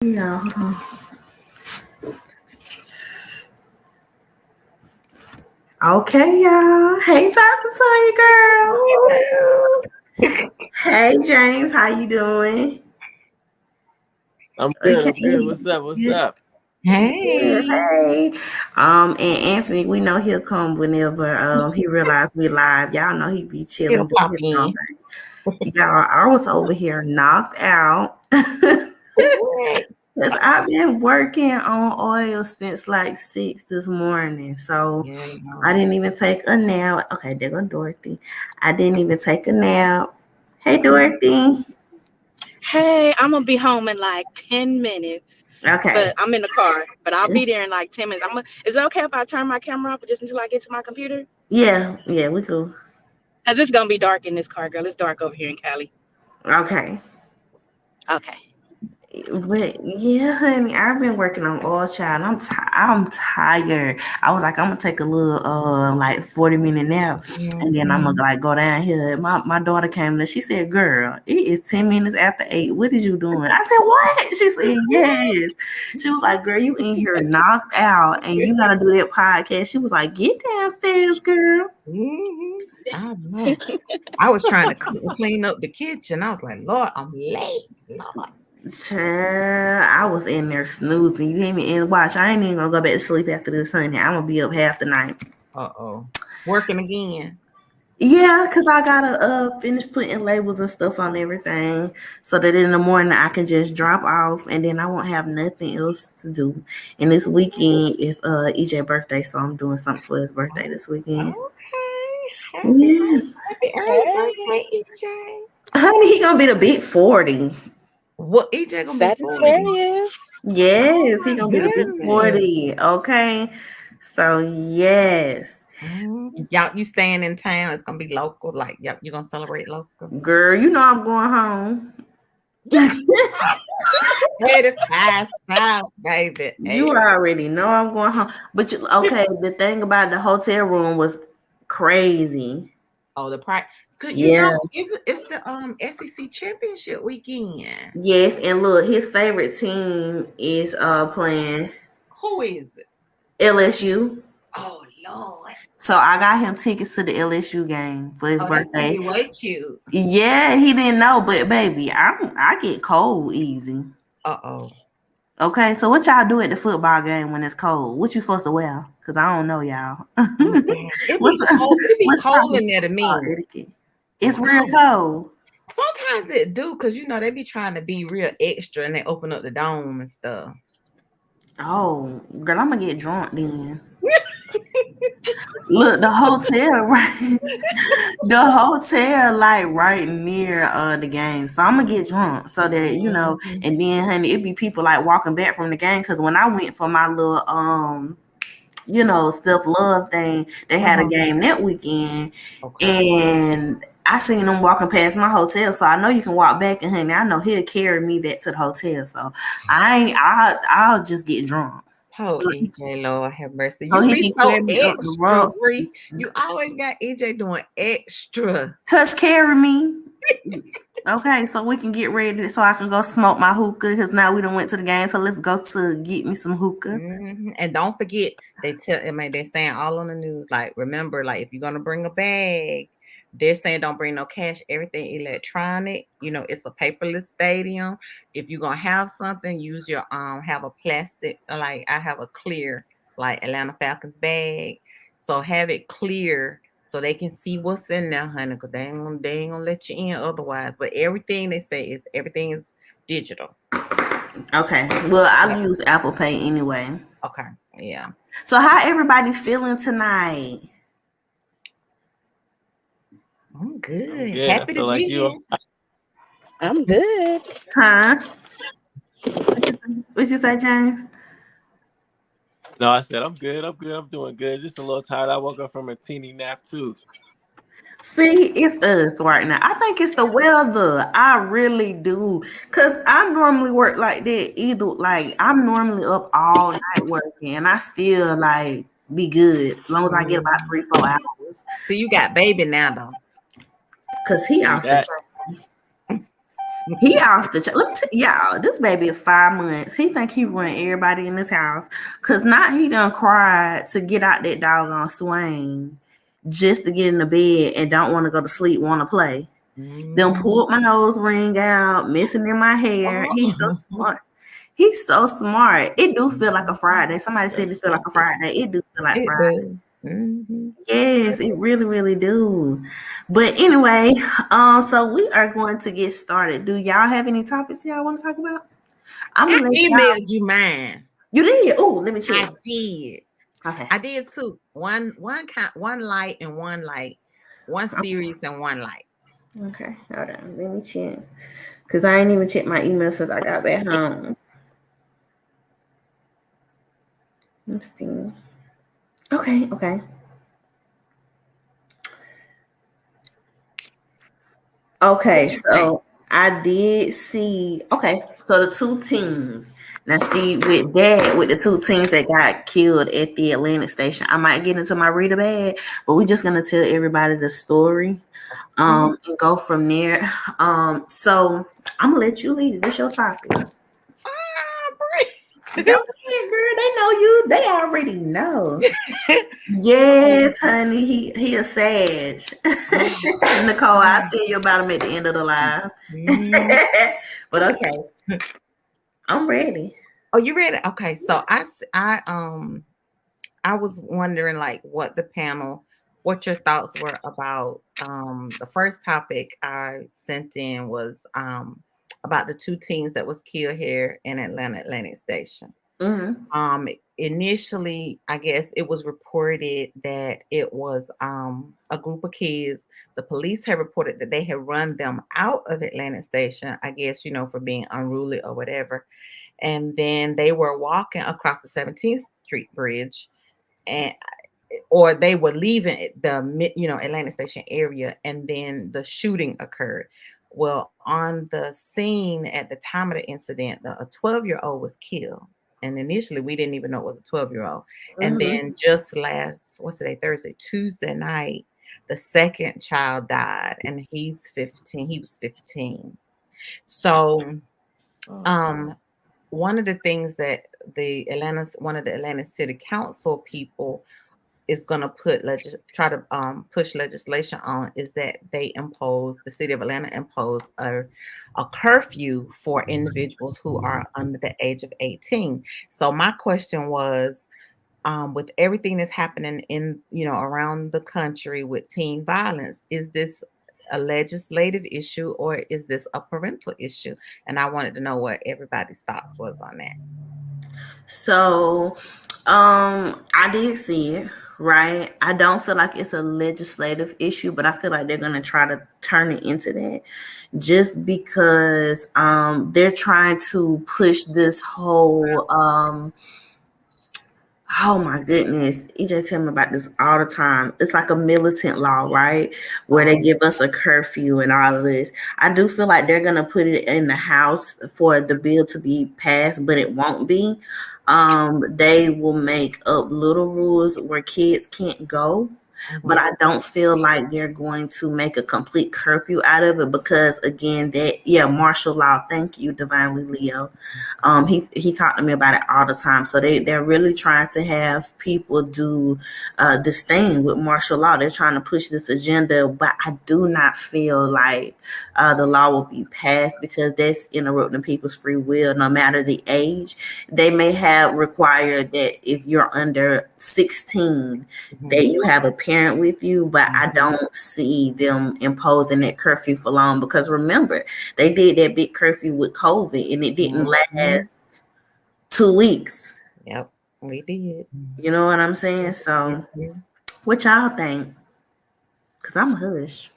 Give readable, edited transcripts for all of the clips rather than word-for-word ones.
Yeah. Okay, y'all. Hey, talking to you, girl. Hey, James. How you doing? I'm We good. can't I'm hear good. What's you. up? What's Good. up? Good. Hey, Hey. And Anthony, we know he'll come whenever he realize we live. Y'all know he be it'll chilling doing pop his own in. thing. Y'all, I was over here knocked out. What? Cause I've been working on oil since like 6 this morning. So Yeah, I no. didn't even take a nap. Okay, there go Dorothy. I didn't even take a nap. Hey Dorothy. Hey, I'm gonna be home in like 10 minutes, Okay. but I'm in the car. But I'll be there in like 10 minutes. Is it okay if I turn my camera off just until I get to my computer? Yeah, we cool. Cause it's gonna be dark in this car, girl. It's dark over here in Cali. Okay. Okay. But yeah, honey, I've been working on oil child. I'm tired. I was like, I'm gonna take a little like 40-minute nap, and then I'm gonna Mhm. like go down here. My daughter came and she said, "Girl, it is 10 minutes after 8. What is you doing?" I said, "What?" She said, "Yes." She was like, "Girl, you in here knocked out, and you gotta do that podcast." She was like, "Get downstairs, girl." Mhm. I know. I was trying to cook and clean up the kitchen. I was like, Lord, I'm late. Lord. Child, I was in there snoozing. You hear me? And watch, I ain't even gonna go back to sleep after this, honey. I'm gonna be up half the night. Uh-oh. Working again. Yeah, cause I gotta finish putting labels and stuff on everything, so that in the morning I can just drop off, and then I won't have nothing else to do. And this weekend is EJ birthday, so I'm doing something for his birthday Oh, this weekend. okay. Yeah, Happy early Hey, birthday, EJ. honey, he gonna be the big 40. What EJ gonna be 40? Sagittarius. Oh Yes, he my gonna be the big goodness. 40. Okay, so yes. Y'all, you staying in town? It's gonna be local. Like, yep, you gonna celebrate local. Girl, you know I'm going home. Ready fast, fast, baby. You Hey. already know I'm going home. But okay, the thing about the hotel room was crazy. Oh, the price. Could you know Yeah. it's the SEC championship weekend? Yes, and look, his favorite team is playing Who is it? LSU. Oh Lord. So I got him tickets to the LSU game for his Oh, that's gonna birthday. be way cute. Yeah, he didn't know, but baby, I get cold easy. Uh-oh. Okay, so what y'all do at the football game when it's cold? What you supposed to wear? Cause I don't know, y'all. Oh my God. It what's be cold. It be what's cold proper in there to football me. etiquette? It's real Oh, cold. sometimes it do because they be trying to be real extra and they open up the dome and stuff. Oh, girl, I'm gonna get drunk then. Look, the hotel right, the hotel like right near the game, so I'm gonna get drunk so that Mhm. and then honey, it be people like walking back from the game because when I went for my little self love thing. They had a Uh-huh. game that weekend, Okay. and I seen them walking past my hotel. So I know you can walk back, and honey, I know he'll carry me back to the hotel. So I'll just get drunk. Oh, EJ, Lord have mercy. So You he be can so carry me up the extra, road. Bree. You always got EJ doing extra. Cause carry me. Okay, so we can get ready so I can go smoke my hookah because now we done went to the game. So let's go to get me some hookah. And don't forget, they're saying all on the news, like, remember, like, if you're gonna bring a bag, they're saying don't bring no cash, everything electronic. It's a paperless stadium. If you're gonna have something, use your have a plastic, like I have a clear, like Atlanta Falcons bag. So have it clear so they can see what's in there, honey, because they ain't gonna let you in otherwise. But everything is digital. Okay, well I'll Yep. use Apple Pay anyway. Okay. Yeah. So how everybody feeling tonight? I'm I'm good. good. I Happy to feel like be you. here. I'm good. Huh? What you say, James? No, I said I'm good. I'm good. I'm doing good. Just a little tired. I woke up from a teeny nap too. See, it's us right now. I think it's the weather. I really do. Cause I normally work like that either. Like I'm normally up all night working and I still like be good as long as I get about Mhm. 3-4 hours. So you got baby now though. Cause he See off the that? chain. He off the let me tell y'all, this baby is 5 months. He think he run everybody in his house. Cause not he done cried to get out that doggone swing just to get in the bed and don't want to go to sleep, want to play. Then pulled my nose ring out, messing in my hair. He's so smart. He's so smart. It do feel like a Friday. Somebody said it feel like a Friday. It do feel like It Friday. does. Mm-hmm. Yes, it really, really do. But anyway, so we are going to get started. Do y'all have any topics y'all want to talk about? I'm I gonna let y'all. emailed you mine. You did? Oh, let me I check. did. Okay. I did too. One light and one light. One series and one light. Okay. Hold on. Let me check. Cause I ain't even checked my email since I got back home. Let's see. Okay. Okay, so I did see. Okay, so the two teams. Now, see with the two teams that got killed at the Atlantic station, I might get into my reader bag, but we're just gonna tell everybody the story, and go from there. So I'm gonna let you lead it. This your topic. Go ahead, girl. They know you. They already know. Yes, honey. He a Sag. Nicole, I'll tell you about him at the end of the live. But okay, I'm ready. Oh, you ready? Okay, so I was wondering like what your thoughts were about the first topic I sent in was about the two teens that was killed here in Atlantic Station. Mm-hmm. Initially, I guess it was reported that it was a group of kids. The police had reported that they had run them out of Atlantic Station, I guess, for being unruly or whatever. And then they were walking across the 17th Street Bridge, and or they were leaving the Atlantic Station area, and then the shooting occurred. Well, on the scene at the time of the incident, a 12-year-old was killed. And initially, we didn't even know it was a 12-year-old. And then just Thursday, Tuesday night, the second child died, and he's 15. He was 15. So, one of the things that one of the Atlanta City Council people is going to try to push legislation on is that the city of Atlanta impose a curfew for individuals who are under the age of 18. So my question was, with everything that's happening in around the country with teen violence, is this a legislative issue or is this a parental issue? And I wanted to know what everybody's thoughts was on that. So, I did see it, right? I don't feel like it's a legislative issue, but I feel like they're gonna try to turn it into that, just because they're trying to push this whole oh my goodness, EJ tell me about this all the time. It's like a militant law, right? Where they give us a curfew and all of this. I do feel like they're gonna put it in the House for the bill to be passed, but it won't be. They will make up little rules where kids can't go. But I don't feel like they're going to make a complete curfew out of it because, again, martial law. Thank you, Divinely Leo. He talked to me about it all the time. So they're really trying to have people do this thing with martial law. They're trying to push this agenda, but I do not feel like the law will be passed because that's interrupting people's free will, no matter the age. They may have required that if you're under 16, that you have a parent with you, but I don't see them imposing that curfew for long because remember, they did that big curfew with COVID and it didn't last 2 weeks. Yep, we did. You know what I'm saying? So, what y'all think? Because I'm a hush.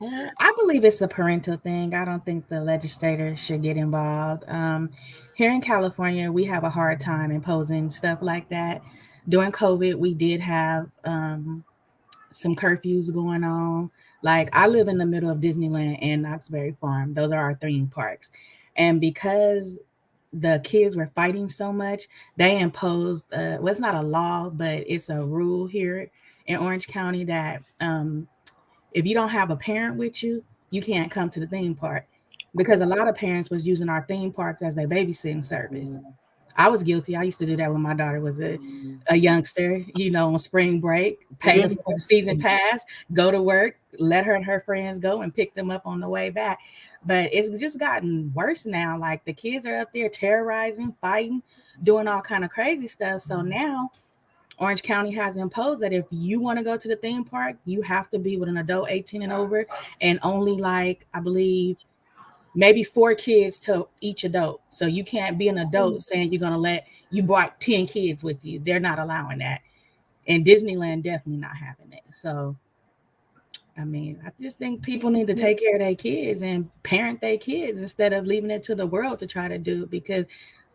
I believe it's a parental thing. I don't think the legislator should get involved. Here in California, we have a hard time imposing stuff like that. During COVID, we did have some curfews going on. Like I live in the middle of Disneyland and Knoxbury Farm. Those are our theme parks. And because the kids were fighting so much, they imposed, it's not a law, but it's a rule here in Orange County that if you don't have a parent with you, you can't come to the theme park, because a lot of parents was using our theme parks as their babysitting service. I was guilty. I used to do that when my daughter was a youngster, on spring break, pay Yeah. the season pass, go to work, let her and her friends go and pick them up on the way back. But it's just gotten worse now. Like the kids are up there terrorizing, fighting, doing all kind of crazy stuff. So now Orange County has imposed that if you want to go to the theme park, you have to be with an adult 18 and over, and only, like, I believe maybe 4 kids to each adult. So you can't be an adult saying you're gonna you brought 10 kids with you. They're not allowing that. And Disneyland definitely not having it. So I mean, I just think people need to take care of their kids and parent their kids instead of leaving it to the world to try to do it, because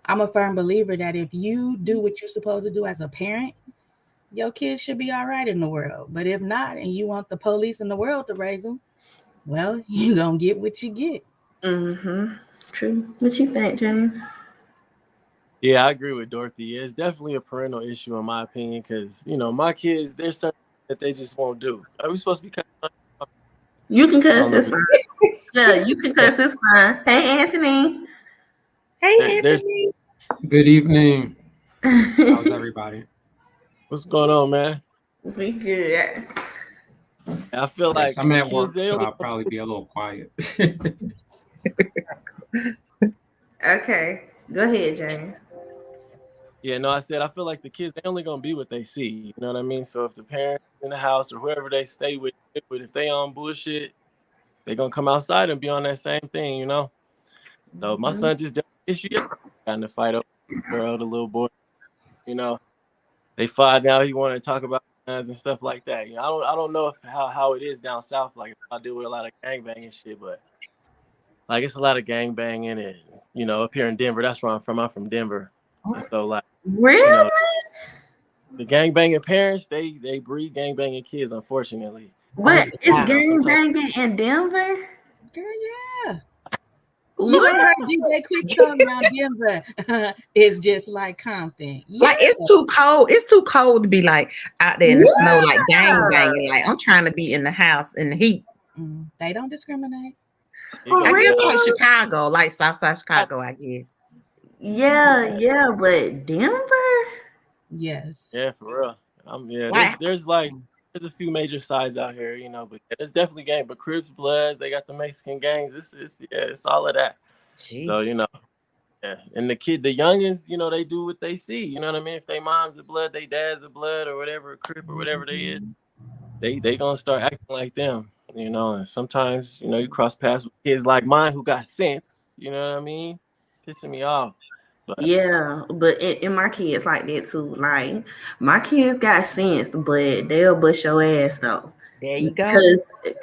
I'm a firm believer that if you do what you're supposed to do as a parent, your kids should be all right in the world. But if not, and you want the police in the world to raise them, well, you're gonna get what you get. True. What you think, James? Yeah, I agree with Dorothy. Yeah, it's definitely a parental issue in my opinion, because my kids, there's certain that they just won't do. Are we supposed to be cutting? You can I cuss. don't know. It's fine. Yeah, you can cuss. It's fine. Hey, Anthony. Hey, There's Anthony. Good evening. How's everybody? what's going on, man? We good. I feel Yes, like I'm the at kids, work, they so only I'll probably be a little quiet. Okay. Go ahead, James. Yeah, no, I said I feel like the kids, they only gonna be what they see. You know what I mean? So if the parents in the house or whoever they stay with, if they on bullshit, they gonna come outside and be on that same thing. So my son just dealt with issue. Got in a fight over the girl, the little boy. You know, they fought. Now he wanted to talk about guns and stuff like that. I don't know how it is down south. Like I deal with a lot of gangbanging shit, but like it's a lot of gangbanging, and up here in Denver, that's where I'm from. I'm from Denver, and so like Really? the gangbanging parents, they breed gangbanging kids, unfortunately. What is Wow. gang Sometimes banging in Denver? Girl, yeah. You What? ain't heard DJ Quick song now, Denver. It's just like Compton. Yeah. Like it's too cold. It's too cold to be like out there in the snow, like gang Yeah. banging. Like I'm trying to be in the house in the heat. They don't discriminate. it For gotta I be guess real? like Chicago, like Southside Chicago, I guess. Yeah, but Denver? Yes. yeah, for real. Yeah, Like there's a few major sides out here, but there's definitely gang. But Crips, Bloods, they got the Mexican gangs. It's all of that. So jeez. yeah. And the youngins, they do what they see. You know what I mean? If they moms are blood, they dads are blood, or whatever, a Crip or whatever they is, they gonna start acting like them. And sometimes you cross paths with kids like mine who got sense. You know what I mean? Pissing me off. But Yeah, but in my kids like that too. Like my kids got sense, but they'll bust your ass though. There you go.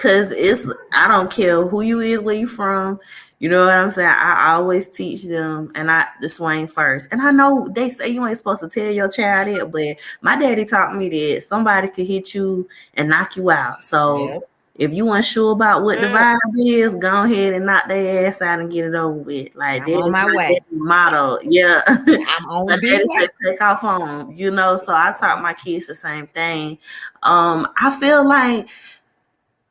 Cause it's I don't care who you is, where you from. You know what I'm saying? I always teach them and the swing first. And I know they say you ain't supposed to tell your child it, but my daddy taught me that somebody could hit you and knock you out. So Yep. if you unsure about what the yeah, vibe is, go ahead and knock their ass out and get it over with. Like I'm that on is my my way. daddy motto. Yeah. I'm on My the daddy way. said take off home, so I taught my kids the same thing. I feel like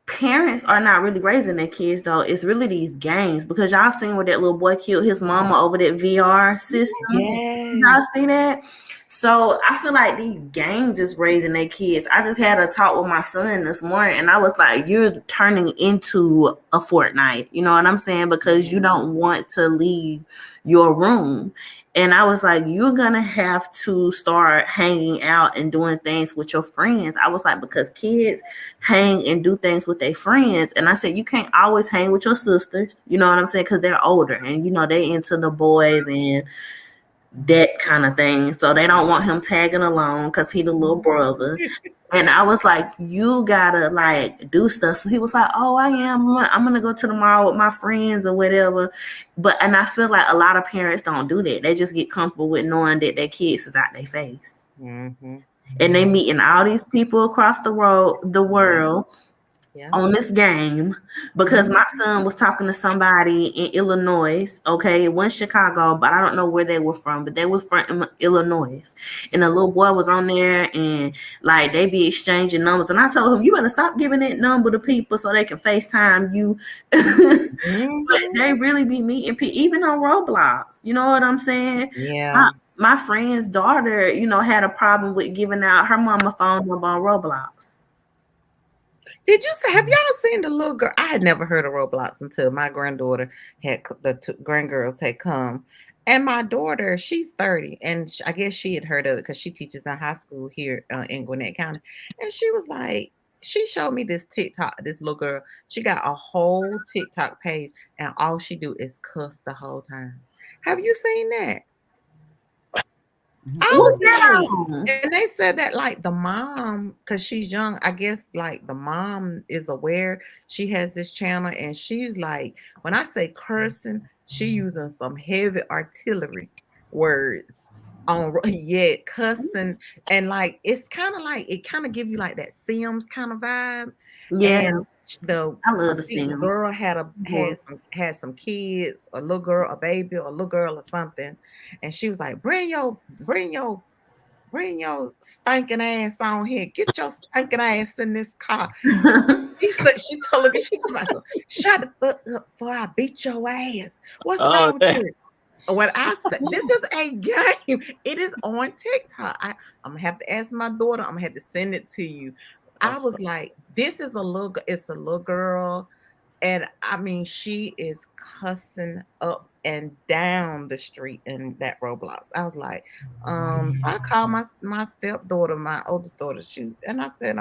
parents are not really raising their kids though. It's really these games, because y'all seen where that little boy killed his mama over that VR system. Yes. Y'all see that? So I feel like these games is raising their kids. I just had a talk with my son this morning, and I was like, "You're turning into a Fortnite." You know what I'm saying? Because you don't want to leave your room. And I was like, "You're gonna have to start hanging out and doing things with your friends." I was like, because kids hang and do things with their friends. And I said, you can't always hang with your sisters. You know what I'm saying? Because they're older and they into the boys and that kind of thing. So they don't want him tagging along because he the little brother. And I was like, you gotta like do stuff. So he was like, oh, I'm gonna go to the mall with my friends or whatever. And I feel like a lot of parents don't do that. They just get comfortable with knowing that their kids is out their face. Mm-hmm. And they meeting all these people across the world, Yeah. on this game because my son was talking to somebody in Illinois. Okay, it wasn't Chicago, but I don't know where they were from, but they were from Illinois. And the little boy was on there and like they be exchanging numbers. And I told him, you better stop giving that number to people so they can FaceTime you. But they really be meeting people, even on Roblox. You know what I'm saying? Yeah. My friend's daughter, had a problem with giving out her mama phone number on Roblox. Did you say? Have y'all seen the little girl? I had never heard of Roblox until my granddaughter the two grandgirls had come, and my daughter, she's 30, and I guess she had heard of it because she teaches in high school here in Gwinnett County, and she was like, she showed me this TikTok. This little girl, she got a whole TikTok page, and all she do is cuss the whole time. Have you seen that? I What's was that like, on? and they said that like the mom, because she's young, I guess like the mom is aware she has this channel, and she's like, when I say cursing, she using some heavy artillery words on yeah, cussing, and like it's kind of like it kind of give you like that Sims kind of vibe, Yeah, and the I I love the think the Sims. girl had some kids, a little girl, a baby, or a little girl or something, and she was like, bring your stinking ass on here. Get your stinking ass in this car. She said, she told her, she told myself, shut the fuck up before I beat your ass. What's Oh, wrong with damn. you? What I said, this is a game. It is on TikTok. I'm gonna have to ask my daughter. I'm gonna have to send it to you. I That's was like, this is it's a little girl. And I mean, she is cussing up and down the street in that Roblox. I was like, so I called my stepdaughter, my oldest daughter, and I said,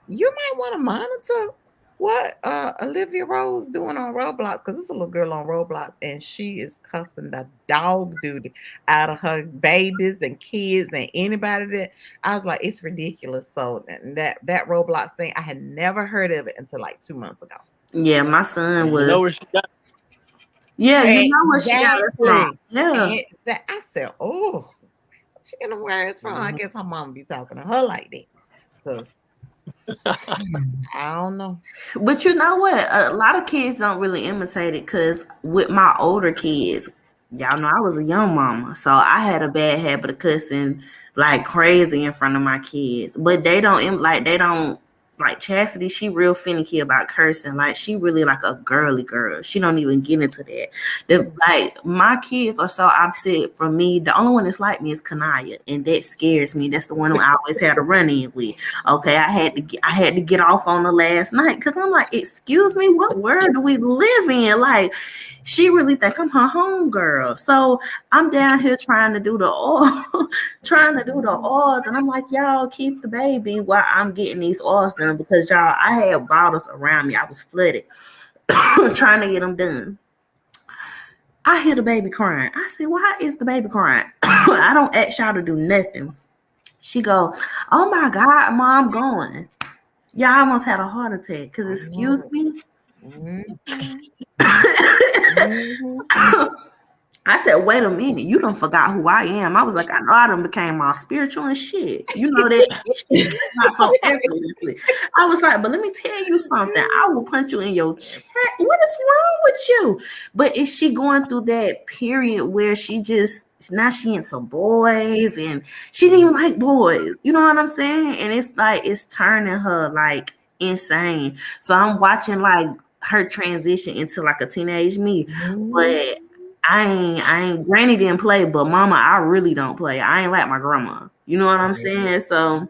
you might want to monitor what Olivia Rose doing on Roblox, because it's a little girl on Roblox and she is cussing the dog duty out of her babies and kids and anybody that I was like, it's ridiculous. So that Roblox thing, I had never heard of it until like 2 months ago. Yeah, my son You know was. where she got Yeah, you know where she got it from. Exactly. Yeah. I said, oh, she getting where it's from. I guess her mom be talking to her like that. Because I don't know. But you know what? A lot of kids don't really imitate it because with my older kids, y'all know I was a young mama. So I had a bad habit of cussing like crazy in front of my kids. But they don't like Chastity, she real finicky about cursing. Like she really like a girly girl. She don't even get into that. Like my kids are so opposite from me. The only one that's like me is Kanaya, and that scares me. That's the one who I always had a run in with. Okay, I had to get off on the last night because I'm like, excuse me, what world do we live in? Like, she really think I'm her home girl. So I'm down here trying to do the oils, and I'm like, y'all keep the baby while I'm getting these oils done because y'all, I had bottles around me. I was flooded trying to get them done. I hear the baby crying. I said, why is the baby crying? I don't ask y'all to do nothing. She go, oh my God, Mom, going. Y'all almost had a heart attack. Because excuse me. I said, wait a minute, you done forgot who I am. I was like, I know I done became all spiritual and shit. You know that shit not so effortlessly. I was like, but let me tell you something. I will punch you in your chest. What is wrong with you? But is she going through that period where now she into boys and she didn't even like boys? You know what I'm saying? And it's like, it's turning her like insane. So I'm watching like her transition into like a teenage me. But I ain't Granny didn't play, but Mama, I really don't play. I ain't like my grandma. You know what I'm saying? So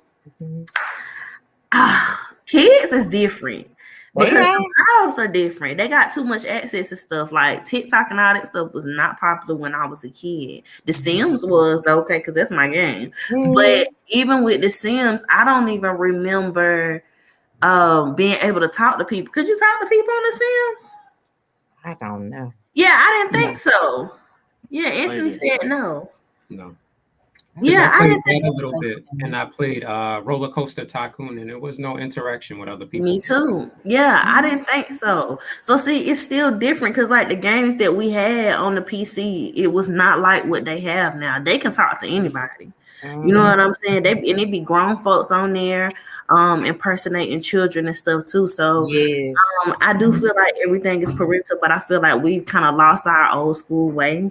kids is different because the mouths are different. They got too much access to stuff like TikTok and all that stuff was not popular when I was a kid. The Sims was though, okay, because that's my game. But even with the Sims, I don't even remember being able to talk to people. Could you talk to people on the Sims? I don't know. Yeah, I didn't think so. Yeah, Anthony said no. No. Because Yeah, I I played didn't that think. a little bit, and I played Roller Coaster Tycoon, and there was no interaction with other people. Me too. Yeah, I didn't think so. So see, it's still different because like the games that we had on the PC, it was not like what they have now. They can talk to anybody. You know what I'm saying? They and it be grown folks on there, impersonating children and stuff too. So Yes. I do feel like everything is parental, but I feel like we've kind of lost our old school way.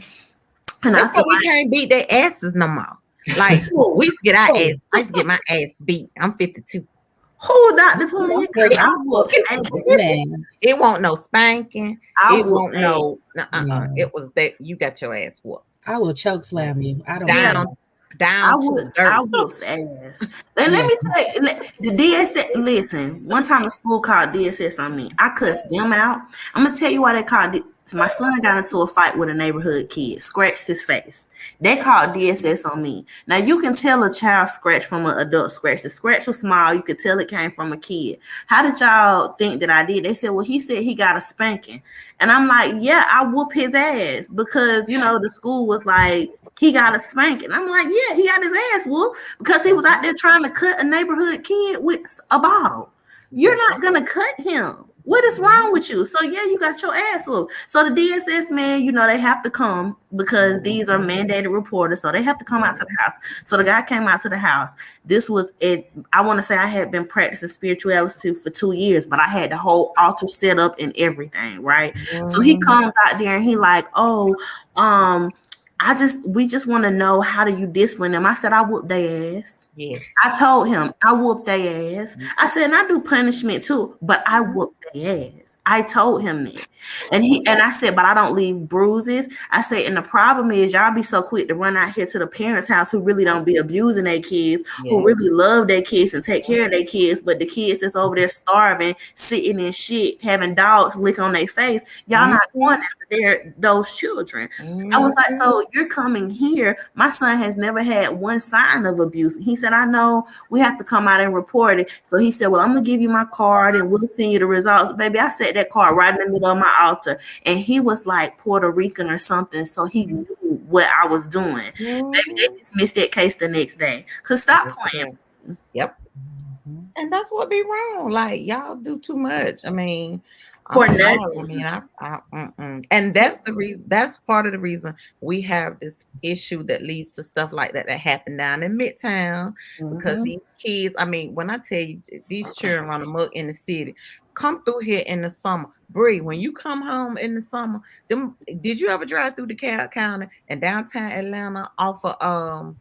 And I That's why feel we can't beat their asses no more. Like like we used to get our who, ass. I used to get my ass beat. I'm 52. who Dr. Toya? I'm Because I 34. whooped ass. Man, It won't no spanking. I It whooped won't ass. no. no. It was that you got your ass whooped I will choke slam you. I don't Yeah, care. down, down to I dirt. whoops ass. And let Yeah. me tell you, the DSS. Listen, one time a school called DSS on me. I cussed them out. I'm gonna tell you why they called it. My son got into a fight with a neighborhood kid, scratched his face. They called DSS on me. Now you can tell a child scratch from an adult scratch. The scratch was small. You could tell it came from a kid. How did y'all think that I did? They said, well, he said he got a spanking. And I'm like, yeah, I whoop his ass because, you know, the school was like, he got a spanking. I'm like, yeah, he got his ass whooped because he was out there trying to cut a neighborhood kid with a bottle. You're not going to cut him. What is wrong with you? So yeah, you got your ass whooped. So the DSS man, you know, they have to come because these are mandated reporters. So they have to come out to the house. So the guy came out to the house. This was it. I want to say I had been practicing spirituality for 2 years, but I had the whole altar set up and everything, right? So he comes out there and he like, oh, we just want to know, how do you discipline them? I said, I whoop their ass. Yes. I told him I whooped their ass. I said, and I do punishment too, but I whooped their ass. I told him that. And I said, but I don't leave bruises. I said, and the problem is y'all be so quick to run out here to the parents' house who really don't be abusing their kids, who really love their kids and take care of their kids, but the kids that's over there starving, sitting in shit, having dogs lick on their face, y'all not going after those children. I was like, so you're coming here. My son has never had one sign of abuse. He said, I know we have to come out and report it. So he said, well, I'm going to give you my card and we'll send you the results. Baby, I set that card right in the middle of my altar. And he was like Puerto Rican or something. So he knew what I was doing. Baby, they dismissed that case the next day. Because stop playing. Yep. And that's what be wrong. Like y'all do too much. I mean, For I'm sorry. nothing. I mean, and that's the reason. That's part of the reason we have this issue that leads to stuff like that happen down in Midtown. Because these kids, I mean, when I tell you these children run amok in the city, come through here in the summer. Bree, when you come home in the summer, did you ever drive through the Cobb County and downtown Atlanta off of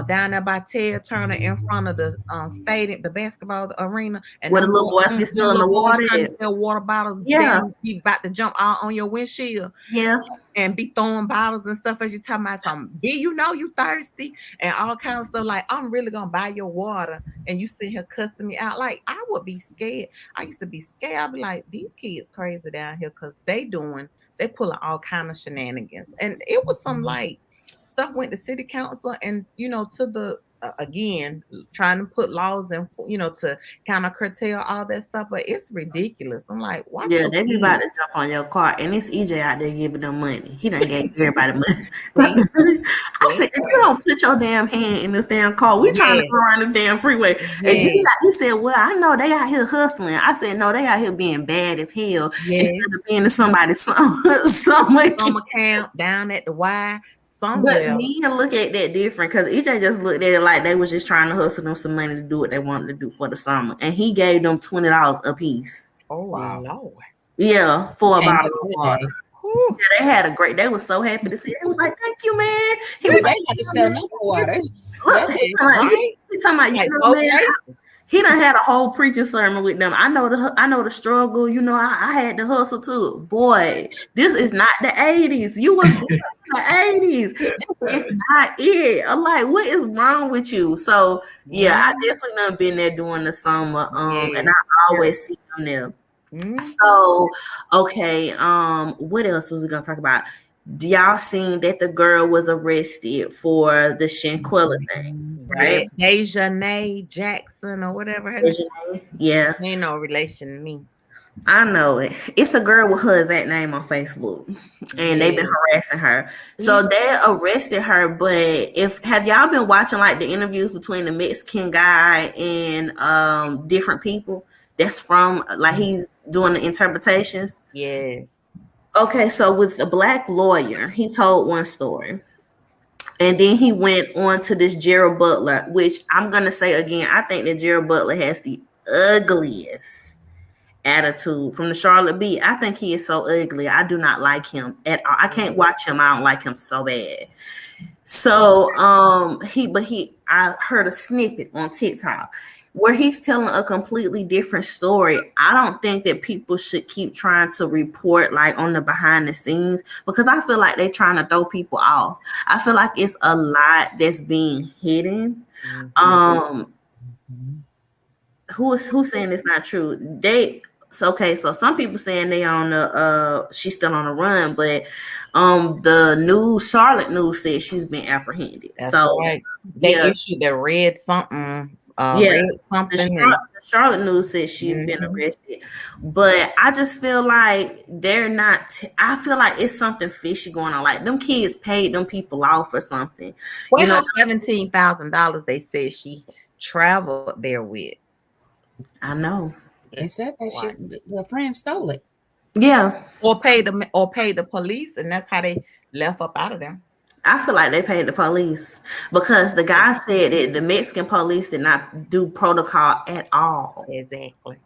down there by Ted Turner in front of the stadium, the basketball arena, and Where the them little boys be them still in the little boys water. trying to sell water bottles, Yeah. be about to jump out on your windshield. Yeah. And be throwing bottles and stuff as you talking about something. B, you know you thirsty and all kinds of stuff. Like, I'm really gonna buy your water, and you sit here cussing me out. Like, I would be scared. I used to be scared. I'd be like, these kids crazy down here because they pulling all kind of shenanigans. And it was some like stuff went to city council and to the again trying to put laws in to kind of curtail all that stuff, but it's ridiculous. I'm like, watch Yeah, your they be kids. about to jump on your car, and it's EJ out there giving them money. He done gave everybody money. I said, if you don't put your damn hand in this damn car, we trying to go around the damn freeway. And he said, well, I know they out here hustling. I said, no, they out here being bad as hell instead of being to somebody's summer camp down at the Y. But me and look at that different because EJ just looked at it like they was just trying to hustle them some money to do what they wanted to do for the summer, and he gave them $20 a piece. Oh wow, Lord. Yeah, for a bottle of water. Yeah, they had a great. They was so happy to see it. He was like, "Thank you, man." He was like, to sell no water. Look, he talking about you know, man. He done had a whole preaching sermon with them. I know the struggle. You know, I had to hustle too. Boy, this is not the 80s. You was born in the 80s. This is not it. I'm like, what is wrong with you? So yeah, I definitely done been there during the summer. And I always see them there. So okay, what else was we gonna talk about? Y'all seen that the girl was arrested for the Shanquella thing, right? Dejanay Jackson or whatever her name. Yeah, ain't no relation to me. I know it. It's a girl with her exact name on Facebook, and they've been Yeah. harassing her. So they arrested her. But if have y'all been watching like the interviews between the Mexican guy and different people that's from like he's doing the interpretations? Yes. Okay, so with a black lawyer, he told one story. And then he went on to this Gerald Butler, which I'm gonna say again, I think that Gerald Butler has the ugliest attitude from the Charlotte Beat. I think he is so ugly. I do not like him at all. I can't watch him. I don't like him so bad. So I heard a snippet on TikTok where he's telling a completely different story. I don't think that people should keep trying to report like on the behind the scenes because I feel like they're trying to throw people off. I feel like it's a lot that's being hidden. Um who's saying it's not true? So some people saying they on the she's still on the run, but the news Charlotte news said she's been apprehended. That's So right. They yeah, issued the red something. yeah. Red The something. Charlotte, the Charlotte news says she's been arrested, but I just feel like they're not. I feel like it's something fishy going on. Like them kids paid them people off or something. Well, You know, $17,000 they said she traveled there with. I know. They said that the friend stole it. Yeah, Or paid the police, and that's how they left up out of there. I feel like they paid the police because the guy said that the Mexican police did not do protocol at all. Exactly.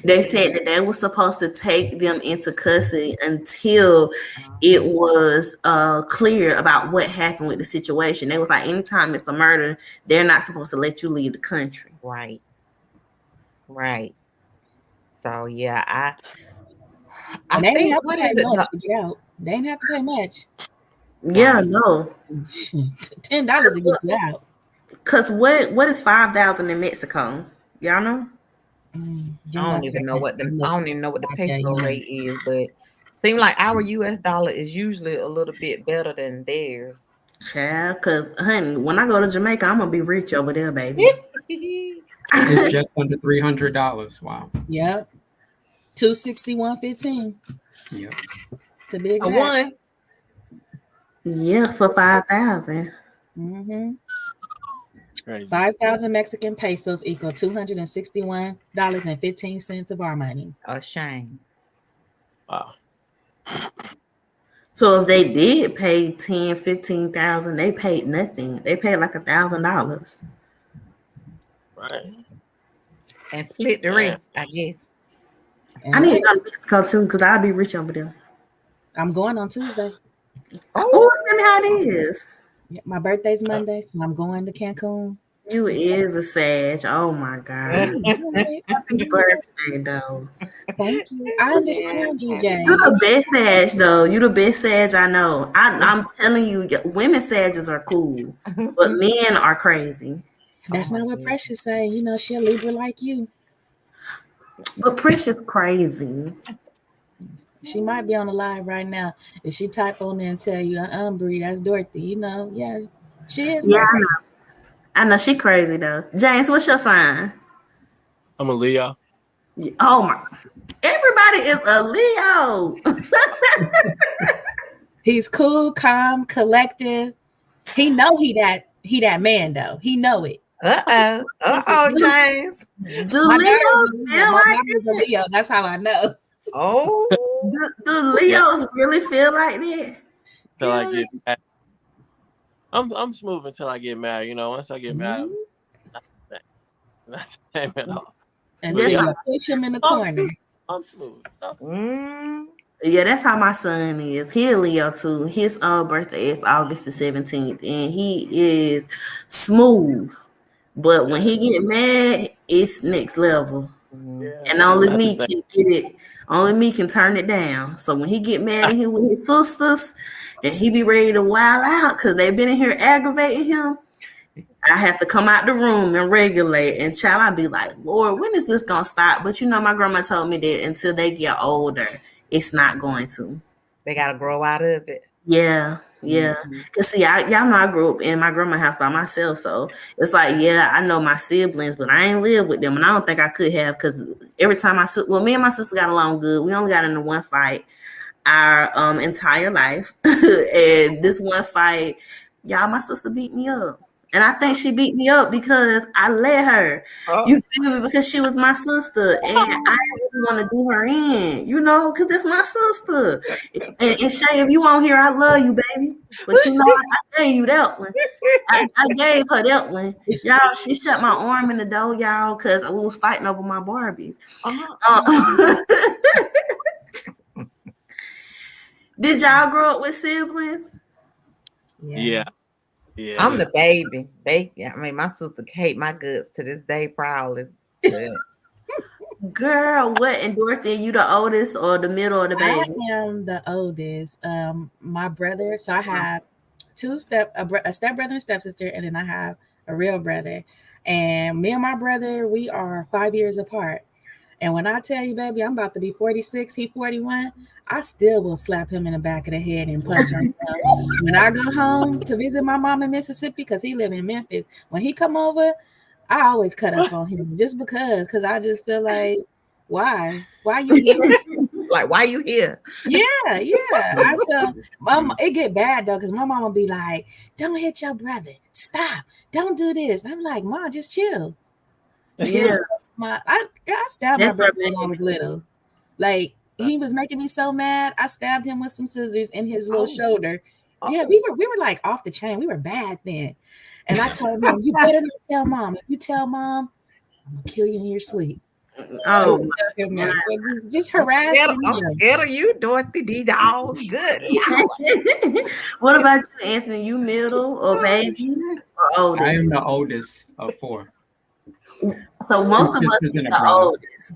They said that they were supposed to take them into custody until it was clear about what happened with the situation. They was like, anytime it's a murder, they're not supposed to let you leave the country. Right. Right. So yeah, I And they didn't think have to what pay is it? much to get out. They didn't have to pay much. Yeah, no. $10 to get you out. Cause what is 5,000 in Mexico? Y'all know? I don't even know what the peso rate is, but seems like our US dollar is usually a little bit better than theirs. Child, cause honey, when I go to Jamaica, I'm gonna be rich over there, baby. It's just under $300. Wow. Yep. 261.15. Yep. It's a big A hat. one. Yeah, for 5,000. Crazy. 5,000 Mexican pesos equal $261.15 of our money. A shame. Wow. So if they did pay 10, 15,000, they paid nothing. They paid like $1,000. Right. And split the rest, I guess. And I need to go to Mexico too, because I'll be rich over there. I'm going on Tuesday. Oh, tell me how it is. Yeah, my birthday's Monday, so I'm going to Cancun. You is a sage. Oh my God. Happy birthday, though. Thank you. I understand you, Jay. You're the best sage, though. You're the best sage I know. I'm telling you, women sages are cool, but men are crazy. That's not what Precious say. You know, she a Libra like you. But Precious crazy. She might be on the live right now. If she type on there and tell you, Bre, that's Dorothy, you know, yeah, she is. Yeah, I know. I know she crazy though. James, what's your sign? I'm a Leo. Oh my! Everybody is a Leo. He's cool, calm, collective. He know he that man though. He know it. James. Do Leos feel like that? A Leo. That's how I know. Oh, do Leos really feel like that? Till I get mad. I'm smooth until I get mad. You know, once I get mad, not the same at all. And then you push him in the corner. I'm smooth. Yeah, that's how my son is. He a Leo too. His birthday is August the 17th, and he is smooth. But when he get mad, it's next level. Yeah, and only me can get it. Only me can turn it down. So when he get mad at him with his sisters, and he be ready to wild out because they've been in here aggravating him, I have to come out the room and regulate. And child, I be like, Lord, when is this gonna stop? But you know, my grandma told me that until they get older, it's not going to. They gotta grow out of it. Yeah. Yeah, cause see, y'all know I grew up in my grandma's house by myself, so it's like, yeah, I know my siblings, but I ain't live with them, and I don't think I could have, cause every time me and my sister got along good. We only got into one fight our entire life, and this one fight, y'all, my sister beat me up, and I think she beat me up because I let her. Oh. You feel me? Because she was my sister, and I didn't really want to do her in, because that's my sister. And Shay, if you won't hear, I love you, baby. But I gave you that one. I gave her that one. Y'all, she shut my arm in the door, y'all, because we was fighting over my Barbies. Did y'all grow up with siblings? Yeah. I'm the baby. My sister hate my guts to this day, proudly. Girl, what? And Dorothy, you the oldest or the middle or the baby? I am the oldest. My brother. So I have a stepbrother and stepsister, and then I have a real brother. And me and my brother, we are 5 years apart. And when I tell you, baby, I'm about to be 46, he 41, I still will slap him in the back of the head and punch him. When I go home to visit my mom in Mississippi, because he live in Memphis, when he come over, I always cut up on him just because I just feel like, why you here? Like, why you here? Yeah. It get bad though, because my mom will be like, don't hit your brother, stop, don't do this. I'm like, Mom, just chill. Yeah. I stabbed my brother when I was little. Like, he was making me so mad. I stabbed him with some scissors in his little shoulder. Yeah, we were like off the chain. We were bad then. And I told him, you better not tell Mom. If you tell Mom, I'm gonna kill you in your sleep. Oh, He's just harassing I'm scared of you, Dorothy. These all good. What about you, Anthony? You middle or baby or oldest? I am the oldest of 4. So most of us is the oldest.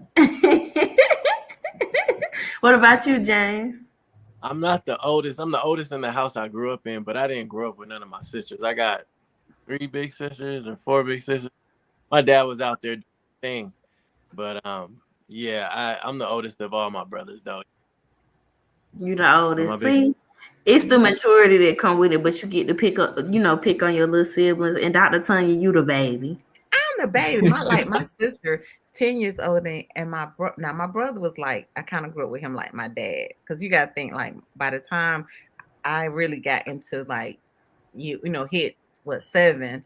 What about you, James? I'm not the oldest. I'm the oldest in the house I grew up in, but I didn't grow up with none of my sisters. I got 3 big sisters or 4 big sisters. My dad was out there doing the thing. But I'm the oldest of all my brothers though. You the oldest. See, it's the maturity that come with it, but you get to pick on your little siblings. And Dr. Tanya, you the baby. I'm the baby. My sister is 10 years older, and my brother was like, I kind of grew up with him like my dad, because you got to think, like, by the time I really got into like hit 7,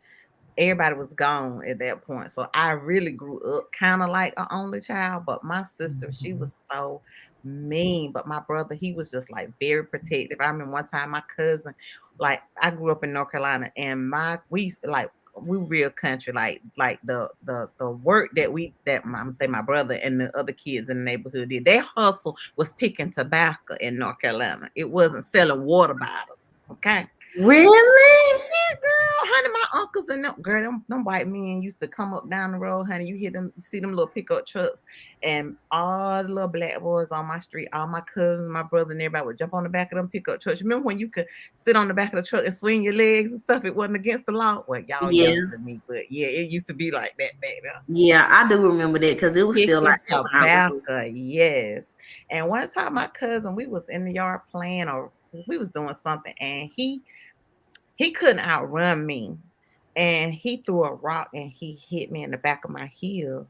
everybody was gone at that point. So I really grew up kind of like an only child. But my sister, she was so mean. But my brother, he was just like very protective. I remember one time my cousin, like, I grew up in North Carolina, and we real country, like the work that I'm gonna say my brother and the other kids in the neighborhood did. Their hustle was picking tobacco in North Carolina. It wasn't selling water bottles. Okay. Really? Yeah, girl, honey, my uncles and them white men used to come up down the road, honey. You hear them, you see them little pickup trucks, and all the little black boys on my street, all my cousins, my brother, and everybody would jump on the back of them pickup trucks. Remember when you could sit on the back of the truck and swing your legs and stuff? It wasn't against the law. Well, y'all younger than me, but yeah, it used to be like that back there. Yeah, I do remember that, because it was still like that when I was. Yes. And one time my cousin, we was in the yard playing, or we was doing something, and he couldn't outrun me, and he threw a rock and he hit me in the back of my heel,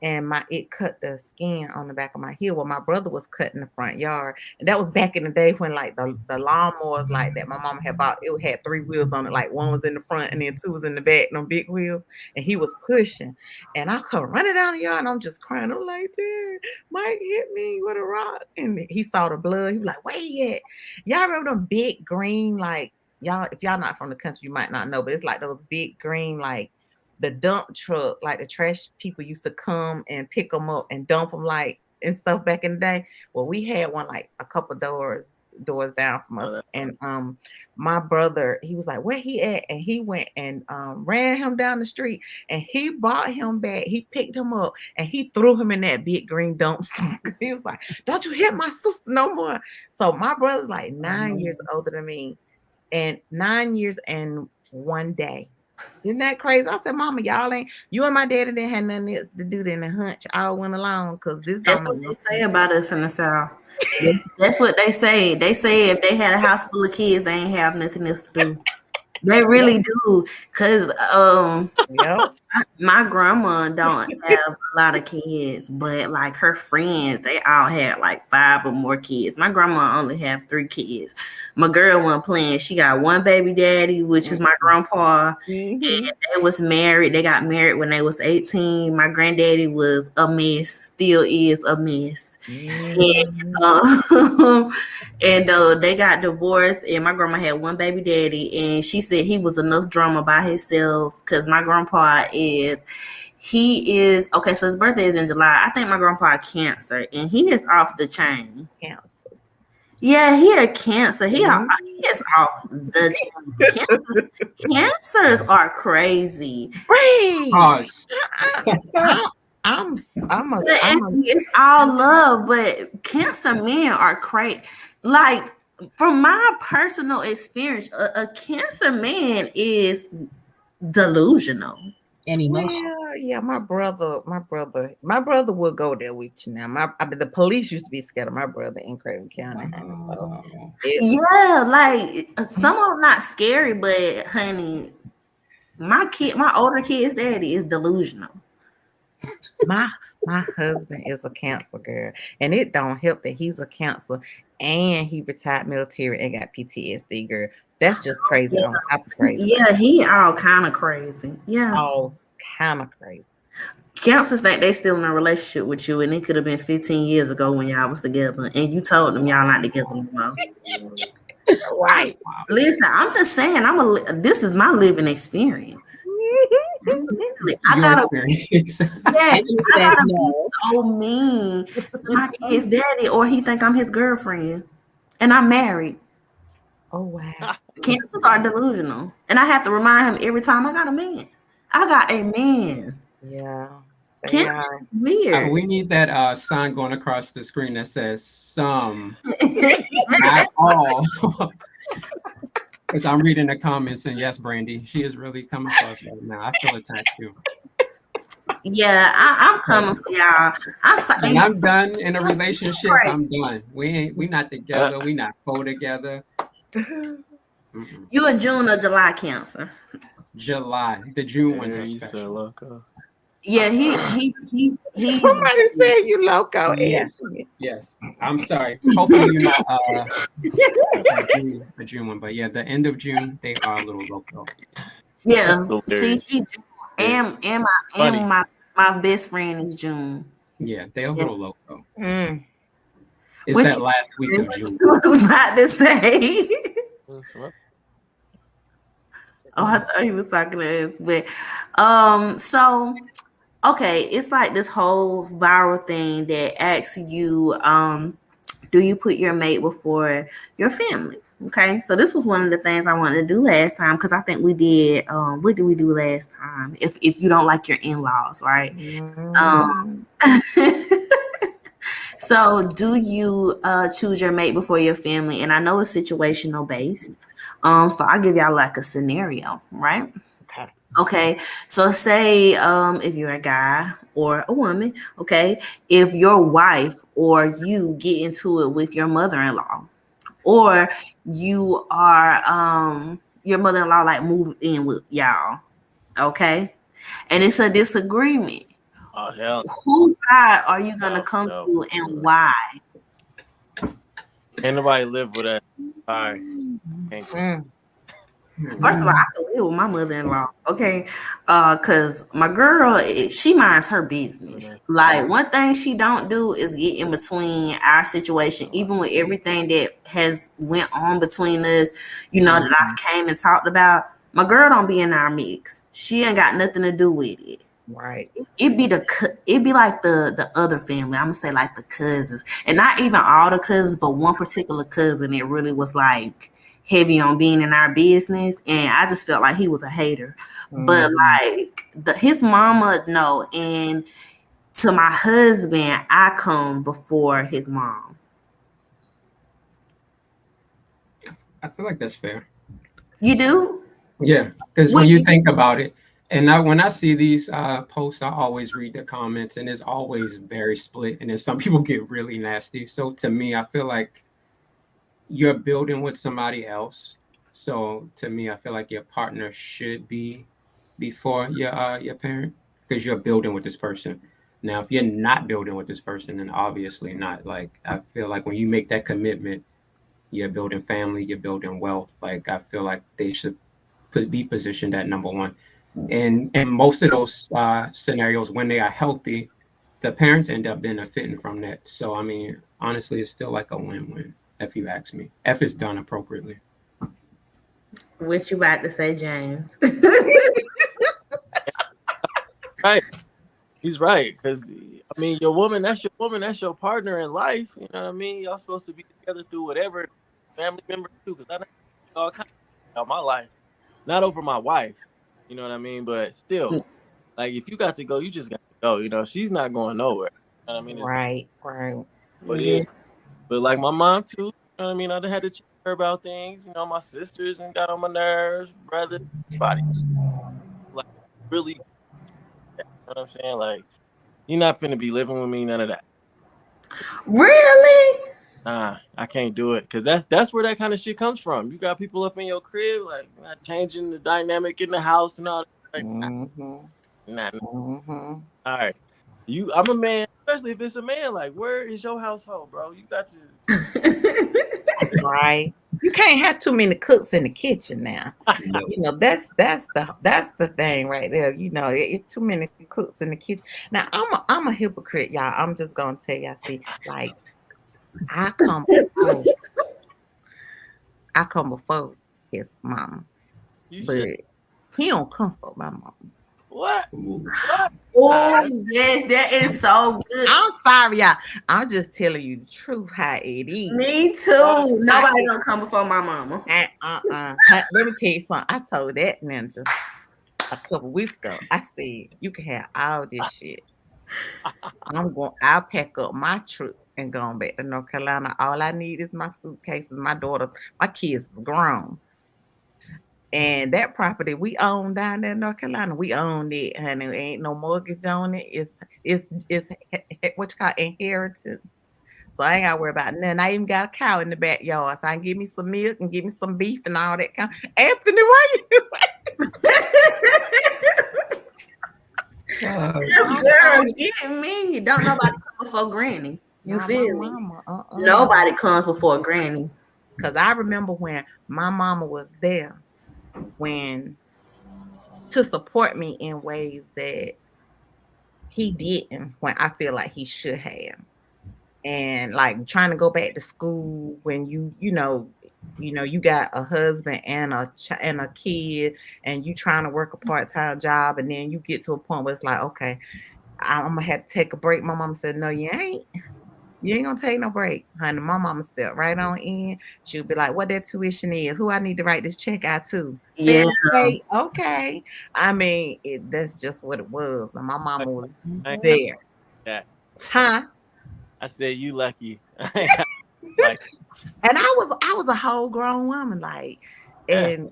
and it cut the skin on the back of my heel. Well, my brother was cutting the front yard, and that was back in the day when like the lawnmowers like that my mom had bought, it had 3 wheels on it, like one was in the front and then 2 was in the back, no big wheels, and he was pushing, and I come running down the yard, and I'm just crying. I'm like, Dad, Mike hit me with a rock, and he saw the blood. He was like, where he at? Y'all remember them big green, like, y'all, if y'all not from the country, you might not know, but it's like those big green, like the dump truck, like the trash people used to come and pick them up and dump them, like, and stuff back in the day. Well, we had one like a couple doors down from us, and my brother, he was like, where he at? And he went and ran him down the street, and he brought him back. He picked him up and he threw him in that big green dumpster. He was like, don't you hit my sister no more. So my brother's like 9 years older than me, and 9 years and 1 day. Isn't that crazy? I said, Mama, y'all ain't, you and my daddy didn't have nothing else to do than to hunch all went along because this That's don't what make no they say sense. about us in the South. That's what they say. They say if they had a house full of kids, they ain't have nothing else to do. They really do. Cause Yep. my grandma don't have a lot of kids, but like her friends, they all had like 5 or more kids. My grandma only have 3 kids. My girl wasn't playing. She got one baby daddy, which is my grandpa. Mhm. And they was married. They got married when they was 18. My granddaddy was a mess, still is a mess. Mhm. And they got divorced, and my grandma had one baby daddy, and she said he was enough drama by himself because my grandpa he is okay. So his birthday is in July. I think my grandpa had cancer, and he is off the chain. Cancer. Yeah, he had cancer. He Mhm. is off the chain. Cancers are crazy. Bre, Pause. I'm It's all love, but cancer men are crazy. Like from my personal experience, a cancer man is delusional. And emotion. well, yeah, my brother would go there with you now. The police used to be scared of my brother in Craven County, honey. So Wow. Yeah, like some of them not scary, but honey, my older kid's daddy is delusional. my husband is a cancer girl, and it don't help that he's a cancer and he retired military and got PTSD, girl. That's just crazy Yeah, on top of crazy. yeah, he all kind of crazy. Yeah. All kind of crazy. Cancers think they still in a relationship with you, and it could have been 15 years ago when y'all was together, and you told them y'all not together anymore. Right. Listen, I'm just saying, this is my living experience. I Your gotta, experience. yes, And he I says gotta be no. so mean to my kid's daddy, or he think I'm his girlfriend, and I'm married. Oh wow. Cancers are delusional, and I have to remind him every time I got a man. I got a man. Yeah. They Cancer are. is weird. We need that sign going across the screen that says some, not all. Because I'm reading the comments, and yes, Brandy, she is really coming for us right now. I feel attacked too. Yeah, I'm coming for y'all. I'm sorry. When I'm done in a relationship, I'm done. We not together. We not together. Mm-mm. You a June or July Cancer? July. The June ones are You so special. loco. Yeah, he Somebody said you loco. Yes, Anthony. yes. I'm sorry. Hopefully you're not a June one, but yeah, the end of June they are a little loco. yeah. See, Hilarious. and Funny. my best friend is June. Yeah, they're a little loco. Mm. It's Which that last week of June. I was about to say. Oh, I thought he was talking to us, but so okay, it's like this whole viral thing that asks you, do you put your mate before your family? Okay, so this was one of the things I wanted to do last time because I think we did. What did we do last time? If you don't like your in-laws, right? Mm. So do you choose your mate before your family? And I know it's situational based. So I'll give y'all like a scenario, right? Okay. Okay, so say if you're a guy or a woman, okay, if your wife or you get into it with your mother-in-law, or you are your mother-in-law like moved in with y'all, okay, and it's a disagreement. Oh hell. Whose side are you gonna come No. to and why? Ain't nobody live with that. Sorry. Mm. First of all, I can live with my mother-in-law, okay? Cause my girl, she minds her business. Like one thing she don't do is get in between our situation, even with everything that has went on between us, that I've came and talked about. My girl don't be in our mix. She ain't got nothing to do with it. Right. It'd be like the other family. I'm gonna say like the cousins, and not even all the cousins, but one particular cousin that really was like heavy on being in our business, and I just felt like he was a hater. But like his mama, no, and to my husband, I come before his mom. I feel like that's fair. You do? Yeah, because when you think about it, and when I see these posts, I always read the comments, and it's always very split, and then some people get really nasty. So to me, I feel like you're building with somebody else. So to me, I feel like your partner should be before your parent, because you're building with this person. Now, if you're not building with this person, then obviously not. Like I feel like when you make that commitment, you're building family, you're building wealth. Like I feel like they should be positioned at number one. And in most of those scenarios, when they are healthy, the parents end up benefiting from that. So I mean, honestly, it's still like a win-win if you ask me. If it's done appropriately. What you about to say, James? Right. He's right. Because, I mean, your woman, that's your partner in life. You know what I mean? Y'all supposed to be together through whatever family member too. Because I know all kinds of my life. Not over my wife. You know what I mean? But still, like, if you got to go, you just got to go. You know, she's not going nowhere. You know what I mean? It's Right. what it is. But, like, my mom, too. You know what I mean? I had to check her about things. You know, my sisters and got on my nerves. Brothers, everybody. Like, really, you know what I'm saying? Like, you're not finna be living with me, none of that. Really? Nah, I can't do it. Cause that's where that kind of shit comes from. You got people up in your crib, like not changing the dynamic in the house and all that. Like, nah. All right. I'm a man, especially if it's a man, like, where is your household, bro? You got to Right. You can't have too many cooks in the kitchen now. You know, that's the thing right there. You know, it's too many cooks in the kitchen. Now I'm a hypocrite, y'all. I'm just gonna tell y'all, see, like I come before his mama. you But should. he don't come for my mama. What? Oh, yes, that is so good. I'm sorry, y'all. I'm just telling you the truth how it is. Me too. Nobody gonna come before my mama. Let me tell you something. I told that ninja a couple weeks ago. I said, you can have all this shit. I'll pack up my trip and go back to North Carolina. All I need is my suitcases. My daughter, my kids is grown. And that property we own down there in North Carolina, we own it, honey. Ain't no mortgage on it. It's what you call inheritance. So I ain't gotta worry about nothing. I even got a cow in the backyard. So I can give me some milk and give me some beef and all that kind. Anthony, why you? Girl, get me. Don't nobody come before Granny. You feel me? Mama, Nobody comes before Granny. Because I remember when my mama was there, to support me in ways that he didn't when I feel like he should have. And like trying to go back to school when you got a husband and a kid, and you trying to work a part-time job, and then you get to a point where it's like, okay, I'm gonna have to take a break. My mom said, no, you ain't. You ain't gonna take no break, honey. My mama stepped right on in. She'll be like, what that tuition is, who I need to write this check out to. Yeah. Okay. I mean, that's just what it was. And my mama was there. Yeah. Huh? I said, you lucky. And I was a whole grown woman, like, and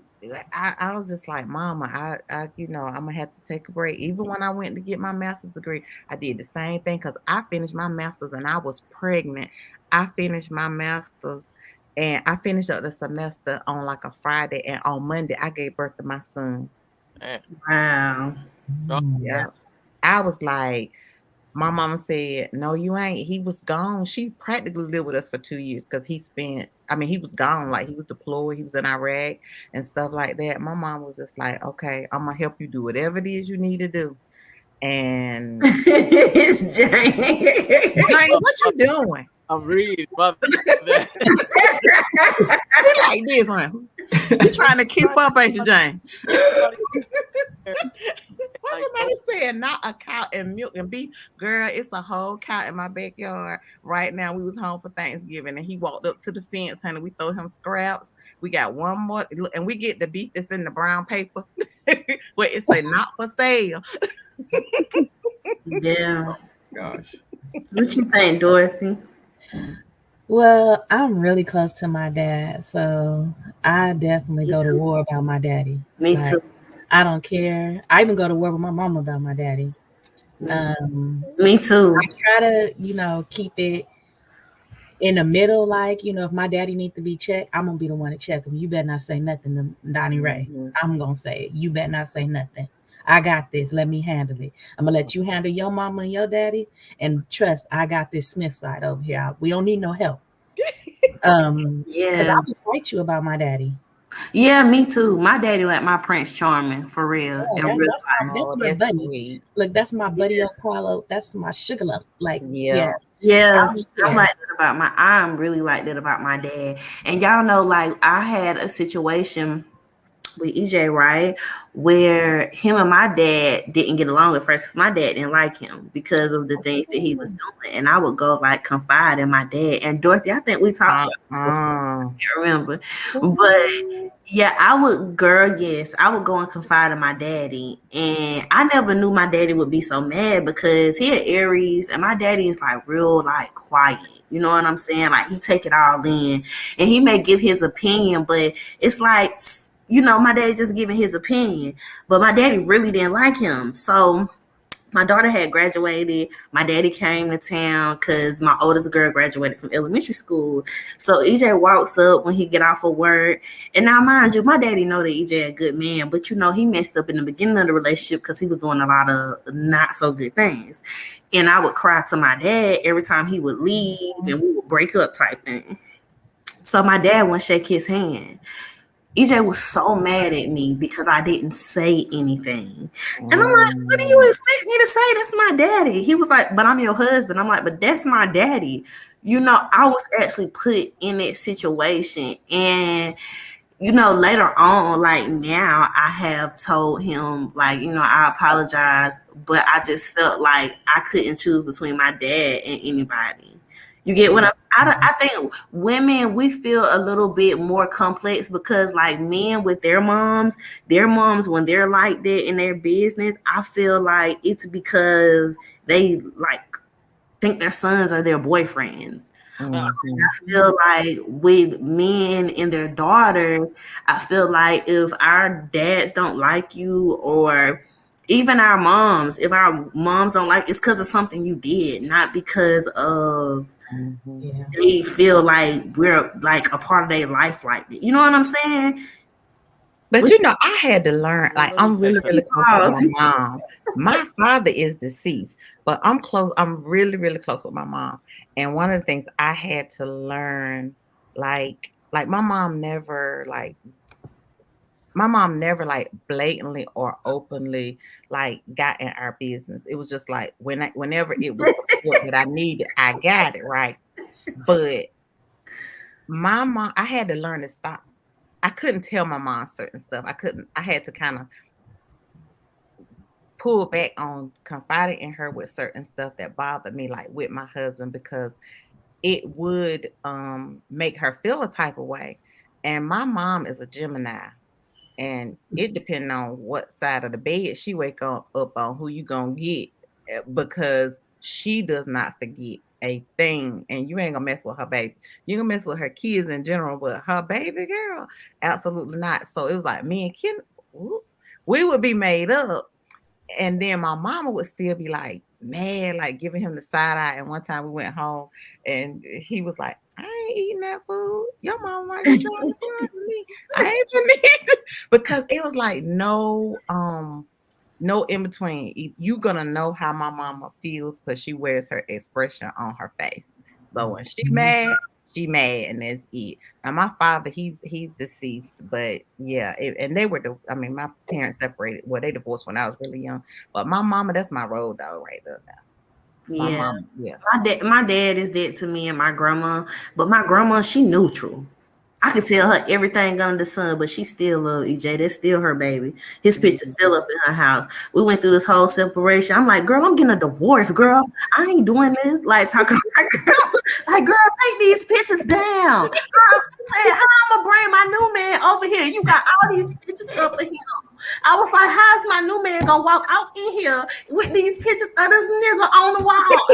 I was just like, Mama, I'm gonna have to take a break. Even when I went to get my master's degree, I did the same thing because I finished my master's and I was pregnant. I finished my master's and I finished up the semester on like a Friday, and on Monday I gave birth to my son. Wow. Yeah. I was like, my mama said, no, you ain't. He was gone. She practically lived with us for 2 years because he was gone. Like, he was deployed. He was in Iraq and stuff like that. My mom was just like, okay, I'm going to help you do whatever it is you need to do. And It's Jane. Jane, what you doing? I'm reading. Like this one. You trying to keep up, ain't you, Jane? What's somebody saying? Not a cow and milk and beef. Girl, it's a whole cow in my backyard right now. We was home for Thanksgiving, and he walked up to the fence, honey. We throw him scraps. We got one more, and we get the beef that's in the brown paper where it say not for sale. Yeah. Gosh. What you think, Dorothy? Well, I'm really close to my dad, so I definitely Me go to too. war about my daddy. Me Like, too. I don't care. I even go to war with my mom about my daddy. Me, Um, me I too. try to, keep it in the middle. Like, if my daddy needs to be checked, I'm gonna be the one to check him. You better not say nothing to Donnie Ray. Mhm. I'm gonna say it. You better not say nothing. I got this. Let me handle it. I'm gonna let you handle your mama and your daddy, and trust I got this Smith side over here. We don't need no help. Because Yeah. I will fight you about my daddy. Yeah, me too. My daddy like my Prince Charming for real Yeah, in that, real that's my life. that's Oh, my that's buddy. sweet. Look, that's my buddy Yeah. Apollo. That's my sugar lump. Like, yeah, Yeah. Yeah, I'm yeah. like that about my. I'm really like that about my dad. And y'all know, like I had a situation with EJ, right? Where him and my dad didn't get along at first because my dad didn't like him because of the things that he was doing. And I would go like confide in my dad. And Dorothy, I think we talked about this before. Uh-uh. I can't remember. But yeah, yes, I would go and confide in my daddy. And I never knew my daddy would be so mad because he had Aries and my daddy is like real like quiet. You know what I'm saying? Like he take it all in and he may give his opinion, but it's like my daddy just giving his opinion, but my daddy really didn't like him. So my daughter had graduated. My daddy came to town because my oldest girl graduated from elementary school. So EJ walks up when he get off of work. And now, mind you, my daddy know that EJ a good man, but he messed up in the beginning of the relationship because he was doing a lot of not so good things. And I would cry to my dad every time he would leave and we would break up type thing. So my dad wouldn't shake his hand. EJ was so mad at me because I didn't say anything. And I'm like, what do you Mm. expect me to say? That's my daddy. He was like, but I'm your husband. I'm like, but that's my daddy. I was actually put in that situation. And, later on, like now, I have told him, like, I apologize, but I just felt like I couldn't choose between my dad and anybody. You get what I think women, we feel a little bit more complex because like men with their moms, when they're like that in their business, I feel like it's because they like think their sons are their boyfriends. Mhm. I feel like with men and their daughters, I feel like if our dads don't like you or even our moms, if our moms don't like, it's because of something you did, not because of Mhm. Yeah. they feel like we're like a part of their life like that. You know what I'm saying? But Which I had to learn, Well, like let me I'm say really, something. really close with my pause. mom. My father is deceased, but I'm close, I'm really, really close with my mom. And one of the things I had to learn, like my mom never like blatantly or openly like got in our business. It was just like whenever it was support that I needed, I got it, right? But my mom, I had to learn to stop. I couldn't tell my mom certain stuff. I had to kind of pull back on confiding in her with certain stuff that bothered me, like with my husband, because it would make her feel a type of way. And my mom is a Gemini, and it depends on what side of the bed she up on, who you gonna get, because she does not forget a thing, and you ain't gonna mess with her baby. You gonna mess with her kids in general, but her baby girl, absolutely not. So it was like me and Ken, we would be made up, and then my mama would still be like mad, like giving him the side eye. And one time we went home and he was like, I ain't eating that food. Your mama might be trying to poison me. I ain't gonna eat it. Because it was like no in between. You gonna know how my mama feels because she wears her expression on her face. So when she mad, and that's it. Now my father, he's deceased, but yeah, and they were I mean, my parents separated. Well, they divorced when I was really young. But my mama, that's my road dog right there. My Yeah. mom, yeah. My dad is dead to me and my grandma, but my grandma, she neutral. I could tell her everything under the sun, but she still love EJ. That's still her baby. His picture's still up in her house. We went through this whole separation. I'm like, girl, I'm getting a divorce, girl. I ain't doing this. Like talking like, girl, take these pictures down. I said, how I'm gonna bring my new man over here? You got all these pictures up of him. I was like, how's my new man gonna walk out in here with these pictures of this nigga on the wall?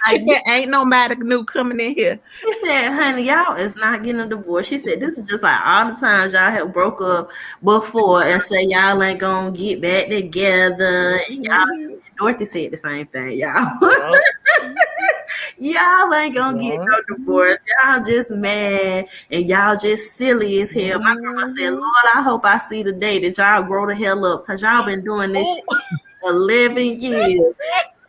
She said, ain't nobody new coming in here. She said, honey, y'all is not getting a divorce. She said, this is just like all the times y'all have broke up before and say y'all ain't gonna get back together. And y'all, Dorothy said the same thing, y'all. Y'all ain't gonna get no divorce. Y'all just mad and y'all just silly as hell. My grandma said, Lord, I hope I see the day that y'all grow the hell up because y'all been doing this shit 11 years.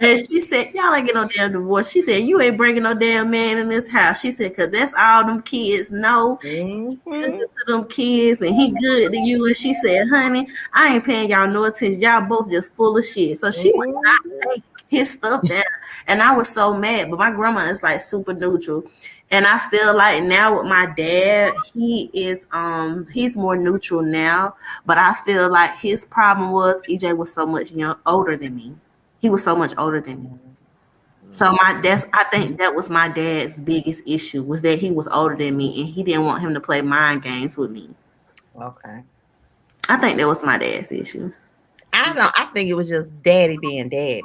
And she said, y'all ain't get no damn divorce. She said, you ain't bringing no damn man in this house. She said, because that's all them kids know. Listen to them kids and he good to you. And she said, honey, I ain't paying y'all no attention. Y'all both just full of shit. So she would not take his stuff down. And I was so mad. But my grandma is like super neutral. And I feel like now with my dad, he is he's more neutral now. But I feel like his problem was EJ was so much older than me. He was so much older than me. So I think that was my dad's biggest issue was that he was older than me and he didn't want him to play mind games with me. Okay. I think that was my dad's issue. I think it was just daddy being daddy.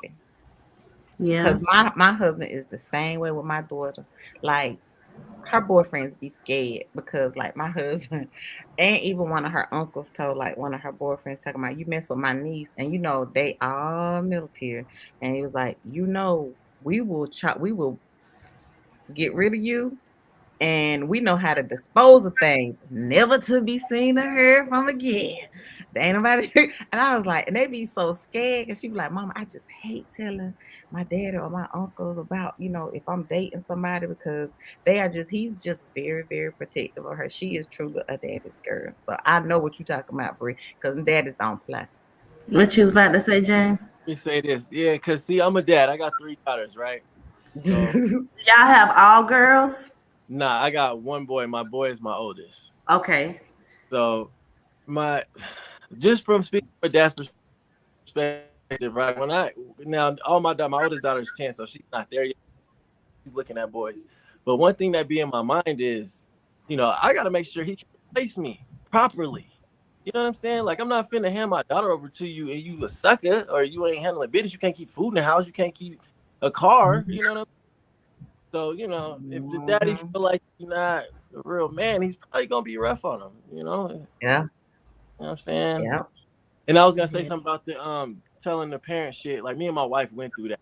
Yeah. Because my husband is the same way with my daughter. Like her boyfriends be scared because like my husband and even one of her uncles told like one of her boyfriends talking about you mess with my niece and they all military and he was like we will get rid of you and we know how to dispose of things never to be seen or heard from again. There ain't nobody. And I was like, and they be so scared. And she be like, Mama, I just hate telling my dad or my uncles about, if I'm dating somebody because he's just very, very protective of her. She is truly a daddy's girl. So I know what you're talking about, Bre, because daddies don't play. What you was about to say, James? Let me say this. Yeah, because see, I'm a dad. I got 3 daughters, right? So, y'all have all girls? Nah, I got one boy. My boy is my oldest. Okay. So just from speaking from a dad's perspective, right? My oldest daughter is 10, so she's not there yet. She's looking at boys. But one thing that be in my mind is, I gotta make sure he can replace me properly. You know what I'm saying? Like I'm not finna hand my daughter over to you and you a sucker or you ain't handling business. You can't keep food in the house. You can't keep a car. You know what I'm saying? So, if the daddy feel like you're not a real man, he's probably gonna be rough on him, Yeah. You know what I'm saying? Yeah. And I was gonna say something about the telling the parents shit. Like me and my wife went through that.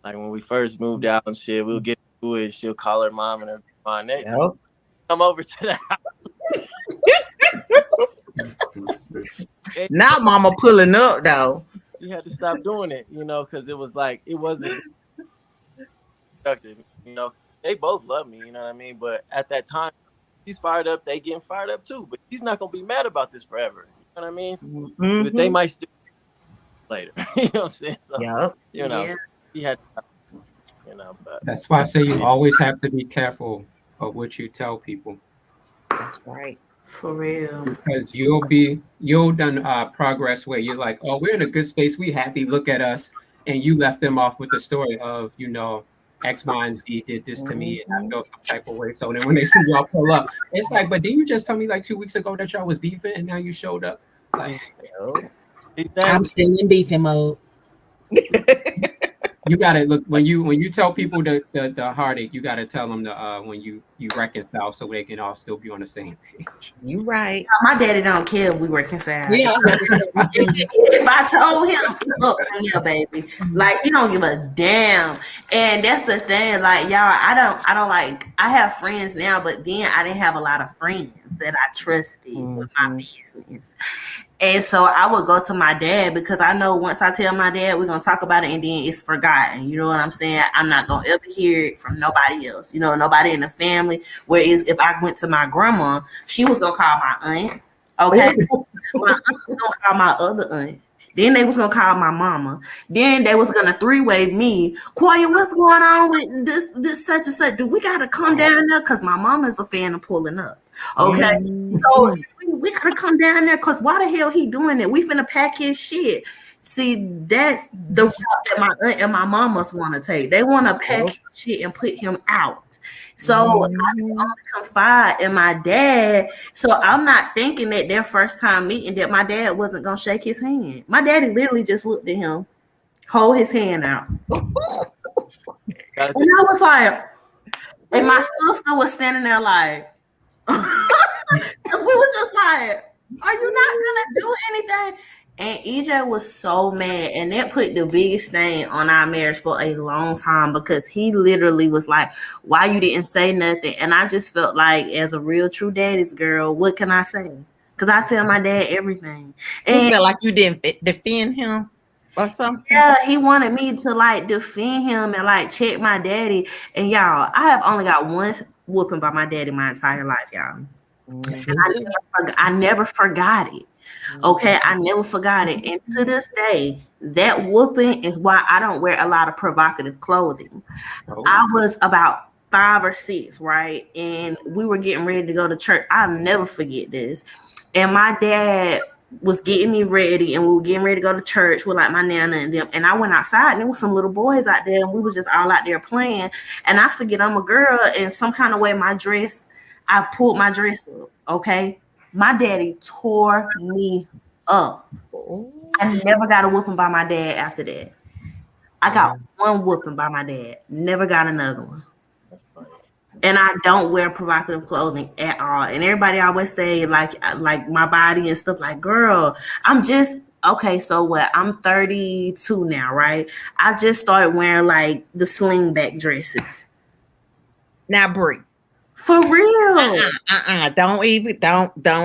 Like when we first moved out and shit, we'll get to it. She'll call her mom and everything. Come over to the house. Now mama pulling up though. You had to stop doing it, because it was like it wasn't productive. They both love me, you know what I mean? But at that time, he's fired up, they getting fired up too. But he's not gonna be mad about this forever. You know what I mean? But they might still later. You know what I'm saying? So he had but that's why I say you always have to be careful of what you tell people. That's right. For real. Because you'll done progress where you're like, oh, we're in a good space, we happy, look at us, and you left them off with the story of X, Y, and Z did this to me and I feel some type of way. So then when they see y'all pull up, it's like, but didn't you just tell me like 2 weeks ago that y'all was beefing and now you showed up? Like, I'm still in beefing mode. You gotta look when you tell people the heartache, you gotta tell them when you reconcile so they can all still be on the same page. You right. My daddy don't care if we reconcile. Yeah. If I told him it's up to you, baby. Like he don't give a damn. And that's the thing. Like y'all, I don't like. I have friends now, but then I didn't have a lot of friends that I trusted with my business. And so I would go to my dad because I know once I tell my dad, we're going to talk about it and then it's forgotten. You know what I'm saying? I'm not going to ever hear it from nobody else. Nobody in the family. Whereas if I went to my grandma, she was going to call my aunt. Okay? My aunt was going to call my other aunt. Then they was going to call my mama. Then they was going to 3-way me. Koya, what's going on with this such and such? Do we got to come down there? Because my mama is a fan of pulling up. Okay? So we we gotta come down there because why the hell he doing it? We finna pack his shit. See, that's the route that my aunt and my mom must want to take. They want to pack his shit and put him out. So I can only confide in my dad. So I'm not thinking that their first time meeting that my dad wasn't gonna shake his hand. My daddy literally just looked at him, hold his hand out. And I was like, and my sister was standing there like, because we were just like, are you not gonna do anything? And EJ was so mad, and that put the biggest stain on our marriage for a long time because he literally was like, why you didn't say nothing? And I just felt like, as a real true daddy's girl, what can I say? Because I tell my dad everything. And you felt like you didn't defend him or something? Yeah, he wanted me to like defend him and like check my daddy. And y'all, I have only got one whooping by my daddy my entire life, y'all. And I never forgot it. Okay, I never forgot it. And to this day, that whooping is why I don't wear a lot of provocative clothing. I was about 5 or 6, right? And we were getting ready to go to church. I'll never forget this. And my dad was getting me ready, and we were getting ready to go to church with like my nana and them. And I went outside, and there was some little boys out there, and we was just all out there playing. And I forget I'm a girl, and some kind of way I pulled my dress up. Okay, my daddy tore me up. I never got a whooping by my dad after that. I got one whooping by my dad. Never got another one. That's funny. And I don't wear provocative clothing at all. And everybody always say like my body and stuff. Like, girl, I'm just okay. So what? I'm 32 now, right? I just started wearing like the sling back dresses. Now, Bre, for real. Don't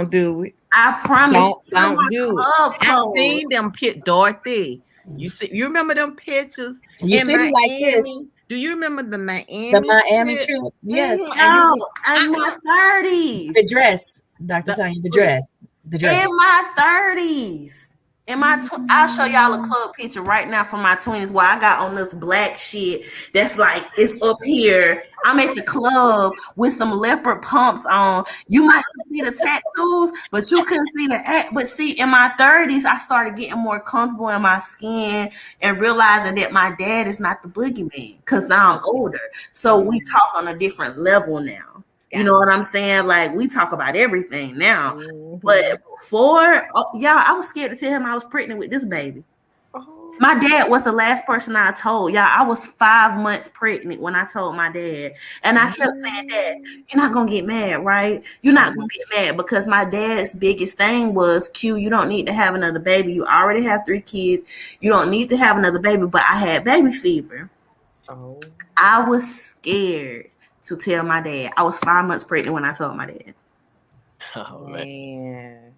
do it. I promise. Don't do it. I've seen them Dorothy. You remember them pictures in Miami? Like this. Do you remember the Miami trip? Yes. No, in my 30s. The dress, Dr. Tanya, the dress. In my 30s. I'll show y'all a club picture right now from my 20s where I got on this black shit that's like, it's up here. I'm at the club with some leopard pumps on. You might see the tattoos, but you couldn't see the act. But see, in my 30s, I started getting more comfortable in my skin and realizing that my dad is not the boogeyman because now I'm older. So we talk on a different level now. You know what I'm saying? Like, we talk about everything now. Mm-hmm. But before, I was scared to tell him I was pregnant with this baby. Oh. My dad was the last person I told. Y'all, I was 5 months pregnant when I told my dad. And I kept saying, Dad, you're not going to get mad, right? You're not going to get mad because my dad's biggest thing was, Q, you don't need to have another baby. You already have 3 kids. You don't need to have another baby. But I had baby fever. Oh. I was scared to tell my dad. I was 5 months pregnant when I told my dad. Oh man.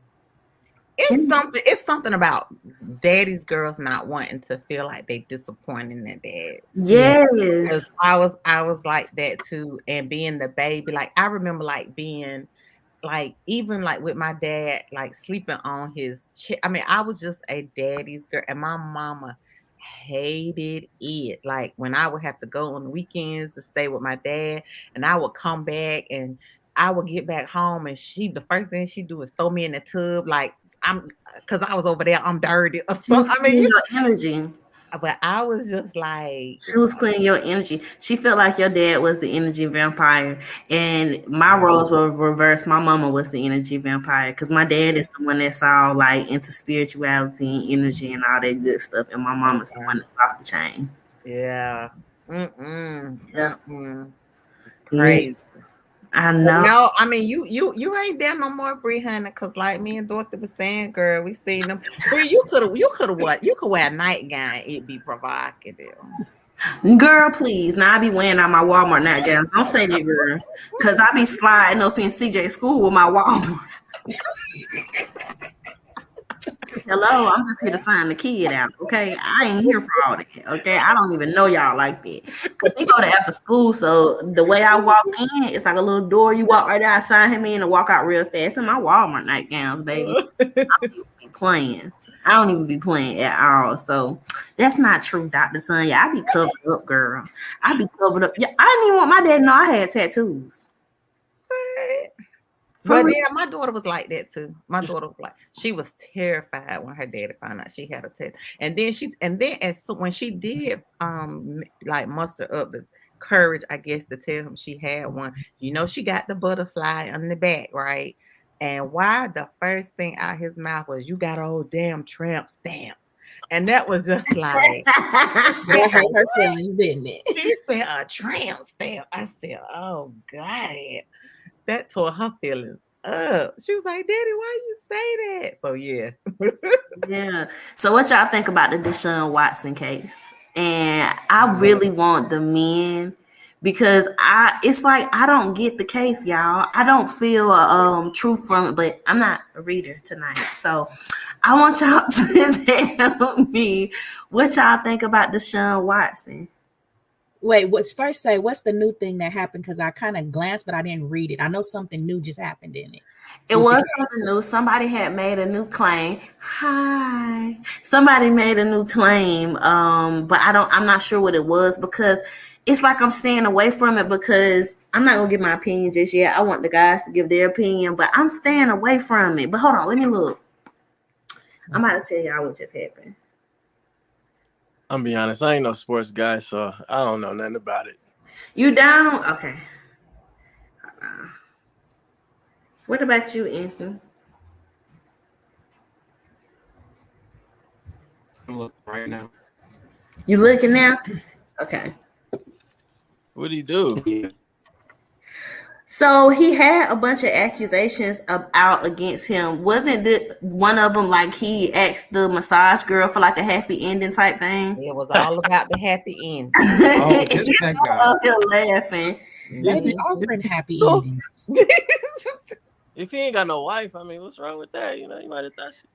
It's something about daddy's girls not wanting to feel like they disappointing their dad. Yes. Because I was like that too. And being the baby, like I remember like being like even like with my dad, like sleeping on his chair. I mean, I was just a daddy's girl, and my mama hated it. Like when I would have to go on the weekends to stay with my dad, and I would come back and I would get back home, and the first thing she do is throw me in the tub, like because I was over there, I'm dirty. So, I mean, your energy. But I was just like, she was cleaning your energy. She felt like your dad was the energy vampire, and my roles were reversed. My mama was the energy vampire because my dad is the one that's all like into spirituality and energy and all that good stuff, and my mama's the one that's off the chain. Yeah. Yeah. Crazy. I know. No, I mean you ain't there no more, Bre, honey, because like me and Dorothy was saying, girl, we seen them. Bre, you could wear a nightgown, it'd be provocative. Girl, please. Now I be wearing out my Walmart nightgown. Don't say that, girl. Cause I be sliding up in CJ school with my Walmart. Hello, I'm just here to sign the kid out, okay? I ain't here for all that, okay? I don't even know y'all like that. Because he go to after school, so the way I walk in, it's like a little door. You walk right out, sign him in, and walk out real fast. In my Walmart nightgowns, baby. I don't even be playing. I don't even be playing at all. So that's not true, Dr. Sonya. I be covered up, girl. I be covered up. Yeah, I didn't even want my dad to know I had tattoos. But yeah, my daughter was like that too. My daughter was like, she was terrified when her daddy found out she had a test. And then when she did like muster up the courage, I guess, to tell him she had one, she got the butterfly on the back, right? And why the first thing out his mouth was, "You got an old damn tramp stamp." And that was just like, that hurt her feelings, didn't it? She said a tramp stamp. I said, "Oh God." That tore her feelings up. She was like, "Daddy, why you say that?" So yeah. Yeah. So what y'all think about the Deshaun Watson case? And I really want the men, because it's like I don't get the case, y'all. I don't feel truth from it, but I'm not a reader tonight. So I want y'all to tell me what y'all think about Deshaun Watson. Wait, what's the new thing that happened? Because I kind of glanced, but I didn't read it. I know something new just happened in it. It was something new. Somebody had made a new claim. Hi. Somebody made a new claim. But I'm not sure what it was, because it's like I'm staying away from it, because I'm not gonna give my opinion just yet. I want the guys to give their opinion, but I'm staying away from it. But hold on, let me look. I'm about to tell y'all what just happened. I'm be honest, I ain't no sports guy, so I don't know nothing about it. You down? Okay. What about you, Anthony? I'm looking right now. You looking now? Okay. What do you do? Yeah. So he had a bunch of accusations out against him. Wasn't it one of them like he asked the massage girl for like a happy ending type thing? It was all about the happy end. Oh, this that guy. He's laughing. They be offering happy endings. If he ain't got no wife, I mean, what's wrong with that? You might have thought she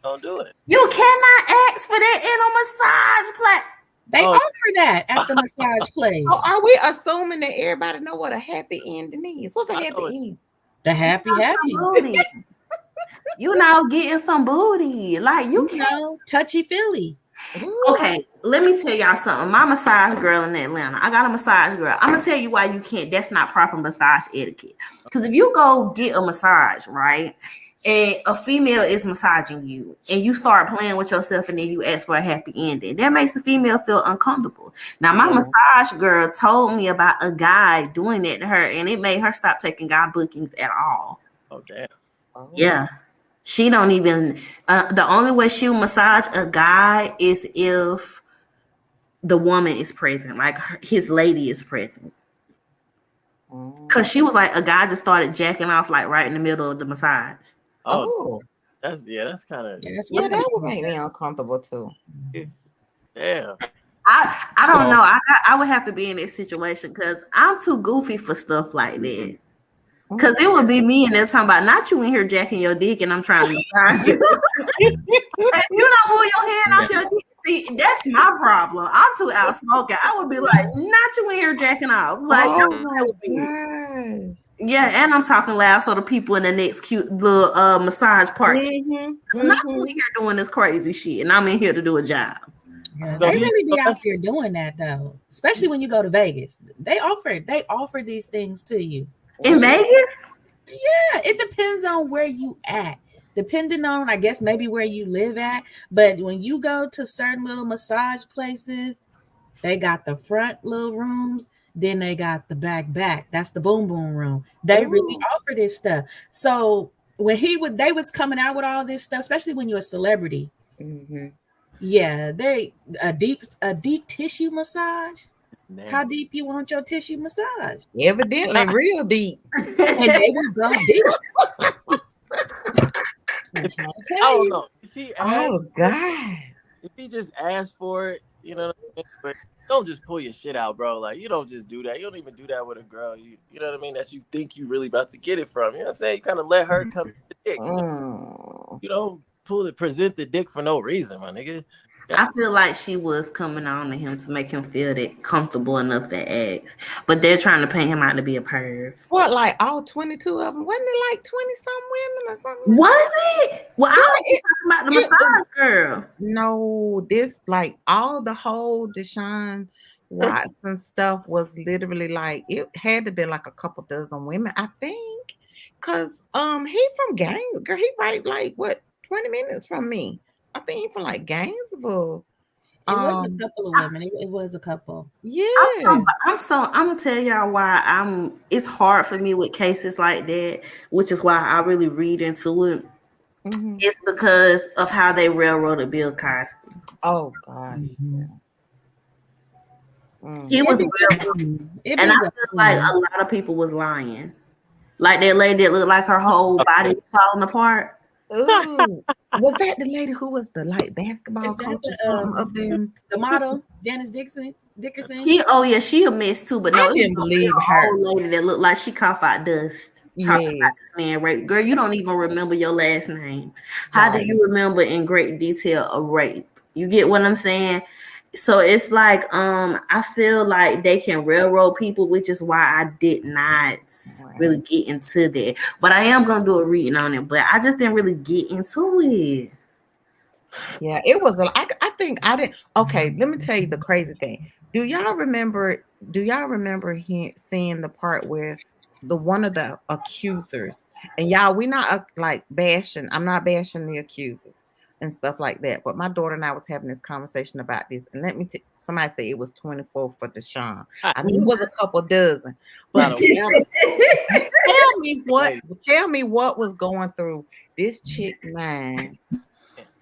don't do it. You cannot ask for that in a massage place. They offer that at the massage place. Oh, are we assuming that everybody know what a happy ending is? What's a happy end? The happy. Booty. Getting some booty. Like you can't touchy feely. Okay, let me tell y'all something. My massage girl in Atlanta, I got a massage girl. I'm gonna tell you why you can't. That's not proper massage etiquette. Because if you go get a massage, right, and a female is massaging you, and you start playing with yourself, and then you ask for a happy ending, that makes the female feel uncomfortable. Now, my massage girl told me about a guy doing that to her, and it made her stop taking guy bookings at all. Oh damn. Yeah. She don't even, the only way she'll massage a guy is if the woman is present, like his lady is present. Because she was like, a guy just started jacking off like right in the middle of the massage. Oh. That's kind of. Yeah, that would make me uncomfortable too. Yeah. I don't know. I would have to be in that situation because I'm too goofy for stuff like that. Because it would be me and they're talking about, not you in here jacking your dick and I'm trying to massage you. If you don't move your hand off your dick, see, that's my problem. I'm too outspoken. I would be like, not you in here jacking off. Like, yeah, and I'm talking loud so the people in the next cute little massage party. Not you in here doing this crazy shit, and I'm in here to do a job. Yeah, they really be out here doing that though, especially when you go to Vegas. They offer these things to you. In Vegas? Yeah, it depends on where you at. Depending on, I guess, maybe where you live at. But when you go to certain little massage places, they got the front little rooms, then they got the back. That's the boom boom room. They really offer this stuff. So when they was coming out with all this stuff, especially when you're a celebrity, yeah, a deep tissue massage. How deep you want your tissue massage? Evidently, real deep. And they will go deep. I don't know. If he just asked for it, you know what I mean? But don't just pull your shit out, bro. Like, you don't just do that. You don't even do that with a girl. You know what I mean? That you think you really about to get it from. You know what I'm saying? You kind of let her come to the dick. You don't present the dick for no reason, my nigga. I feel like she was coming on to him to make him feel that comfortable enough to ask. But they're trying to paint him out to be a perv. What, like all 22 of them? Wasn't it like 20-some women or something? Was it? Well, I was talking about the massage girl. No, this like all the whole Deshaun Watson stuff was literally like, it had to be like a couple dozen women, I think. Cause he from girl, he right like what 20 minutes from me. I think he from like Gainesville. It was a couple of women. It was a couple. Yeah. I'm gonna tell y'all why it's hard for me with cases like that, which is why I really read into it. Mm-hmm. It's because of how they railroaded Bill Cosby. Oh gosh. Mm-hmm. He was railroaded, and I feel like a lot of people was lying. Like that lady that looked like her whole body was falling apart. Ooh. Was that the lady who was the like basketball coach or something of them? The model, Janice Dickerson. She a mess too, but no, I didn't believe her. Old lady that looked like she coughed out dust. Talking about this man rape. Girl, you don't even remember your last name. How do you remember in great detail a rape? You get what I'm saying? So it's like I feel like they can railroad people, which is why I did not really get into that. But I am gonna do a reading on it, but I just didn't really get into it. Yeah, it was I think I didn't. Okay, let me tell you the crazy thing. Do y'all remember seeing the part where the one of the accusers, and y'all, we not like bashing, I'm not bashing the accusers and stuff like that, but my daughter and I was having this conversation about this, and let me somebody say it was 24 for Deshaun. I mean, it was a couple dozen, but tell me what was going through this chick mind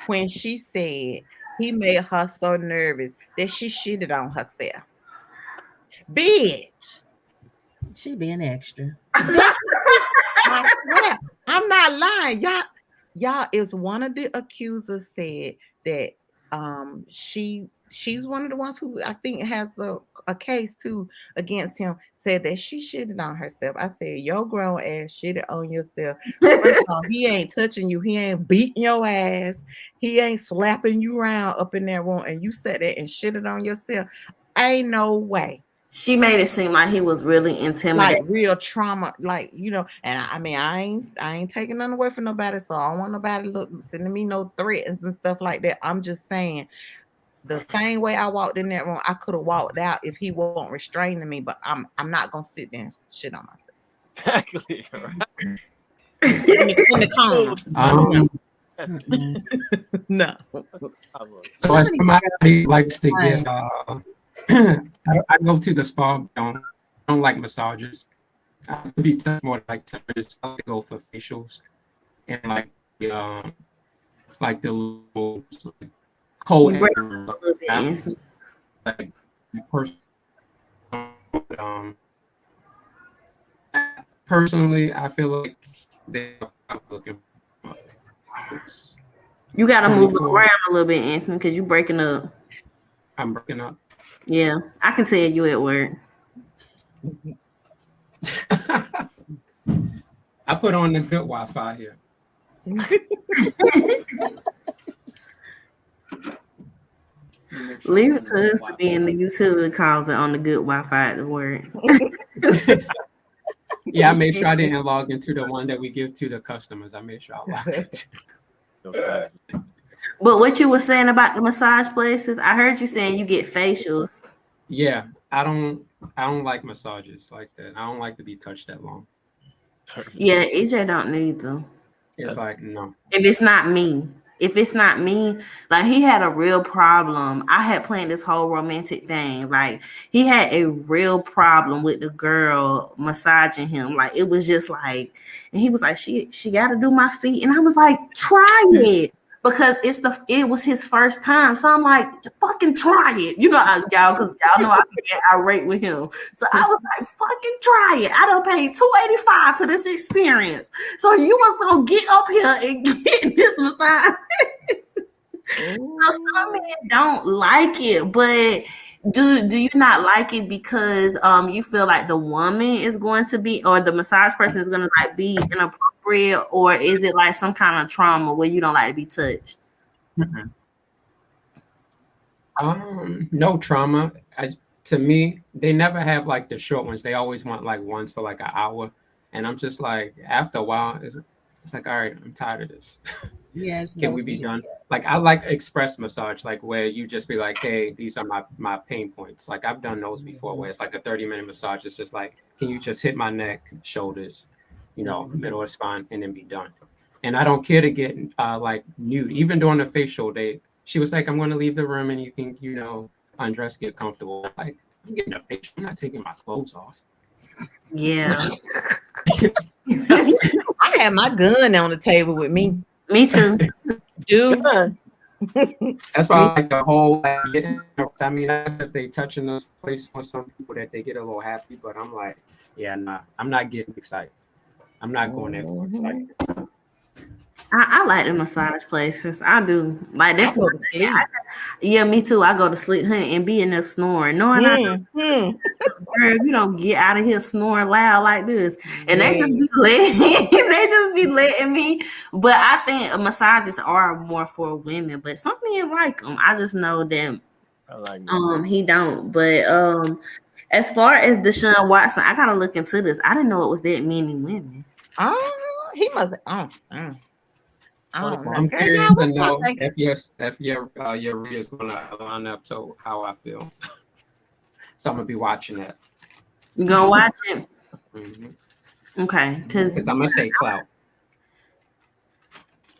when she said he made her so nervous that she shitted on herself. Bitch. She being extra. I swear, I'm not lying. Y'all, is one of the accusers said that she's one of the ones who I think has a case too against him, said that she shitted on herself. I said, your grown ass shitted on yourself. First of all, he ain't touching you, he ain't beating your ass, he ain't slapping you around up in that room, and you sat there and shitted on yourself. Ain't no way. She made it seem like he was really intimidated, like real trauma, like, you know. And I mean, I ain't taking nothing away from nobody, so I don't want nobody sending me no threats and stuff like that. I'm just saying, the same way I walked in that room, I could have walked out if he won't restraining me. But I'm not gonna sit there and shit on myself. Exactly. Right. in the corner. No. So if somebody likes to get, I go to the spa. I don't like massages. I could be more like 10 minutes. I go for facials and like the little cold air, like personally, I feel like they're looking. You gotta move around a little bit, Anthony, because you're breaking up. I'm breaking up. Yeah, I can tell you at work. I put on the good Wi-Fi here. Leave it to us to be in the utility closet on the good Wi-Fi at work. Yeah, I made sure I didn't log into the one that we give to the customers. I made sure I logged into. But what you were saying about the massage places, I heard you saying you get facials. Yeah, I don't like massages like that. I don't like to be touched that long. Yeah, EJ don't need them. It's like, no. If it's not me, like he had a real problem. I had planned this whole romantic thing. Like he had a real problem with the girl massaging him. Like it was just like, and he was like, she got to do my feet, and I was like, try it. Because it was his first time. So I'm like, fucking try it. You know, y'all, because y'all know I get irate with him. So I was like, fucking try it. I done paid $285 for this experience. So you was gonna get up here and get this massage. So some men don't like it, but do you not like it because you feel like the woman is going to be, or the massage person is going to like be inappropriate, or is it like some kind of trauma where you don't like to be touched? No trauma. To me, they never have like the short ones. They always want like ones for like an hour, and I'm just like, after a while, it's like, all right, I'm tired of this. Yes. Can we be done? Like I like express massage, like where you just be like, hey, these are my pain points. Like I've done those before, where it's like a 30-minute massage. It's just like, can you just hit my neck, shoulders, middle of the spine, and then be done. And I don't care to get like nude. Even during the facial, she was like, I'm going to leave the room and you can, undress, get comfortable. Like, I'm getting a facial. I'm not taking my clothes off. Yeah. I had my gun on the table with me. Me too. Dude. That's why I like the whole. I mean, if they touching those places for some people that they get a little happy, but I'm like, yeah, nah, I'm not getting excited. I'm not going there for excitement. I like the massage places. I do. Like that's what. Yeah, me too. I go to sleep, honey, and be in there snoring, knowing girl, you don't get out of here snoring loud like this, and they just be letting me. But I think massages are more for women, but some men like them. I just know that. I like them. He don't. But as far as Deshaun Watson, I gotta look into this. I didn't know it was that many women. He must. I don't know. I'm curious to know if your reader's gonna line up to how I feel. So I'm gonna be watching that. You gonna watch it? Mm-hmm. Okay, because I'm gonna say clout.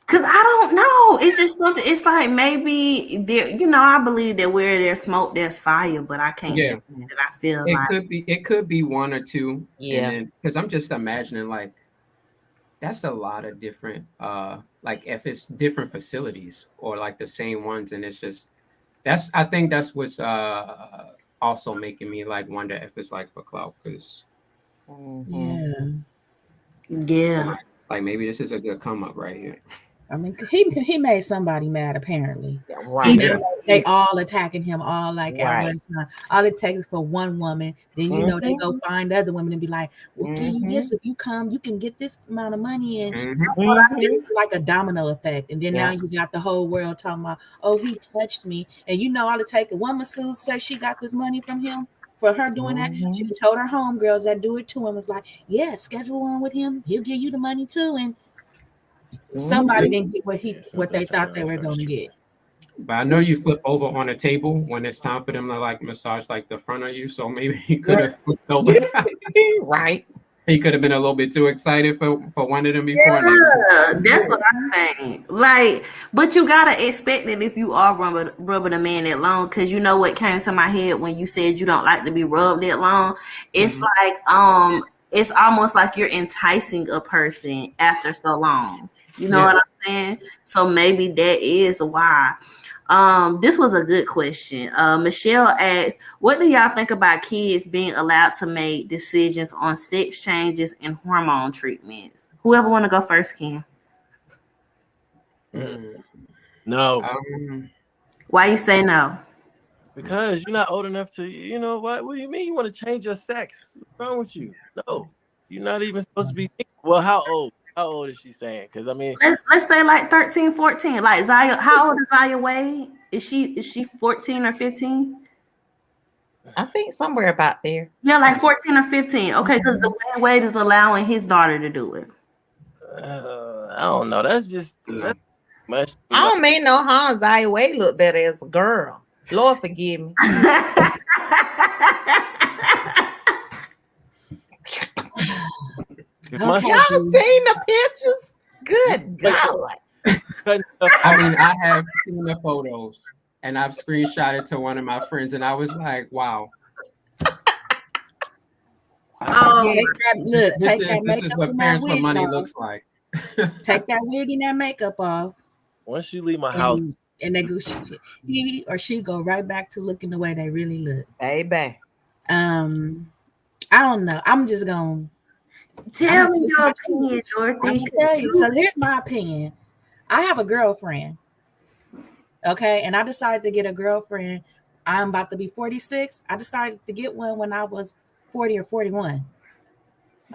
Cause I don't know. It's just something. It's like maybe there. I believe that where there's smoke, there's fire. But I can't. Yeah. That I feel it could be one or two. Yeah. Because I'm just imagining like that's a lot of different. Like if it's different facilities or like the same ones, and it's just I think that's what's also making me like wonder if it's like for clout, because yeah, like maybe this is a good come up right here. I mean, he made somebody mad apparently. Right. They all attacking him all like at one time. All it takes is for one woman. Then they go find other women and be like, "We'll give you this if you come. You can get this amount of money." And it's like a domino effect. And then now you got the whole world talking about, "Oh, he touched me." And all it takes one masseuse says she got this money from him for her doing that. She told her homegirls that do it too and was like, "Yeah, schedule one with him. He'll give you the money too." And somebody didn't get what they thought they were going to get. But I know you flip over on a table when it's time for them to like massage like the front of you. So maybe he could have flipped over. Right. He could have been a little bit too excited for one of them before. Yeah, that's what I think. Like, but you gotta expect it if you are rubbing a man that long, because you know what came to my head when you said you don't like to be rubbed that long. It's like it's almost like you're enticing a person after so long. You know what I'm saying? So maybe that is why. This was a good question. Michelle asked, what do y'all think about kids being allowed to make decisions on sex changes and hormone treatments? Whoever want to go first can. No. Why you say no? Because you're not old enough to, what do you mean you want to change your sex? What's wrong with you? No. You're not even supposed to be well, how old? How old is she saying? Because I mean, let's say like 13, 14. Like Zaya, how old is Zaya Wade? Is she 14 or 15? I think somewhere about there. Yeah, like 14 or 15. Okay, because the way Wade is allowing his daughter to do it. I don't know. That's just much. I don't mean no harm. Zaya Wade look better as a girl. Lord forgive me. Y'all seen the pictures? Good God. I mean, I have seen the photos and I've screenshotted to one of my friends and I was like, wow. Look, take that this is what parents for money looks like. Take that wig and that makeup off. Once you leave my house. And they go, he or she go right back to looking the way they really look. Baby. I don't know. I'm just going to tell me your opinion, Dorothy. So here's my opinion. I have a girlfriend. Okay. And I decided to get a girlfriend. I'm about to be 46. I decided to get one when I was 40 or 41.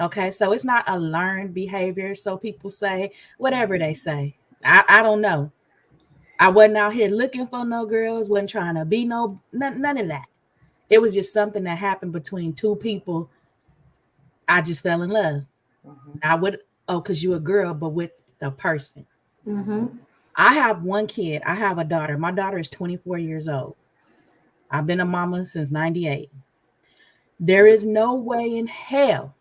Okay. So it's not a learned behavior. So people say whatever they say. I don't know. I wasn't out here looking for no girls, wasn't trying to be none of that. It was just something that happened between two people. I just fell in love. I would, because you're a girl, but with the person. I have one kid. I have a daughter. My daughter is 24 years old. I've been a mama since 98. There is no way in hell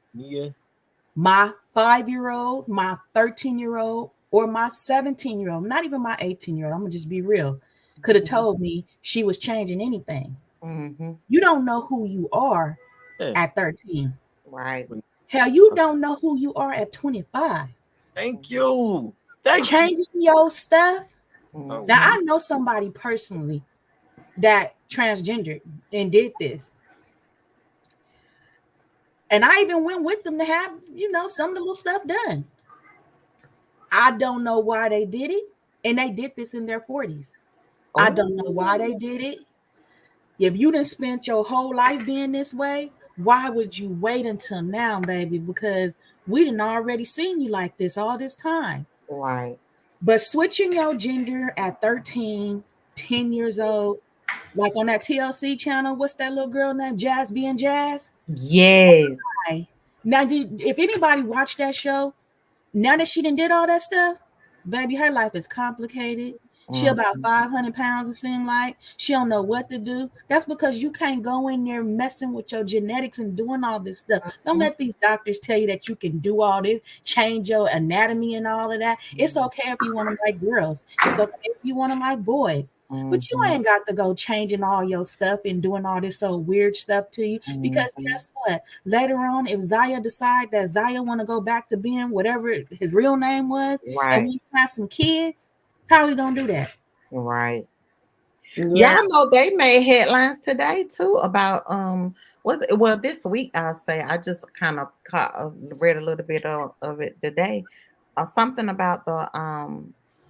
My 5-year-old, my 13-year-old, or my 17-year-old, not even my 18-year-old, I'm gonna just be real, could have told me she was changing anything. Mm-hmm. You don't know who you are Yeah. at 13. Right. Hell, you don't know who you are at 25. Thank you. Thank you. Changing your stuff. Oh, Now, Mm-hmm. I know somebody personally that transgendered and did this. And I even went with them to have, some of the little stuff done. I don't know why they did it. And they did this in their 40s. I don't know why they Oh, did it. If you didn't spend your whole life being this way, why would you wait until now, baby? Because we didn't already seen you like this all this time. right. But switching your gender at 13, 10 years old, like on that TLC channel, what's that little girl named Jazz being Jazz? Yes. Hi. Now, if anybody watched that show, now that she done did all that stuff, baby, her life is complicated. She about Mm-hmm. 500 pounds, it seems like. She don't know what to do. That's because you can't go in there messing with your genetics and doing all this stuff. Don't let these doctors tell you that you can do all this, change your anatomy and all of that. It's okay if you want to like girls. It's okay if you want to like boys. But you Mm-hmm. ain't got to go changing all your stuff and doing all this so weird stuff to you. Because Mm-hmm. guess what? Later on, if Zaya decide that Zaya want to go back to being whatever his real name was, and Right. we have some kids, how are we gonna do that? Right. Yeah. Y'all know they made headlines today too about well this week I'll say I just kind of read a little bit of it today. Something about the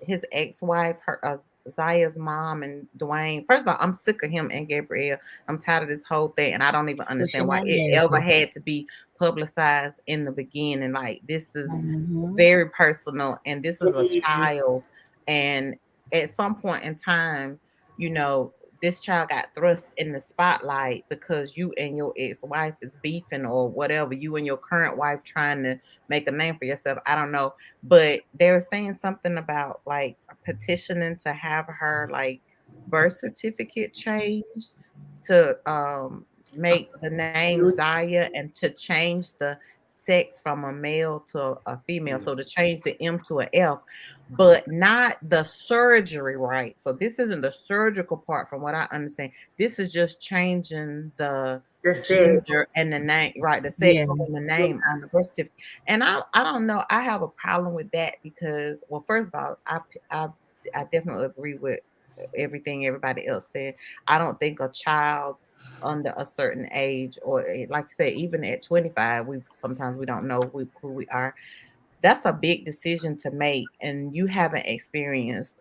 his ex-wife, her Zaya's mom and Dwayne. First of all, I'm sick of him and Gabrielle. I'm tired of this whole thing, and I don't even What's your understand why it ever narrative? had to be publicized in the beginning. Like this is Mm-hmm. very personal, and this is a It is. child, and at some point in time, you know, this child got thrust in the spotlight because you and your ex-wife is beefing or whatever. You and your current wife trying to make a name for yourself. I don't know. But they're saying something about like petitioning to have her like birth certificate changed to make the name Zaya and to change the sex from a male to a female. So to change the M to a F, but not the surgery, right? So this isn't the surgical part from what I understand. This is just changing the That's it. gender and the name, right? The Yeah. sex and the name on the birth certificate. And I don't know. I have a problem with that because, well, first of all, I I definitely agree with everything everybody else said. I don't think a child under a certain age, or like you said, even at 25, we sometimes we don't know who we are. That's a big decision to make, and you haven't experienced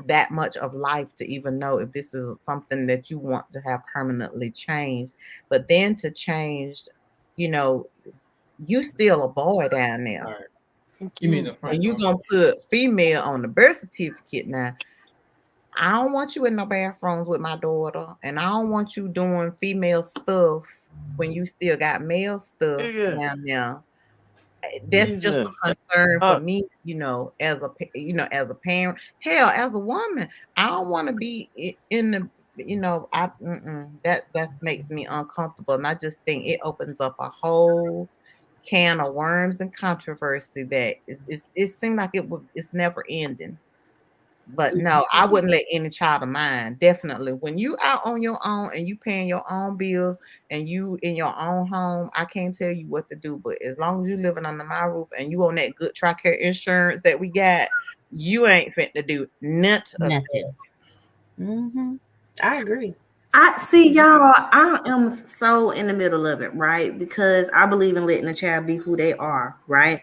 that much of life to even know if this is something that you want to have permanently changed. But then to change, you know, you still a boy down there, All right. thank You mean the you. front and you door? gonna put female on the birth certificate now. I don't want you in no bathrooms with my daughter, and I don't want you doing female stuff when you still got male stuff Nigga, down there. That's just Jesus. a concern for Uh, me, as as a parent. Hell, as a woman, I don't want to be in the, that makes me uncomfortable, and I just think it opens up a whole can of worms and controversy that it seems like it's never ending. But no, I wouldn't let any child of mine. Definitely, when you out on your own and you paying your own bills and you in your own home, I can't tell you what to do. But as long as you living under my roof and you on that good TRICARE insurance that we got, you ain't fit to do none of that. Nothing. Mm-hmm. I agree. I see y'all. I am so in the middle of it, right? Because I believe in letting a child be who they are, right?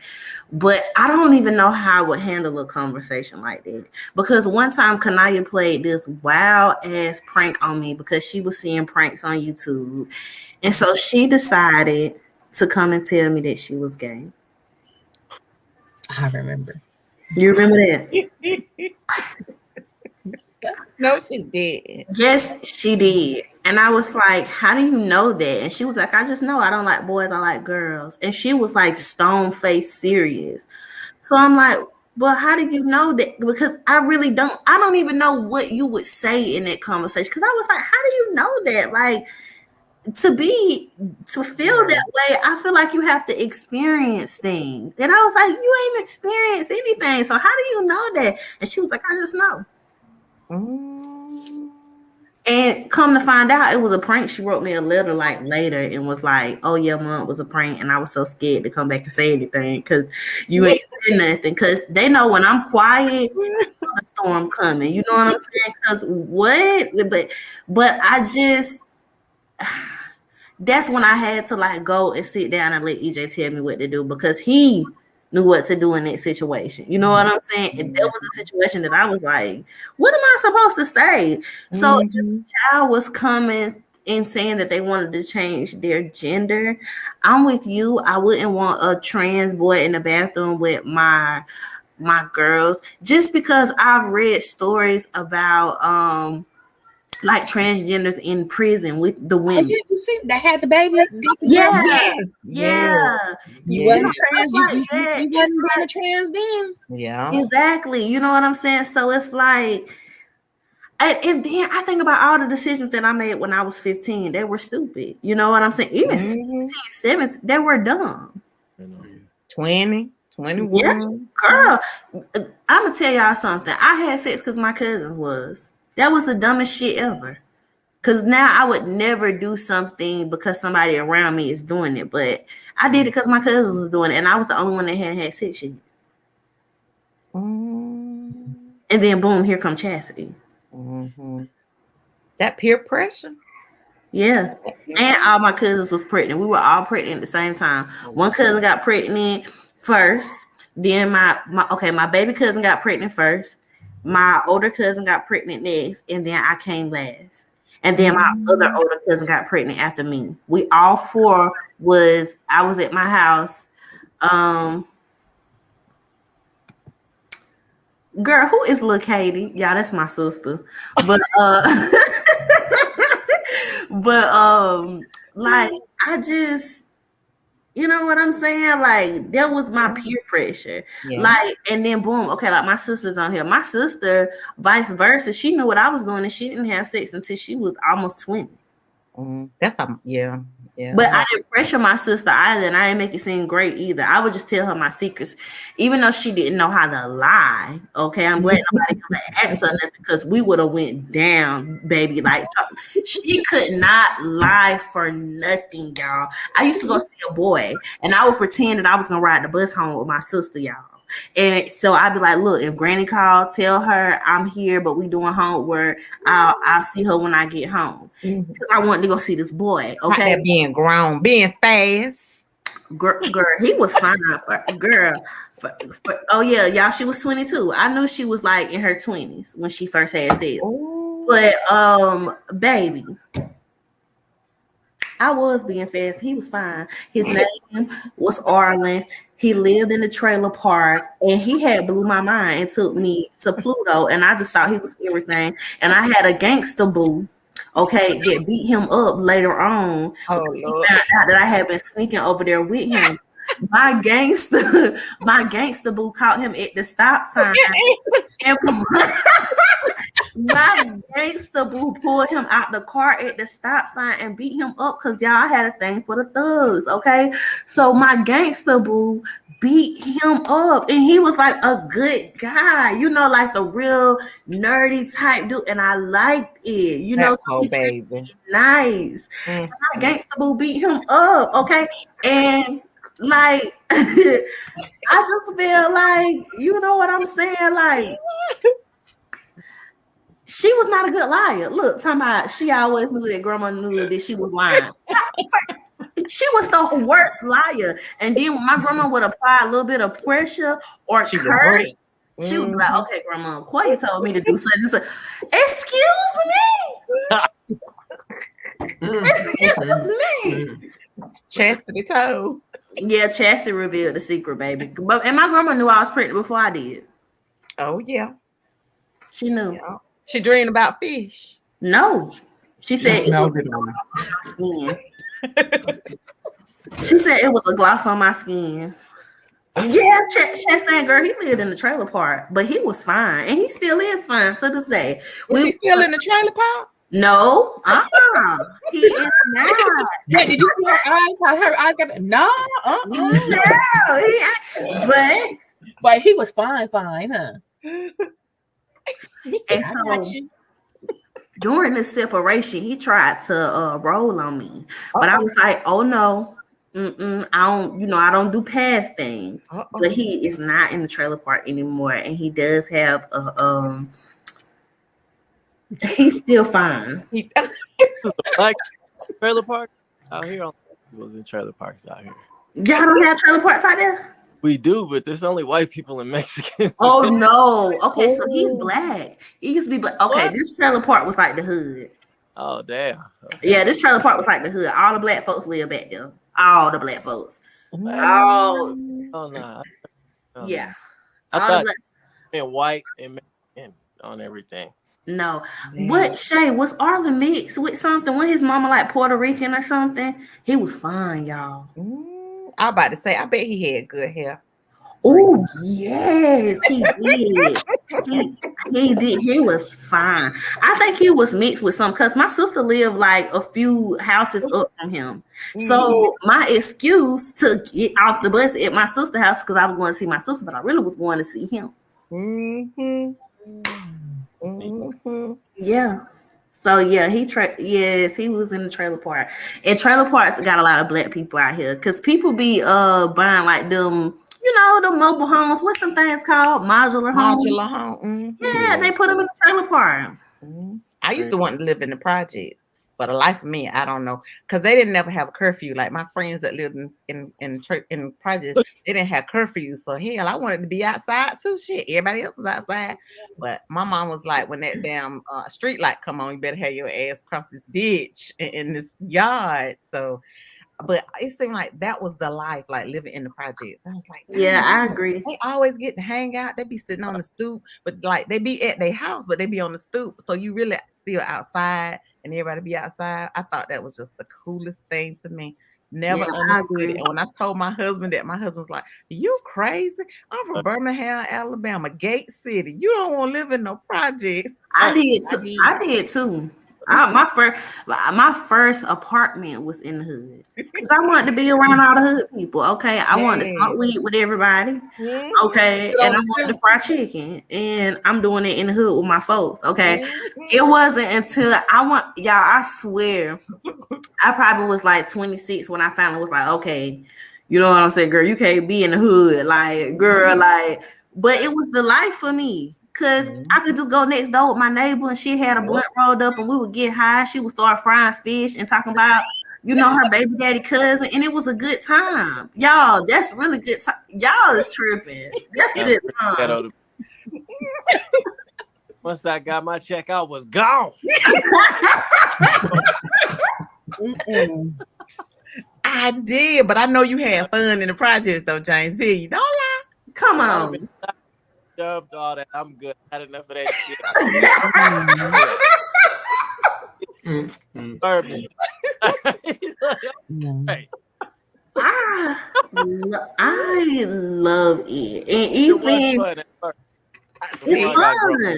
But I don't even know how I would handle a conversation like that. Because one time Kanaya played this wild ass prank on me because she was seeing pranks on YouTube. And so she decided to come and tell me that she was gay. I remember. You remember that? No, she did. Yes, she did. And I was like, how do you know that? And she was like, I just know I don't like boys, I like girls. And she was like stone face serious. So I'm like, well, how do you know that? Because I don't even know what you would say in that conversation. Because I was like, how do you know that? Like, to feel that way, I feel like you have to experience things. And I was like, you ain't experienced anything. So how do you know that? And she was like, I just know. And come to find out, it was a prank. She wrote me a letter like later and was like, "Oh yeah, mom, it was a prank," and I was so scared to come back and say anything because you ain't saying nothing. Because they know when I'm quiet, the storm coming. You know what I'm saying? Because what? But I just. That's when I had to like go and sit down and let EJ tell me what to do because he knew what to do in that situation. You know what I'm saying? And that was a situation that I was like, what am I supposed to say? So if the child was coming and saying that they wanted to change their gender, I'm with you. I wouldn't want a trans boy in the bathroom with my girls just because I've read stories about like transgenders in prison with the women. You see, they had the baby. Yes. You wasn't trans. You wasn't being a trans then. Yeah. Exactly. You know what I'm saying? So it's like, and then I think about all the decisions that I made when I was 15. They were stupid. You know what I'm saying? Even 16, 17, they were dumb. 20, 21. Yeah, girl, I'm gonna tell y'all something. I had sex because my cousins was. That was the dumbest shit ever. Because now I would never do something because somebody around me is doing it. But I did it because my cousins was doing it. And I was the only one that hadn't had sex yet. And then boom, here come chastity. That peer pressure. Yeah. And all my cousins was pregnant. We were all pregnant at the same time. One cousin got pregnant first. Then my baby cousin got pregnant first. My older cousin got pregnant next. And then I came last. And then my other older cousin got pregnant after me. We all four I was at my house. Girl, who is Lil Katie? Yeah, that's my sister. But like I just, you know what I'm saying? Like that was my peer pressure. Yeah. Like, and then boom, okay, like my sister's on here. My sister, vice versa, she knew what I was doing and she didn't have sex until she was almost 20. That's yeah. But I didn't pressure my sister either, and I didn't make it seem great either. I would just tell her my secrets, even though she didn't know how to lie. Okay, I'm glad nobody asked her nothing because we would have went down, baby. Like she could not lie for nothing, y'all. I used to go see a boy, and I would pretend that I was gonna ride the bus home with my sister, y'all. And so I'd be like, look, if Granny called, tell her I'm here, but we doing homework. I'll see her when I get home. Because I wanted to go see this boy. Okay. Like being grown, being fast. Girl, he was fine oh yeah, y'all, she was 22. I knew she was like in her 20s when she first had sex. But baby, I was being fast. He was fine. His name was Arlen. He lived in the trailer park, and he had blew my mind and took me to Pluto, and I just thought he was everything. And I had a gangster boo, okay, that beat him up later on. Oh, Lord. He found out that I had been sneaking over there with him. My gangster boo caught him at the stop sign. And my gangster boo pulled him out the car at the stop sign and beat him up because y'all had a thing for the thugs, okay? So my gangster boo beat him up, and he was like a good guy, you know, like the real nerdy type dude, and I liked it, you know. Oh, baby, nice. My gangster boo beat him up, okay, and like I just feel like, you know what I'm saying, like. She was not a good liar. Look, talking about she always knew that grandma knew that she was lying. She was the worst liar. And then when my grandma would apply a little bit of pressure or curse, she would be like, okay, grandma, Koya told me to do such and such. Excuse me. Excuse me. Chastity told. Yeah, Chastity revealed the secret, baby. And my grandma knew I was pregnant before I did. Oh, yeah. She knew. Yeah. She dreamed about fish. No. She said it was on my skin. She said it was a gloss on my skin. Yeah, Chastain girl, he lived in the trailer park, but he was fine, and he still is fine to this day. Was he still in the trailer park? No, he is not. Yeah, did you see her eyes? How her eyes got no, No, but he was fine, huh? and I got so you. during the separation, he tried to roll on me, but I was like, oh no. I don't do past things. But he is not in the trailer park anymore, and he does have a he's still fine. This is a black trailer park out here. Was in trailer parks out here. Y'all don't have trailer parks out there? We do, but there's only white people and Mexicans. Oh no. Okay, so he's black. He used to be black. Okay, What? this trailer park was like the hood. Oh damn. Okay. Yeah, this trailer park was like the hood. All the black folks live back there. All the black folks. Oh no. yeah. I All thought the being white and Mexican on everything. No. What, Shay, was Arlen mixed with something? When his mama like Puerto Rican or something? He was fine, y'all. I'm about to say, I bet he had good hair. Oh, yes, he did. he did. He was fine. I think he was mixed with some because my sister lived like a few houses up from him. So my excuse to get off the bus at my sister's house because I was going to see my sister, but I really was going to see him. Yeah. So yeah, he was in the trailer park. And trailer parks got a lot of black people out here because people be buying like them, the mobile homes. What's them things called? Modular homes. Yeah, they put them in the trailer park. I used to want to live in the projects, but a life of me, I don't know, because they didn't never have a curfew. Like my friends that lived in projects, they didn't have curfews. So hell, I wanted to be outside too. Shit, everybody else was outside, but my mom was like, when that damn street light come on, you better have your ass across this ditch in this yard. So. But it seemed like that was the life, like living in the projects. I was like, yeah, I agree. They always get to hang out. They be sitting on the stoop, but like they be at their house, but they be on the stoop. So you really still outside and everybody be outside. I thought that was just the coolest thing to me. Never understood it. And when I told my husband that, my husband was like, you crazy? I'm from Birmingham, Alabama, Gate City. You don't want to live in no projects. I did too. My first apartment was in the hood because I wanted to be around all the hood people. Okay, I wanted to smoke weed with everybody. Okay, and I wanted to fry chicken, and I'm doing it in the hood with my folks. Okay, it wasn't until I swear, I probably was like 26 when I finally was like, okay, you know what I'm saying, girl, you can't be in the hood, like, girl, like, but it was the life for me. Cause I could just go next door with my neighbor and she had a blunt rolled up and we would get high. She would start frying fish and talking about, her baby daddy cousin, and it was a good time. Y'all, that's really good time. Y'all is tripping. That's a good time. Once I got my check, I was gone. I did, but I know you had fun in the projects though, James. Did you? Don't lie. Come on. Shoved all that. I'm good. I had enough of that shit. Bourbon. I love it. And even it's fun.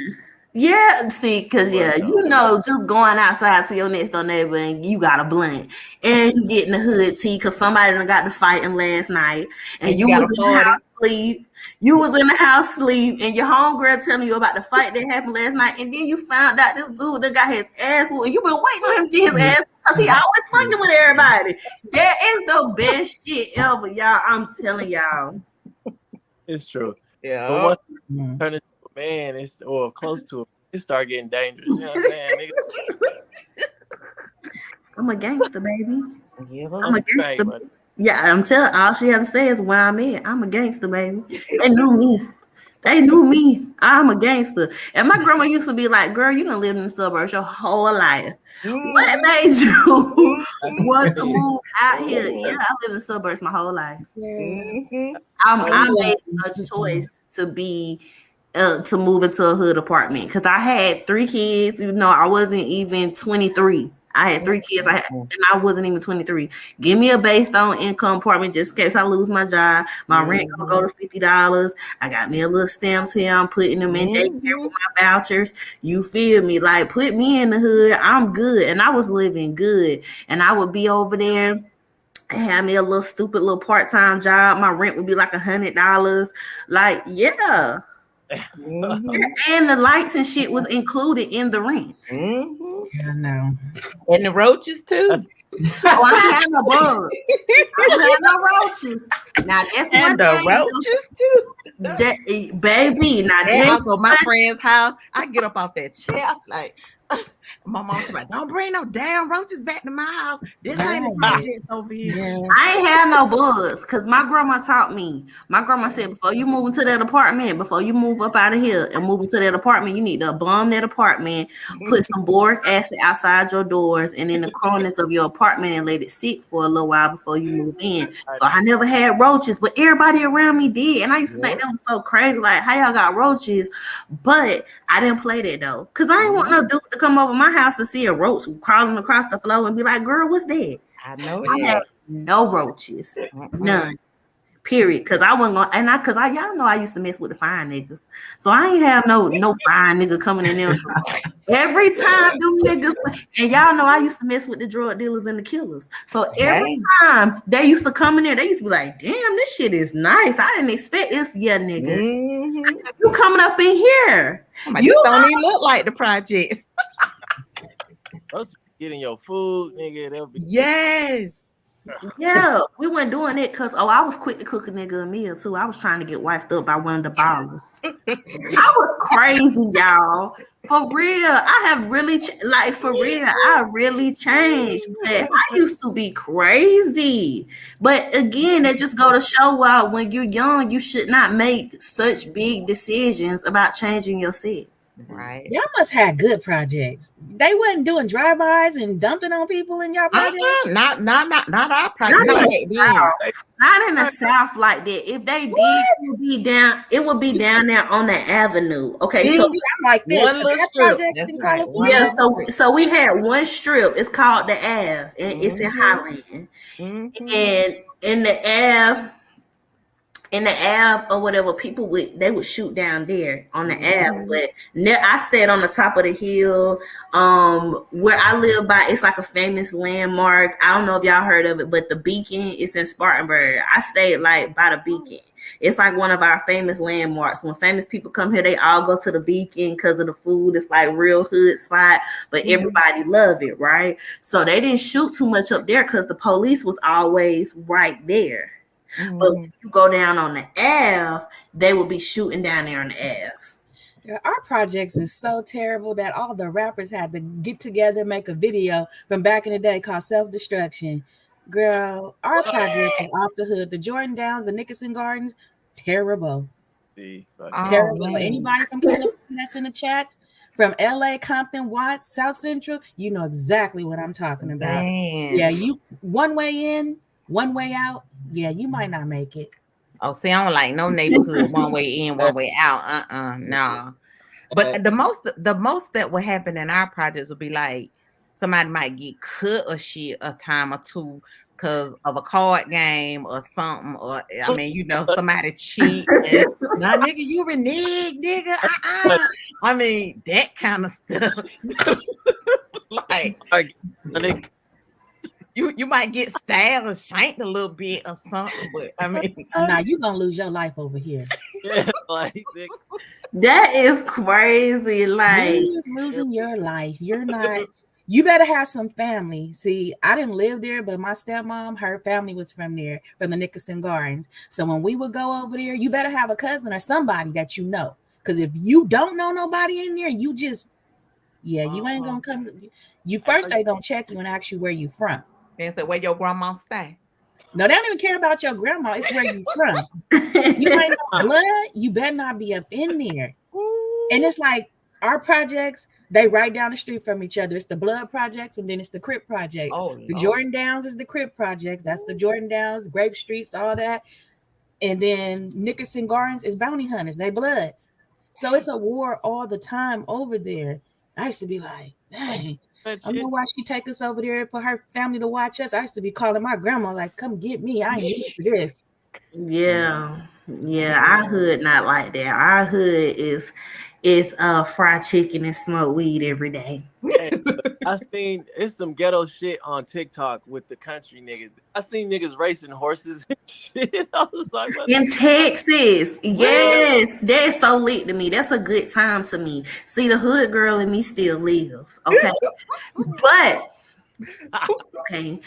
Yeah, see, because just going outside to your next door neighbor and you got a blunt and you get in the hood tea because somebody done got to fighting last night and you was in the house sleep. You was in the house sleep and your homegirl telling you about the fight that happened last night, and then you found out this dude that got his ass whooped and you been waiting on him to get his ass because he always fucking with everybody. That is the best shit ever, y'all. I'm telling y'all. It's true. Yeah. But once you turn into a man, or close to it, it start getting dangerous. You know what I'm saying? I'm a gangster, baby. Yeah, I'm a gangster. Right, yeah, I'm telling. All she had to say is where I'm at. I'm a gangster, baby. They knew me. I'm a gangster. And my grandma used to be like, "Girl, you done lived in the suburbs your whole life. What made you want to move out here?" Yeah, I lived in the suburbs my whole life. I made a choice to be. To move into a hood apartment because I had 3 kids. I wasn't even 23. I had 3 kids. And I wasn't even 23. Give me a based on income apartment just in case I lose my job. My rent gonna go to $50. I got me a little stamps here. I'm putting them in daycare with my vouchers. You feel me? Like put me in the hood. I'm good. And I was living good. And I would be over there. I had me a little stupid little part-time job. My rent would be like $100. Like, yeah. And the lights and shit was included in the rent. Yeah, no. And the roaches too. Oh, I had no bugs. I had no roaches. Now that's and one the thing. roaches too. That baby. Now and also my friend's house. I get up off that chair like my mom's like, don't bring no damn roaches back to my house. This ain't the project over here. Yeah. I ain't had no bugs because my grandma taught me. My grandma said, before you move into that apartment, before you move up out of here and move into that apartment, you need to bomb that apartment, put some boric acid outside your doors and in the corners of your apartment and let it sit for a little while before you move in. So I never had roaches, but everybody around me did. And I used to think that was so crazy. Like, how y'all got roaches? But I didn't play that though. Because I ain't want no dude to come over my house to see a roach crawling across the floor and be like, girl, what's that? I know I had no roaches. None. Period. Cause I wasn't gonna cause y'all know I used to mess with the fine niggas. So I ain't have no fine nigga coming in there. Every time them niggas, and y'all know I used to mess with the drug dealers and the killers. So every time they used to come in there, they used to be like, damn, this shit is nice. I didn't expect this, yeah, nigga. You coming up in here. You don't even look like the project. Getting your food, nigga. They'll be yes. Yeah, we weren't doing it because I was quick to cook a nigga a meal too. I was trying to get wifed up by one of the ballers. I was crazy, y'all. For real, I have really I really changed. But I used to be crazy. But again, they just go to show out when you're young, you should not make such big decisions about changing your sex. Right. Y'all must have good projects. They wasn't doing drive-bys and dumping on people in y'all project. Not our project. Not in the South like that. If they did, it would be down there on the avenue. Okay, so I'm like this. One little strip. In California. Yeah, so we had one strip. It's called the Ave, and it's in Highland. And in the Ave or whatever, people would shoot down there on the Ave. But I stayed on the top of the hill. Where I live by, it's like a famous landmark. I don't know if y'all heard of it, but the Beacon is in Spartanburg. I stayed like by the Beacon. It's like one of our famous landmarks. When famous people come here, they all go to the Beacon because of the food. It's like real hood spot, but everybody love it, right? So they didn't shoot too much up there because the police was always right there. But if you go down on the Ave, they will be shooting down there on the Ave. Yeah, our projects is so terrible that all the rappers had to get together, make a video from back in the day called Self-Destruction. Girl, our projects is off the hood. The Jordan Downs, the Nickerson Gardens, terrible. Terrible. Anybody from California that's in the chat, from LA, Compton, Watts, South Central, you know exactly what I'm talking about. Yeah, you one way in, one way out. Yeah, you might not make it. Oh, see, I don't like no neighborhood one way in, one way out. No. But the most that would happen in our projects would be like somebody might get cut or shit a time or two because of a card game or something. Or I mean, you know, somebody cheat. Nah, nigga, you renege, nigga. I mean, that kind of stuff. like you might get stabbed or shanked a little bit or something, but I mean, now you gonna lose your life over here. That is crazy. Like you're just losing your life. You're not. You better have some family. See, I didn't live there, but my stepmom, her family was from there, from the Nickerson Gardens. So when we would go over there, you better have a cousin or somebody that you know. Because if you don't know nobody in there, you just, you ain't gonna come. You first they gonna check you and ask you where you from. And say where your grandma stay. No, they don't even care about your grandma. It's where you from. You ain't no blood. You better not be up in there. And it's like our projects, they right down the street from each other. It's the Blood Projects and then it's the Crip Projects. The Jordan Downs is the Crip Projects. That's the Jordan Downs, Grape Streets, all that. And then Nickerson Gardens is Bounty Hunters. They Bloods. So it's a war all the time over there. I used to be like, dang, That I don't know shit. why she take us over there for her family to watch us. I used to be calling my grandma like, come get me. I ain't used to this. Yeah, our hood not like that. Our hood is fried chicken and smoked weed every day. Hey, I seen it's some ghetto shit on TikTok with the country niggas. I seen niggas racing horses and shit. I was like, what In the Texas, what? yes, that's so lit to me. That's a good time to me. See, the hood girl in me still lives, okay? But okay,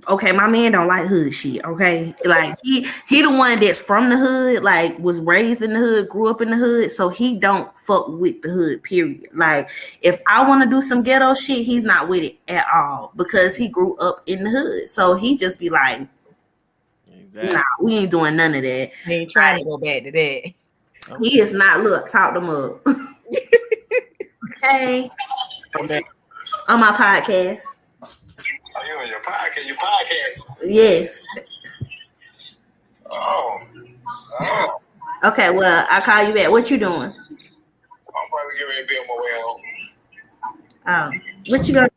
okay, my man don't like hood shit, okay? Like he the one that's from the hood, like was raised in the hood, grew up in the hood, so he don't fuck with the hood, period. Like if I want to do some ghetto shit, he's not with it at all because he grew up in the hood. So he just be like, nah, Exactly. we ain't doing none of that. He ain't trying to go back to that. He is not, look, talk them up. Okay. Oh, man. On my podcast. Are you on your podcast? Your podcast? Yes. Oh. Oh. Okay, well, I'll call you back. What you doing? I'm probably getting ready to be on my way home. What you gonna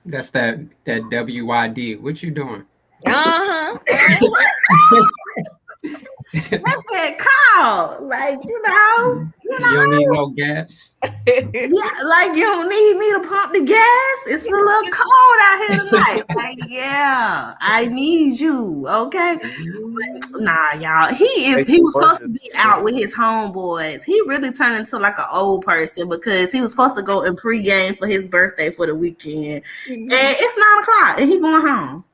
That's that WYD. What you doing? Uh-huh. That's that call? Like, You don't need no gas. yeah, like you don't need me to pump the gas. It's a little cold out here tonight. Like, yeah, I need you. Okay. Nah, y'all. He was supposed to be out with his homeboys. He really turned into like an old person because he was supposed to go and pregame for his birthday for the weekend. And it's 9:00 and he going home.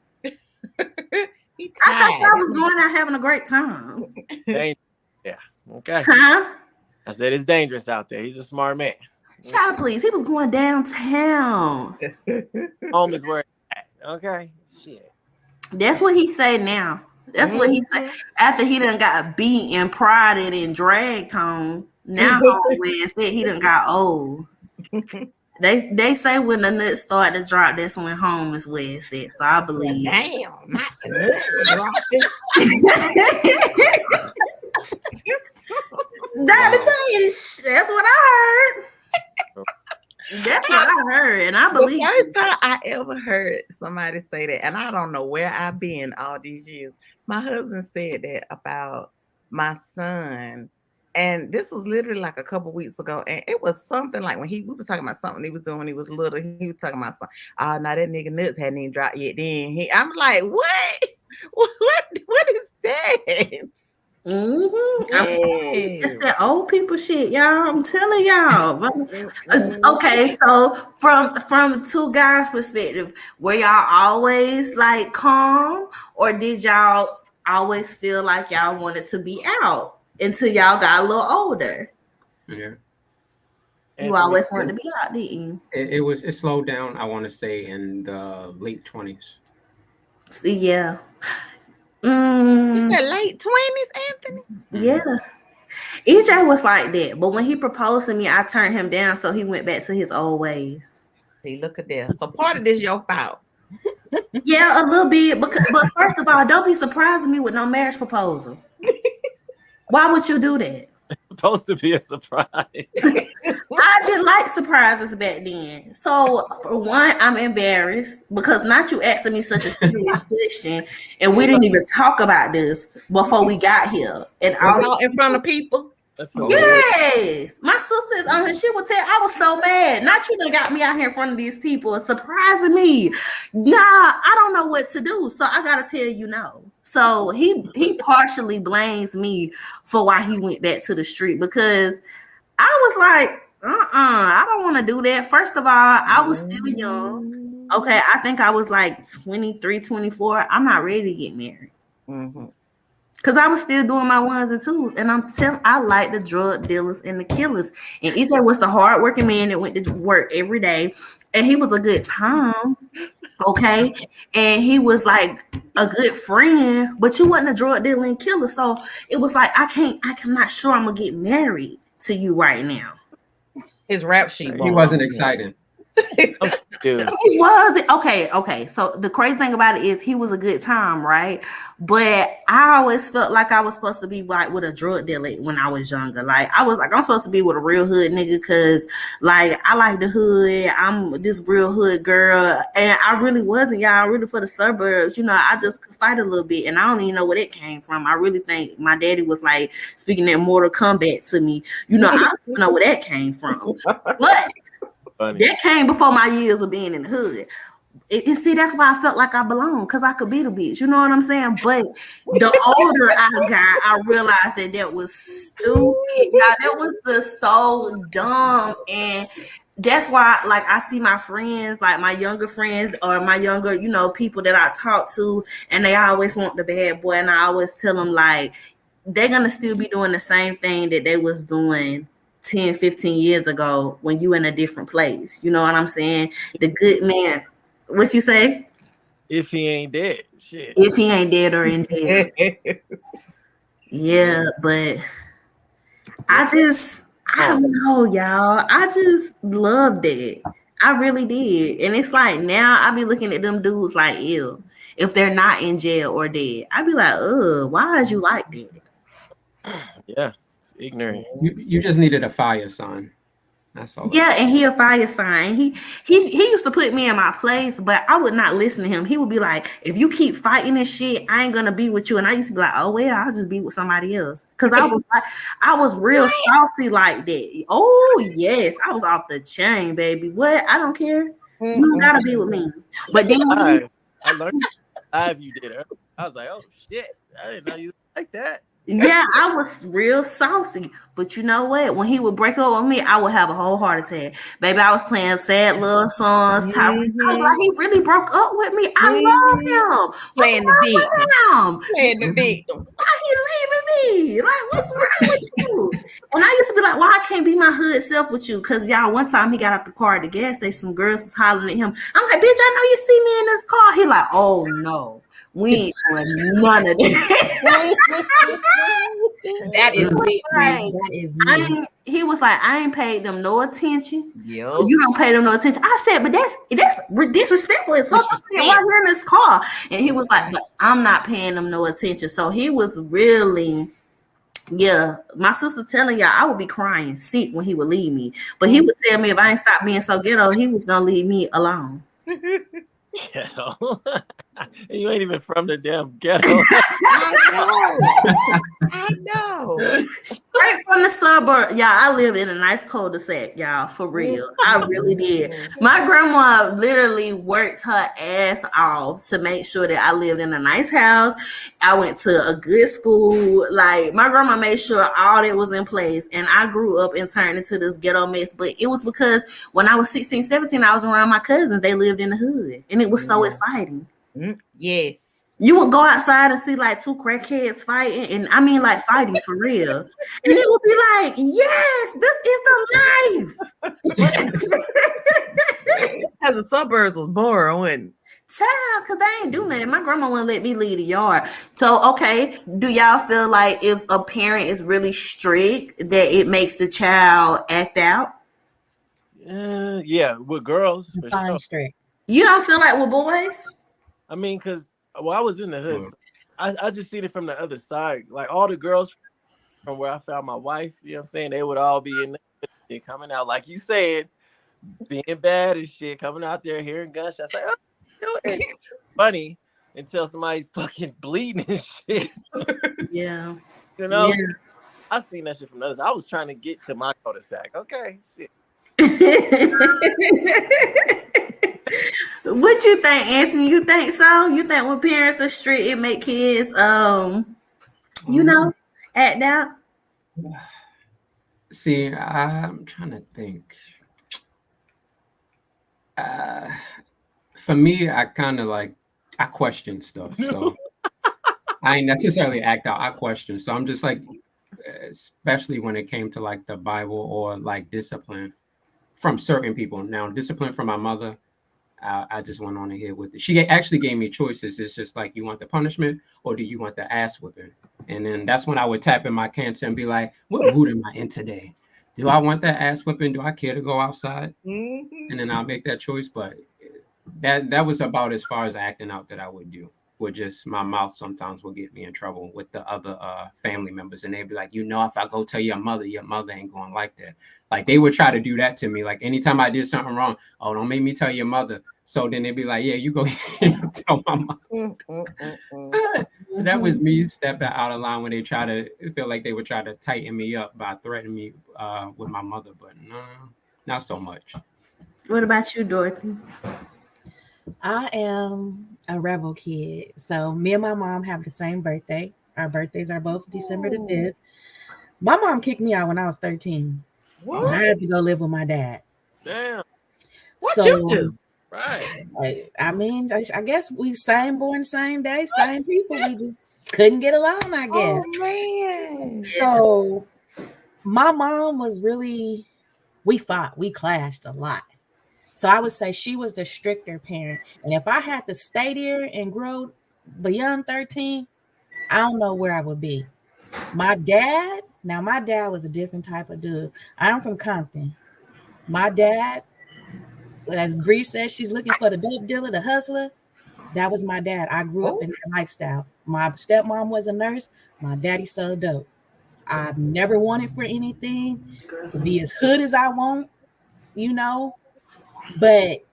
He I thought tired. y'all was going out having a great time. Yeah. Okay. Huh? I said it's dangerous out there. He's a smart man. Child, please. He was going downtown. Home is where it's at. Okay. Shit. That's what he said now. That's what he said. After he done got beat and prodded and dragged home, now West said he done got old. They say when the nuts start to drop, that's when home is where it's at. So I believe. Damn, not the nuts dropping. Dr. Tish, that's what I heard. That's what I heard, and I believe. The first time I ever heard somebody say that, and I don't know where I've been all these years. My husband said that about my son, and this was literally like a couple weeks ago, and it was something like when we was talking about something he was doing when he was little. He was talking about something. Oh, now that nigga nuts hadn't even dropped yet. Then I'm like, what? What is that? It's that old people shit, y'all. I'm telling y'all. Okay, so from two guys' perspective, were y'all always like calm, or did y'all always feel like y'all wanted to be out until y'all got a little older? Yeah. You always wanted to be out, didn't you? It slowed down, I want to say, in the late 20s. Yeah. You said late 20s, Anthony? Yeah. EJ was like that, but when he proposed to me, I turned him down, so he went back to his old ways. See, look at this. So part of this your fault. Yeah, a little bit. But first of all, don't be surprising me with no marriage proposal. Why would you do that? It's supposed to be a surprise. I didn't like surprises back then. So for one, I'm embarrassed because not you asking me such a serious question, and we didn't even talk about this before we got here. And all in front of people. Yes, my sister is on her. She would tell. I was so mad. Not you done got me out here in front of these people, surprising me. Nah, I don't know what to do. So I gotta tell you no. So he partially blames me for why he went back to the street because I was like, I don't want to do that. First of all, I was still young. Okay, I think I was like 23, 24. I'm not ready to get married. Because I was still doing my ones and twos. And I like the drug dealers and the killers. And EJ was the hardworking man that went to work every day. And he was a good time. Okay. And he was like a good friend. But you wasn't a drug dealer and killer. So it was like, I'm not sure I'm going to get married to you right now. His rap sheet. He wasn't excited. I'm confused. He was okay. So the crazy thing about it is he was a good time, right? But I always felt like I was supposed to be like with a drug dealer when I was younger. Like I was like I'm supposed to be with a real hood nigga because like I like the hood. I'm this real hood girl, and I really wasn't, y'all. Really for the suburbs, you know. I just could fight a little bit, and I don't even know where it came from. I really think my daddy was like speaking that Mortal Kombat to me. You know, I don't even know where that came from, but. Funny. That came before my years of being in the hood. And see, that's why I felt like I belonged, because I could be the bitch. You know what I'm saying? But the older I got, I realized that was stupid. Y'all, that was just so dumb. And that's why, like, I see my friends, like my younger friends or my younger, you know, people that I talk to, and they always want the bad boy. And I always tell them, like, they're going to still be doing the same thing that they was doing 10, 15 years ago when you in a different place. You know what I'm saying? The good man. What you say? If he ain't dead, shit. If he ain't dead or in jail. Yeah, but I don't know, y'all. I just loved it. I really did. And it's like now I be looking at them dudes like, ew. If they're not in jail or dead, I be like, why is you like that? Yeah, it's ignorant. You just needed a fire sign. That's all. Yeah, and he a fire sign. He used to put me in my place, but I would not listen to him. He would be like, if you keep fighting this shit, I ain't gonna be with you. And I used to be like, oh well, I'll just be with somebody else. Cause I was real saucy like that. Oh yes, I was off the chain, baby. What? I don't care. You don't gotta be with me. But then I learned live you did it. I was like, oh shit, I didn't know you like that. yeah, I was real saucy, but you know what? When he would break up with me, I would have a whole heart attack. Baby, I was playing sad love songs. I was like, he really broke up with me. I love him. Playing the victim. Playing the victim. Why he leaving me? Like, what's wrong with you? And I used to be like, why I can't be my hood self with you? Because y'all, one time he got out the car at the gas station, some girls was hollering at him. I'm like, bitch, I know you see me in this car. He like, oh no. We ain't doing none of that. That is me. Like, that is me. He was like, I ain't paid them no attention. Yep. So you don't pay them no attention. I said, but that's disrespectful as fuck. I said, why you're in this car? And he was like, but I'm not paying them no attention. So he was really, yeah. My sister telling y'all, I would be crying sick when he would leave me. But he would tell me if I ain't stop being so ghetto, he was gonna leave me alone. Ghetto. You ain't even from the damn ghetto. I know. Straight from the suburb. Y'all, I lived in a nice cul-de-sac, y'all, for real. I really did. My grandma literally worked her ass off to make sure that I lived in a nice house. I went to a good school. Like, my grandma made sure all that was in place. And I grew up and turned into this ghetto mess. But it was because when I was 16, 17, I was around my cousins. They lived in the hood. And it was so exciting. Yes. You would go outside and see like two crackheads fighting, and I mean like fighting for real. And it would be like, yes, this is the life. Because the suburbs was boring, wasn't it? Child, because they ain't do nothing. My grandma wouldn't let me leave the yard. So, okay, do y'all feel like if a parent is really strict, that it makes the child act out? Yeah, with girls, for sure. Strict. You don't feel like with boys? I mean, because I was in the hood. So I just seen it from the other side. Like all the girls from where I found my wife, you know what I'm saying? They would all be in there coming out, like you said, being bad and shit, coming out there hearing gunshots. Like, oh, it's funny until somebody's fucking bleeding and shit. Yeah. You know? Yeah. I seen that shit from others. I was trying to get to my cul-de-sac. Okay, shit. What you think, Anthony? You think so? You think when parents are strict, it make kids, you know, act out? See, I'm trying to think. For me, I kind of like, I question stuff. So I ain't necessarily act out. I question. So I'm just like, especially when it came to like the Bible or like discipline from certain people. Now, discipline from my mother, I just went on ahead with it. She actually gave me choices. It's just like, you want the punishment or do you want the ass whipping? And then that's when I would tap in my cancer and be like, what mood am I in today? do I want that ass whipping? Do I care to go outside? Mhm. And then I'll make that choice. But that was about as far as acting out that I would do. With just my mouth sometimes will get me in trouble with the other family members, and they'd be like, if I go tell your mother ain't going like that. Like they would try to do that to me. Like anytime I did something wrong, oh, don't make me tell your mother. So then they'd be like, yeah, you go tell my mother. That was me stepping out of line when they try to feel like they would try to tighten me up by threatening me with my mother, but no, not so much. What about you, Dorothy? I am a rebel kid. So me and my mom have the same birthday. Our birthdays are both December the 5th. My mom kicked me out when I was 13. What? I had to go live with my dad. Damn. What you So do? Right. I mean, I guess we same born, same day, same people. We just couldn't get along, I guess. Oh man. So my mom was really, we fought, we clashed a lot. So I would say she was the stricter parent. And if I had to stay there and grow beyond 13, I don't know where I would be. My dad was a different type of dude. I'm from Compton. My dad, as Bree said, she's looking for the dope dealer, the hustler. That was my dad. I grew up in that lifestyle. My stepmom was a nurse. My daddy sold dope. I've never wanted for anything to be as hood as I want, you know. But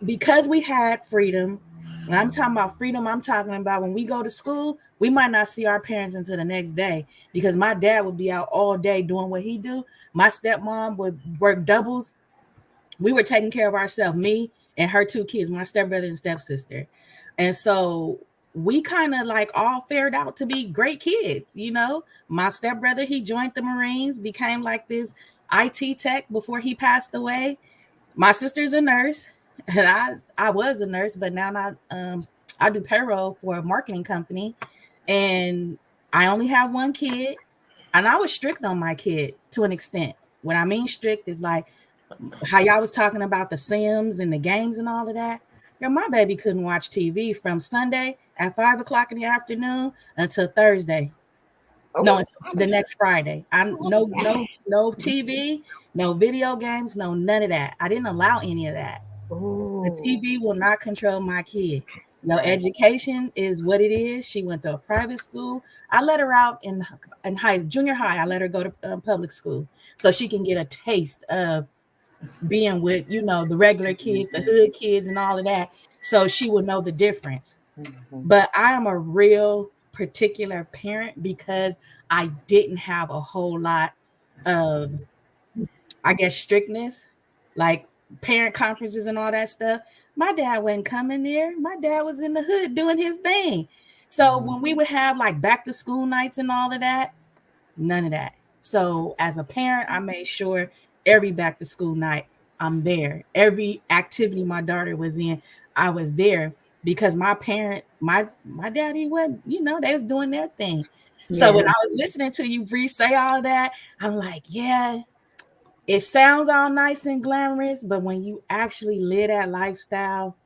because we had freedom, when I'm talking about freedom, I'm talking about when we go to school, we might not see our parents until the next day because my dad would be out all day doing what he do. My stepmom would work doubles. We were taking care of ourselves, me and her two kids, my stepbrother and stepsister. And so we kind of like all fared out to be great kids, you know. My stepbrother, he joined the Marines, became like this IT tech before he passed away. My sister's a nurse, and I was a nurse, but now I do payroll for a marketing company, and I only have one kid, and I was strict on my kid to an extent. What I mean strict is like how y'all was talking about the Sims and the games and all of that. Girl, my baby couldn't watch TV from Sunday at 5 o'clock in the afternoon until Thursday. No, until the next Friday. I no TV, no video games, no none of that. I didn't allow any of that. The TV will not control my kid. Your education is what it is. She went to a private school. I let her out in junior high. I let her go to public school so she can get a taste of being with the regular kids, the hood kids, and all of that. So she will know the difference. But I am a real particular parent because I didn't have a whole lot of, I guess, strictness, like parent conferences and all that stuff. My dad wasn't coming there. My dad was in the hood doing his thing. So when we would have like back to school nights and all of that, none of that. So as a parent, I made sure every back to school night I'm there. Every activity my daughter was in, I was there because my daddy wasn't, they was doing their thing. So when I was listening to you, Bree, say all that, I'm like, yeah, it sounds all nice and glamorous, but when you actually live that lifestyle,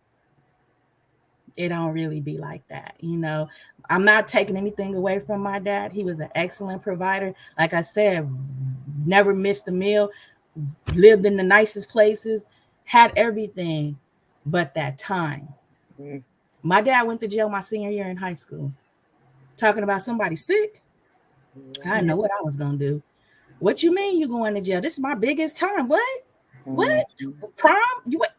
it don't really be like that. I'm not taking anything away from my dad. He was an excellent provider. Like I said, never missed a meal, lived in the nicest places, had everything but that time. My dad went to jail my senior year in high school. Talking about somebody sick, I didn't know what I was going to do. What you mean you going to jail? This is my biggest time. What? Prom?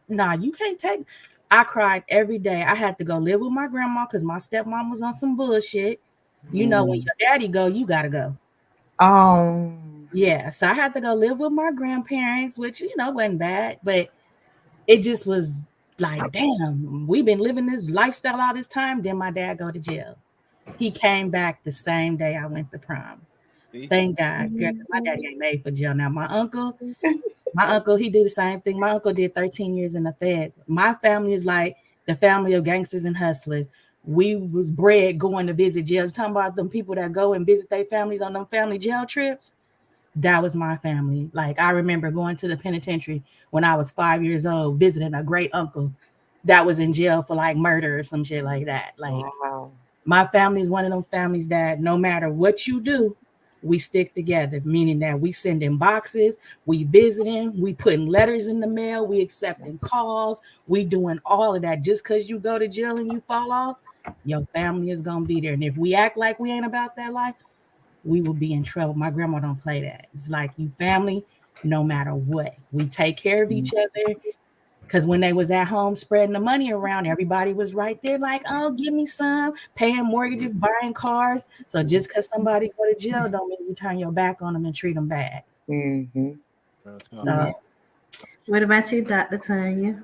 Nah, you can't take. I cried every day. I had to go live with my grandma because my stepmom was on some bullshit. When your daddy go, you gotta go. Yeah, so I had to go live with my grandparents, which wasn't bad, but it just was like, damn, we've been living this lifestyle all this time. Then my dad go to jail. He came back the same day I went to prom. Thank God. Girl, my daddy ain't made for jail. Now my uncle, he do the same thing. My uncle did 13 years in the feds. My family is like the family of gangsters and hustlers. We was bred going to visit jails. Talking about them people that go and visit their families on them family jail trips. That was my family. Like I remember going to the penitentiary when I was 5 years old, visiting a great uncle that was in jail for like murder or some shit like that. Like my family is one of them families that no matter what you do, we stick together, meaning that we sending boxes, we visiting, we putting letters in the mail, we accepting calls, we doing all of that. Just because you go to jail and you fall off, your family is gonna be there. And if we act like we ain't about that life, we will be in trouble. My grandma don't play that. It's like you family, no matter what. We take care of each other. Because when they was at home spreading the money around, everybody was right there, like, "Oh, give me some," paying mortgages, buying cars. So just because somebody go to jail, don't mean you turn your back on them and treat them bad. Mm-hmm. So, What about you, Dr. Tanya?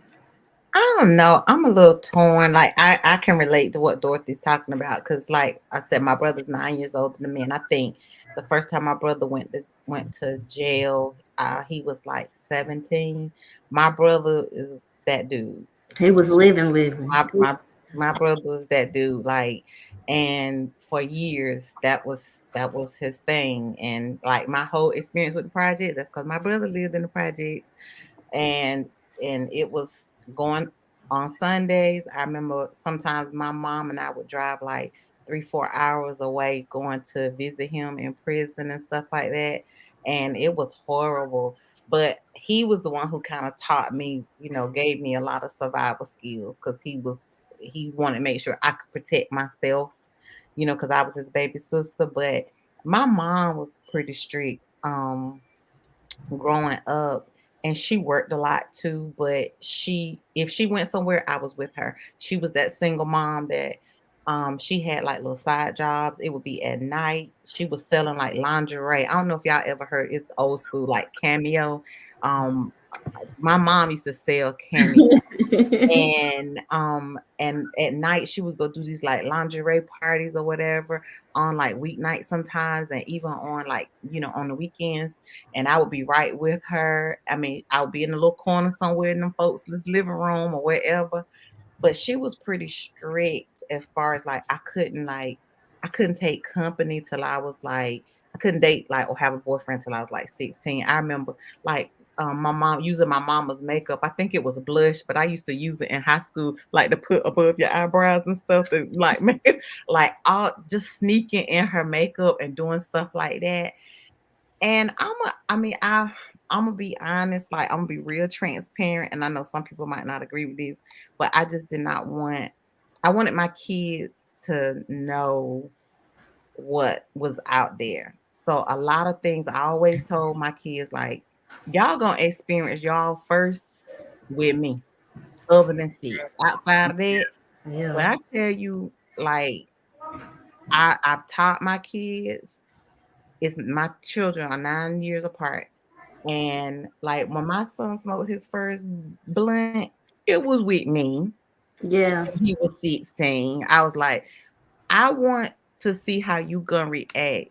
I don't know. I'm a little torn. Like I can relate to what Dorothy's talking about because, like I said, my brother's 9 years older than me, and I think the first time my brother went to jail, he was like 17. My brother is that dude. He was living. My my my brother was that dude. Like, and for years that was his thing. And like my whole experience with the project, that's because my brother lived in the project, and it was going on Sundays. I remember sometimes my mom and I would drive like 3-4 hours away going to visit him in prison and stuff like that. And it was horrible. But he was the one who kind of taught me, gave me a lot of survival skills because he wanted to make sure I could protect myself, because I was his baby sister. But my mom was pretty strict. Growing up, and she worked a lot too, but if she went somewhere, I was with her. She was that single mom that she had like little side jobs. It would be at night. She was selling like lingerie. I don't know if y'all ever heard, it's old school, like Cameo. My mom used to sell Cameo. And at night she would go do these like lingerie parties or whatever on like weeknights sometimes, and even on like on the weekends. And I would be right with her. I mean, I would be in a little corner somewhere in them folks' living room or wherever. But she was pretty strict as far as like I couldn't take company till I was like, I couldn't date like or have a boyfriend till I was like 16. I remember like my mom using my mama's makeup. I think it was a blush, but I used to use it in high school, like to put above your eyebrows and stuff to like make it like all just sneaking in her makeup and doing stuff like that. And I'm gonna be honest, like I'm gonna be real transparent. And I know some people might not agree with this, but I just did not want I wanted my kids to know what was out there. So a lot of things I always told my kids, like, y'all gonna experience y'all first with me, other than sex. Outside of that, when Yeah. I tell you, like, I've taught my kids, it's my children are 9 years apart. And like when my son smoked his first blunt, it was with me. Yeah. He was 16. I was like, I want to see how you gonna react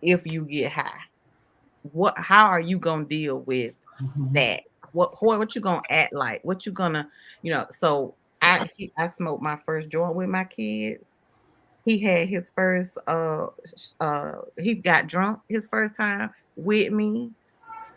if you get high. How are you gonna deal with mhm. that? What you gonna act like? What you gonna, so I smoked my first joint with my kids. He had his first he got drunk his first time with me,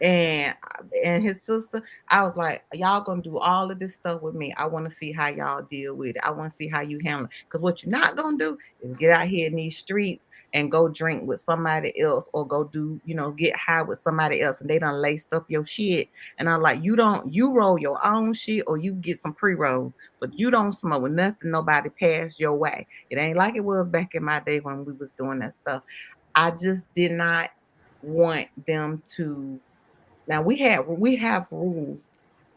and his sister. I was like, y'all gonna do all of this stuff with me. I want to see how y'all deal with it. I want to see how you handle it. Because what you're not gonna do is get out here in these streets and go drink with somebody else, or go do, get high with somebody else, and they done laced up your shit. And I'm like, you roll your own shit, or you get some pre-rolls, but you don't smoke nothing nobody passed your way. It ain't like it was back in my day when we was doing that stuff. I just did not want them to. Now we have rules.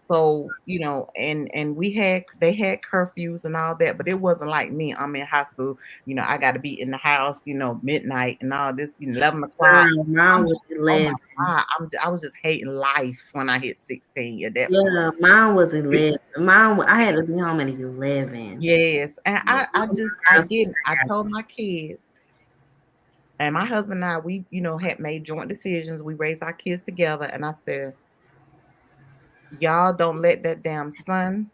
So, and they had curfews and all that, but it wasn't like me. I'm in high school, I gotta be in the house, midnight and all this, 11 o'clock. Girl, mine I'm was just, oh my 11. God, I was just hating life when I hit 16 at that point. Yeah, mine was 11. I had to be home at 11. Yes. And Yeah, I girls was didn't. I told my kids, and my husband and I, we, had made joint decisions. We raised our kids together, and I said, y'all don't let that damn sun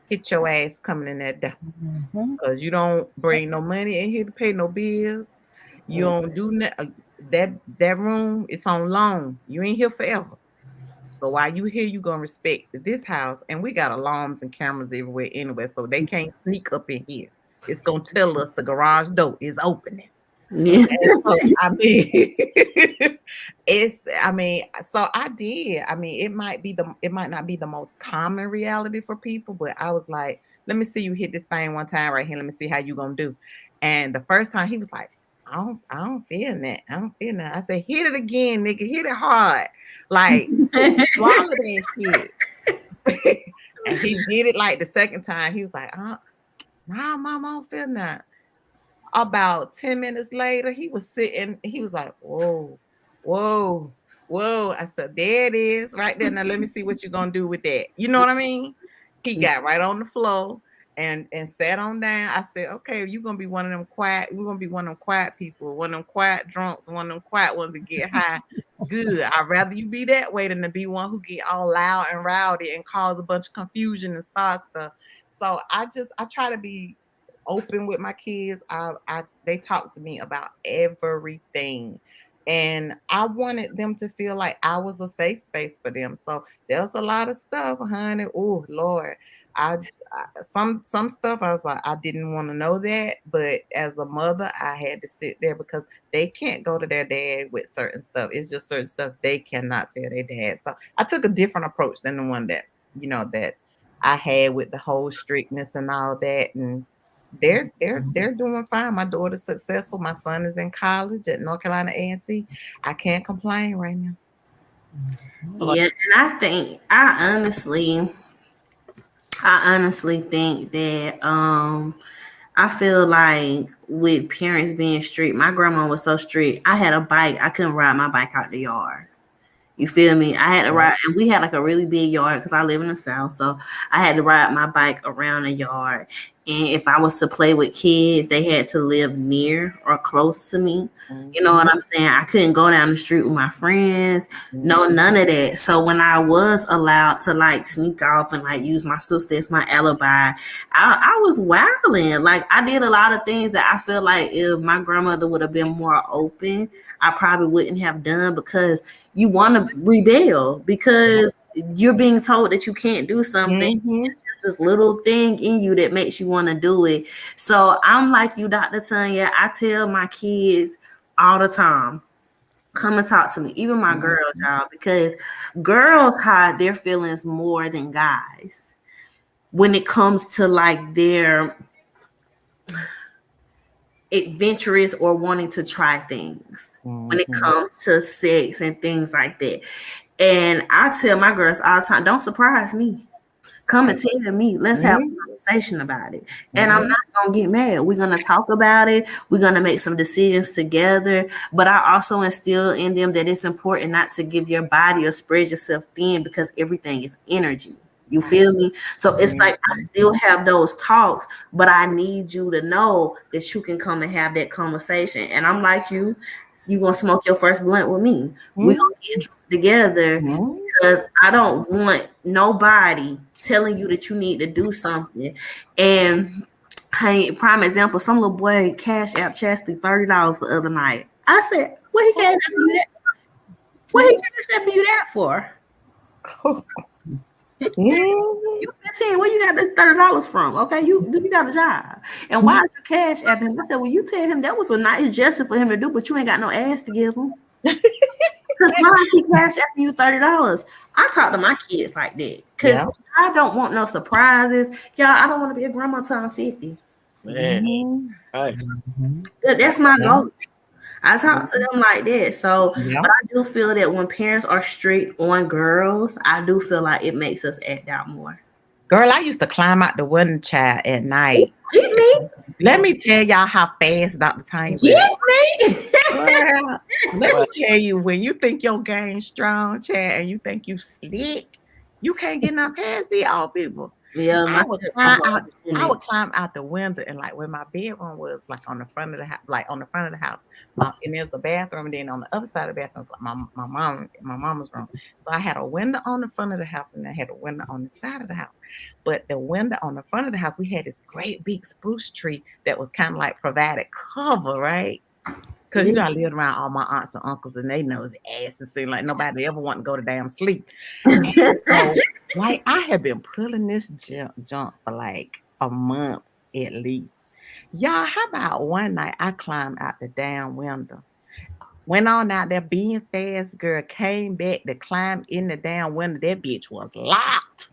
hit your ass coming in that door. Mhm. Cause you don't bring no money in here to pay no bills. You Mm. don't do that room, it's on loan. You ain't here forever. So while you here, you gonna respect this house. And we got alarms and cameras everywhere anyway, so they can't sneak up in here. It's gonna tell us the garage door is opening. Yeah. So, I mean, so I did. I mean, it might not be the most common reality for people, but I was like, let me see you hit this thing one time right here. Let me see how you gonna do. And the first time he was like, I don't feel that. I don't feel that. I said, hit it again, nigga. Hit it hard. Like, swallow that shit. And he did it like the second time. He was like, nah, mom, I don't feel that. About 10 minutes later, he was sitting, he was like, whoa, whoa, whoa. I said, there it is, right there. Now let me see what you're gonna do with that. You know what I mean? He got right on the floor and sat on down. I said, okay, you're gonna be one of them quiet, we're gonna be one of them quiet people, one of them quiet drunks, one of them quiet ones that get high. Good. I'd rather you be that way than to be one who get all loud and rowdy and cause a bunch of confusion and start stuff. So I try to be open with my kids. They talk to me about everything. And I wanted them to feel like I was a safe space for them. So there's a lot of stuff, honey. Oh Lord. Some stuff I was like, I didn't want to know that, but as a mother, I had to sit there because they can't go to their dad with certain stuff. It's just certain stuff they cannot tell their dad. So I took a different approach than the one that I had with the whole strictness and all that. And they're doing fine. My daughter's successful. My son is in college at North Carolina A&T. I can't complain right now. Yeah, and I honestly think that I feel like with parents being strict, my grandma was so strict. I had a bike, I couldn't ride my bike out the yard. You feel me? I had to ride, and we had like a really big yard because I live in the South. So I had to ride my bike around the yard. And if I was to play with kids, they had to live near or close to me. You know what I'm saying? I couldn't go down the street with my friends. No, none of that. So when I was allowed to like sneak off and like use my sister as my alibi, I was wilding. Like I did a lot of things that I feel like if my grandmother would have been more open, I probably wouldn't have done because you want to rebel because you're being told that you can't do something. It's just this little thing in you that makes you want to do it. So I'm like you, Dr. Tanya. I tell my kids all the time, come and talk to me, even my girl child, because girls hide their feelings more than guys when it comes to like their adventurous or wanting to try things when it comes to sex and things like that. And I tell my girls all the time, don't surprise me. Come and tell me. Let's have a conversation about it. And I'm not going to get mad. We're going to talk about it. We're going to make some decisions together. But I also instill in them that it's important not to give your body or spread yourself thin because everything is energy. You feel me? So it's like I still have those talks, but I need you to know that you can come and have that conversation. And I'm like you, so you gonna smoke your first blunt with me. We're gonna get drunk together because I don't want nobody telling you that you need to do something. And hey, prime example, some little boy cash app Chastity $30 the other night. I said, what he cash app you that? What he cash app you that for? You 15, where you got this $30 from? Okay, you got a job. And why did you cash app him? I said, well, you tell him that was a nice gesture for him to do, but you ain't got no ass to give him. Because why he cash apping you $30? I talk to my kids like that. Because I don't want no surprises. Y'all, I don't want to be a grandma till I'm 50. Man. Right. That's my goal. I talk to them like that. So, but I do feel that when parents are strict on girls, I do feel like it makes us act out more. Girl, I used to climb out the window, child, at night. Get me. Let me tell y'all how fast Dr. Time Get me. Girl, let me tell you, when you think your game's strong, Chad, and you think you slick, you can't get nothing past these old people. Yeah, I would climb out the window, and like where my bedroom was, like on the front of the house, and there's a bathroom, and then on the other side of the bathroom was like my mama's room. So I had a window on the front of the house, and I had a window on the side of the house. But the window on the front of the house, we had this great big spruce tree that was kind of like provided cover, right? Because I lived around all my aunts and uncles, and they know his ass and seemed like nobody ever want to go to damn sleep. So, like, I have been pulling this junk for like a month at least. Y'all, how about one night I climbed out the damn window? Went on out there being fast, girl. Came back to climb in the damn window. That bitch was locked.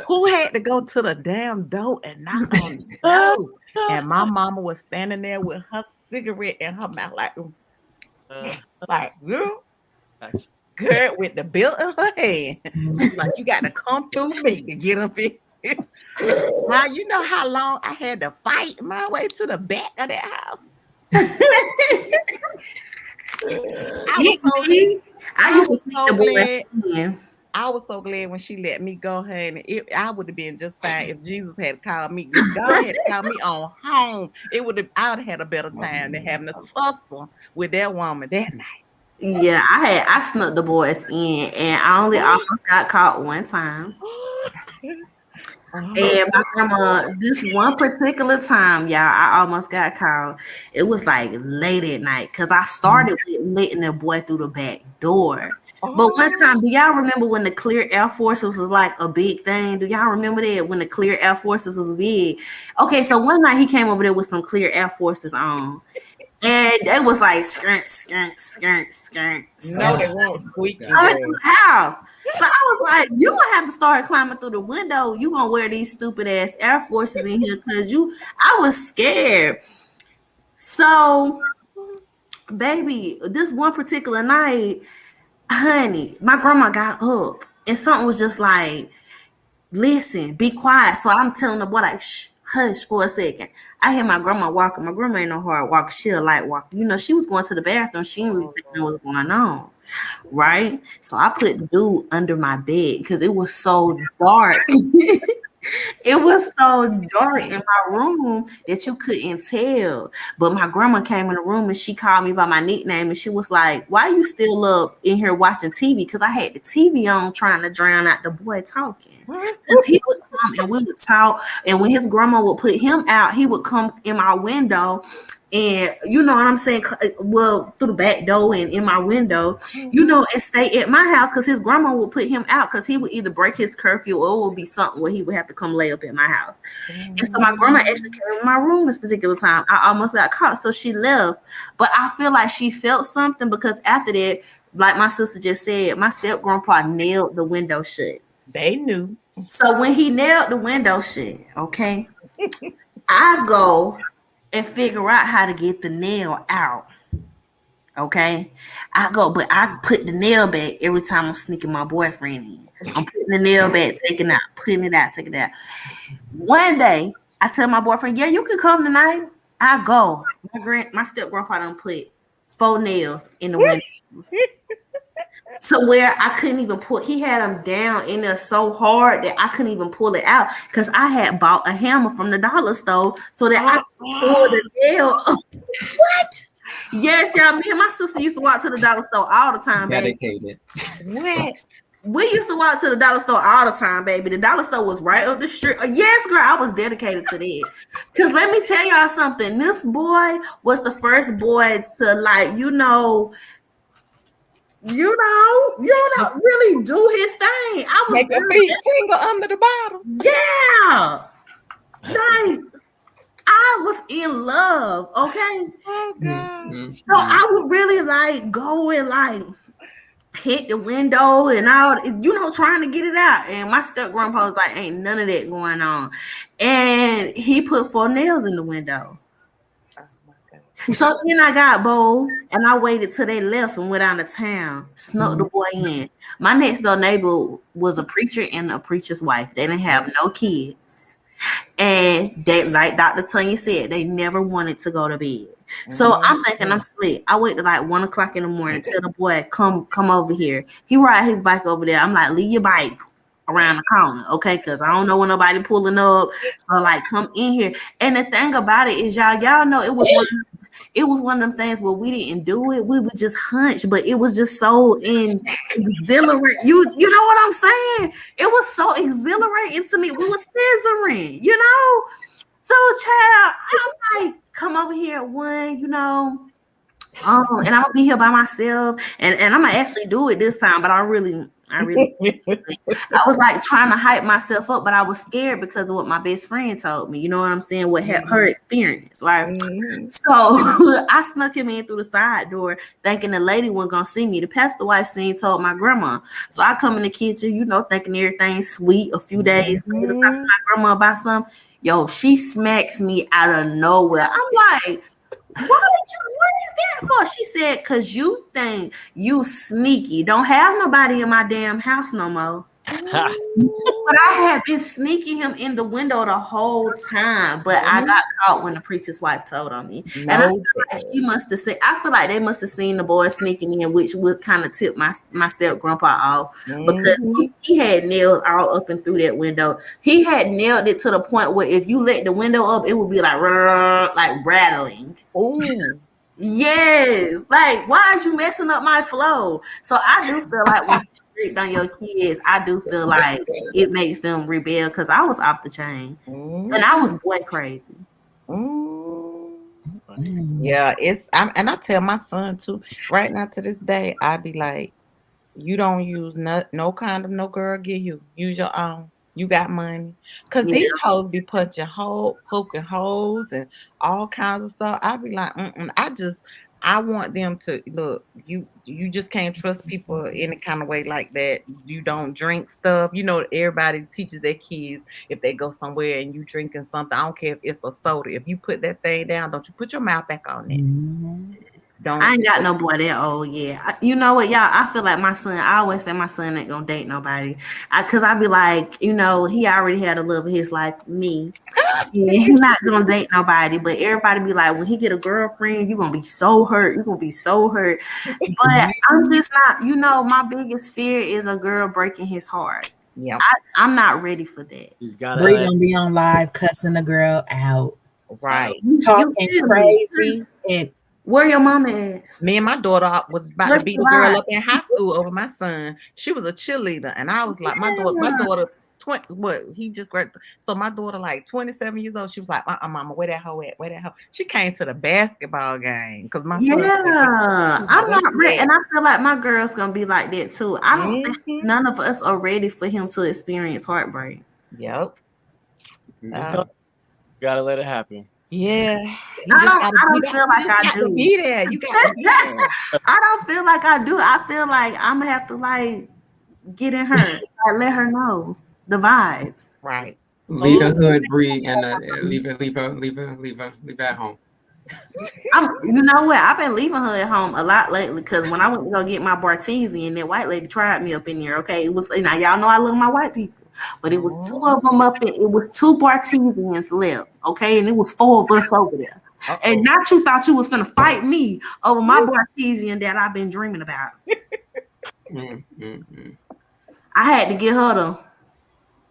Who had to go to the damn door and knock on the door? And my mama was standing there with her cigarette in her mouth, girl, Gotcha. girl, with the bill in her hand. She's like, you got to come through me to get up in. Now you know how long I had to fight my way to the back of that house. I was so glad. I was so glad when she let me go, honey. I would have been just fine if Jesus had called me. If God had called me on home, I would have had a better time than having a tussle with that woman that night. Yeah, I snuck the boys in, and I only almost got caught one time. And my grandma, this one particular time, y'all, I almost got caught. It was like late at night because I started with letting the boy through the back door. But one time, do y'all remember when the clear Air Forces was like a big thing? Do y'all remember that when the clear Air Forces was big? Okay, so one night he came over there with some clear Air Forces on. And it was like skirt. No, they won't squeaky. Coming through the house. So I was like, you gonna have to start climbing through the window. You gonna wear these stupid ass Air Forces in here because I was scared. So, baby, this one particular night, honey, my grandma got up and something was just like, listen, be quiet. So I'm telling the boy like, shh, hush for a second. I hear my grandma walking. My grandma ain't no hard walker. She a light walker. You know, she was going to the bathroom. She didn't really know what was going on. Right? So I put the dude under my bed because it was so dark. It was so dark in my room that you couldn't tell. But my grandma came in the room and she called me by my nickname and she was like, why are you still up in here watching TV? Because I had the TV on trying to drown out the boy talking. Because he would come and we would talk. And when his grandma would put him out, he would come in my window. And you know what I'm saying? Well, through the back door and in my window, you know, and stay at my house because his grandma would put him out because he would either break his curfew or it would be something where he would have to come lay up at my house. And so my grandma actually came in my room this particular time. I almost got caught, so she left. But I feel like she felt something because after that, like my sister just said, my step grandpa nailed the window shut. They knew. So when he nailed the window shut, okay, I go and figure out how to get the nail out. Okay, I go, but I put the nail back every time I'm sneaking my boyfriend in. I'm putting the nail back, taking it out, putting it out, taking it out. One day, I tell my boyfriend, "Yeah, you can come tonight." I go. My step grandpa done put 4 nails in the window. To where I couldn't even pull. He had them down in there so hard that I couldn't even pull it out because I had bought a hammer from the dollar store so that I could pull the nail. What? Yes, y'all. Me and my sister used to walk to the dollar store all the time, baby. Dedicated. What? We used to walk to the dollar store all the time, baby. The dollar store was right up the street. Yes, girl, I was dedicated to that. Because let me tell y'all something. This boy was the first boy to, like, you know, really do his thing. I was make a feet tingle under the bottle. Yeah. Like, I was in love, okay? Oh, God. So I would really, like, go and, like, hit the window and all, you know, trying to get it out. And my step grandpa was like, ain't none of that going on. And he put 4 nails in the window. So then I got bold and I waited till they left and went out of town, snuck the boy in. My next door neighbor was a preacher and a preacher's wife. They didn't have no kids. And they, like Dr. Tanya said, they never wanted to go to bed. So I'm thinking I'm slick. I wait till like 1 o'clock in the morning, tell the boy, come over here. He ride his bike over there. I'm like, leave your bike around the corner, okay? Because I don't know when nobody pulling up. So like, come in here. And the thing about it is, y'all know it was one of them things where we didn't do it. We would just hunch, but it was just so exhilarating. You know what I'm saying? It was so exhilarating to me. We was scissoring, you know? So, child, I'm like, come over here at 1, you know, and I'm gonna be here by myself, and I'm gonna actually do it this time, but I really I really I was like trying to hype myself up, but I was scared because of what my best friend told me. You know what I'm saying? What her experience, right? So I snuck him in through the side door, thinking the lady wasn't gonna see me. The pastor wife seen told my grandma. So I come in the kitchen, you know, thinking everything's sweet. A few days later, talking to my grandma about something. Yo, she smacks me out of nowhere. I'm like, what is that for? She said, cause you think you sneaky. Don't have nobody in my damn house no more. But I had been sneaking him in the window the whole time. But I got caught when the preacher's wife told on me. And I feel like she must have seen, I feel like they must have seen the boy sneaking in, which would kind of tip my step grandpa off. Because he had nails all up and through that window. He had nailed it to the point where if you let the window up, it would be like rattling. Yes. Like, why are you messing up my flow? So I do feel like when you strict on your kids, I do feel like it makes them rebel because I was off the chain. And I was boy crazy. Yeah, and I tell my son too, right now to this day, I be like, you don't use no condom, no girl give you. Use your own. You got money. Because these hoes be poking holes and all kinds of stuff. I be like, I want them to look, you just can't trust people any kind of way like that. You don't drink stuff. You know, everybody teaches their kids if they go somewhere and you drinking something. I don't care if it's a soda. If you put that thing down, don't you put your mouth back on it. I ain't got no boy that old yet. You know what, y'all? I feel like my son. I always say my son ain't gonna date nobody, cause I be like, you know, he already had a love of his life, me. Yeah, he's not gonna date nobody. But everybody be like, when he get a girlfriend, you gonna be so hurt. You gonna be so hurt. But I'm just not. You know, my biggest fear is a girl breaking his heart. Yeah, I'm not ready for that. He's got Bree gonna be on live cussing the girl out, right. talking crazy, and where your mama at? Me and my daughter was about to beat a girl up in high school over my son. She was a cheerleader, and I was like, my daughter, 20. What he just worked. So my daughter, like 27 years old, she was like, mama, where that hoe at? Where that hoe? She came to the basketball game because my son. I'm not ready, and I feel like my girl's gonna be like that too. I don't think none of us are ready for him to experience heartbreak. Yep. Gotta let it happen. Yeah. I don't feel like I do. Be there. You got to be there. I don't feel like I do. I feel like I'm gonna have to like get in her, like let her know the vibes. Right. Leave the hood, Bree, and leave her at home. You know what? I've been leaving her at home a lot lately because when I went to go get my Bartesian, that white lady tried me up in there. Okay, it was now y'all know I love my white people. But it was two of them up there. It was two Bartesians left, okay? And it was four of us over there. And not you thought you was finna fight me over my Bartesian that I've been dreaming about. I had to get her though.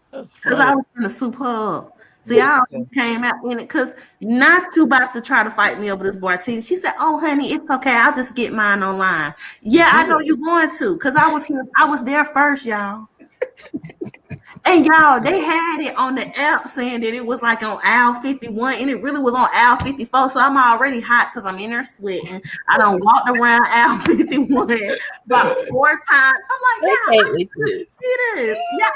Because I was finna soup her up. See, I always came out in it because not you about to try to fight me over this Bartesian. She said, oh, honey, it's okay. I'll just get mine online. Yeah, I know you're going to because I was here. I was there first, y'all. And y'all, they had it on the app saying that it was like on aisle 51, and it really was on aisle 54. So I'm already hot because I'm in there sweating. I done walked around aisle 51 about 4 times. I'm like, yeah, it is. Yeah,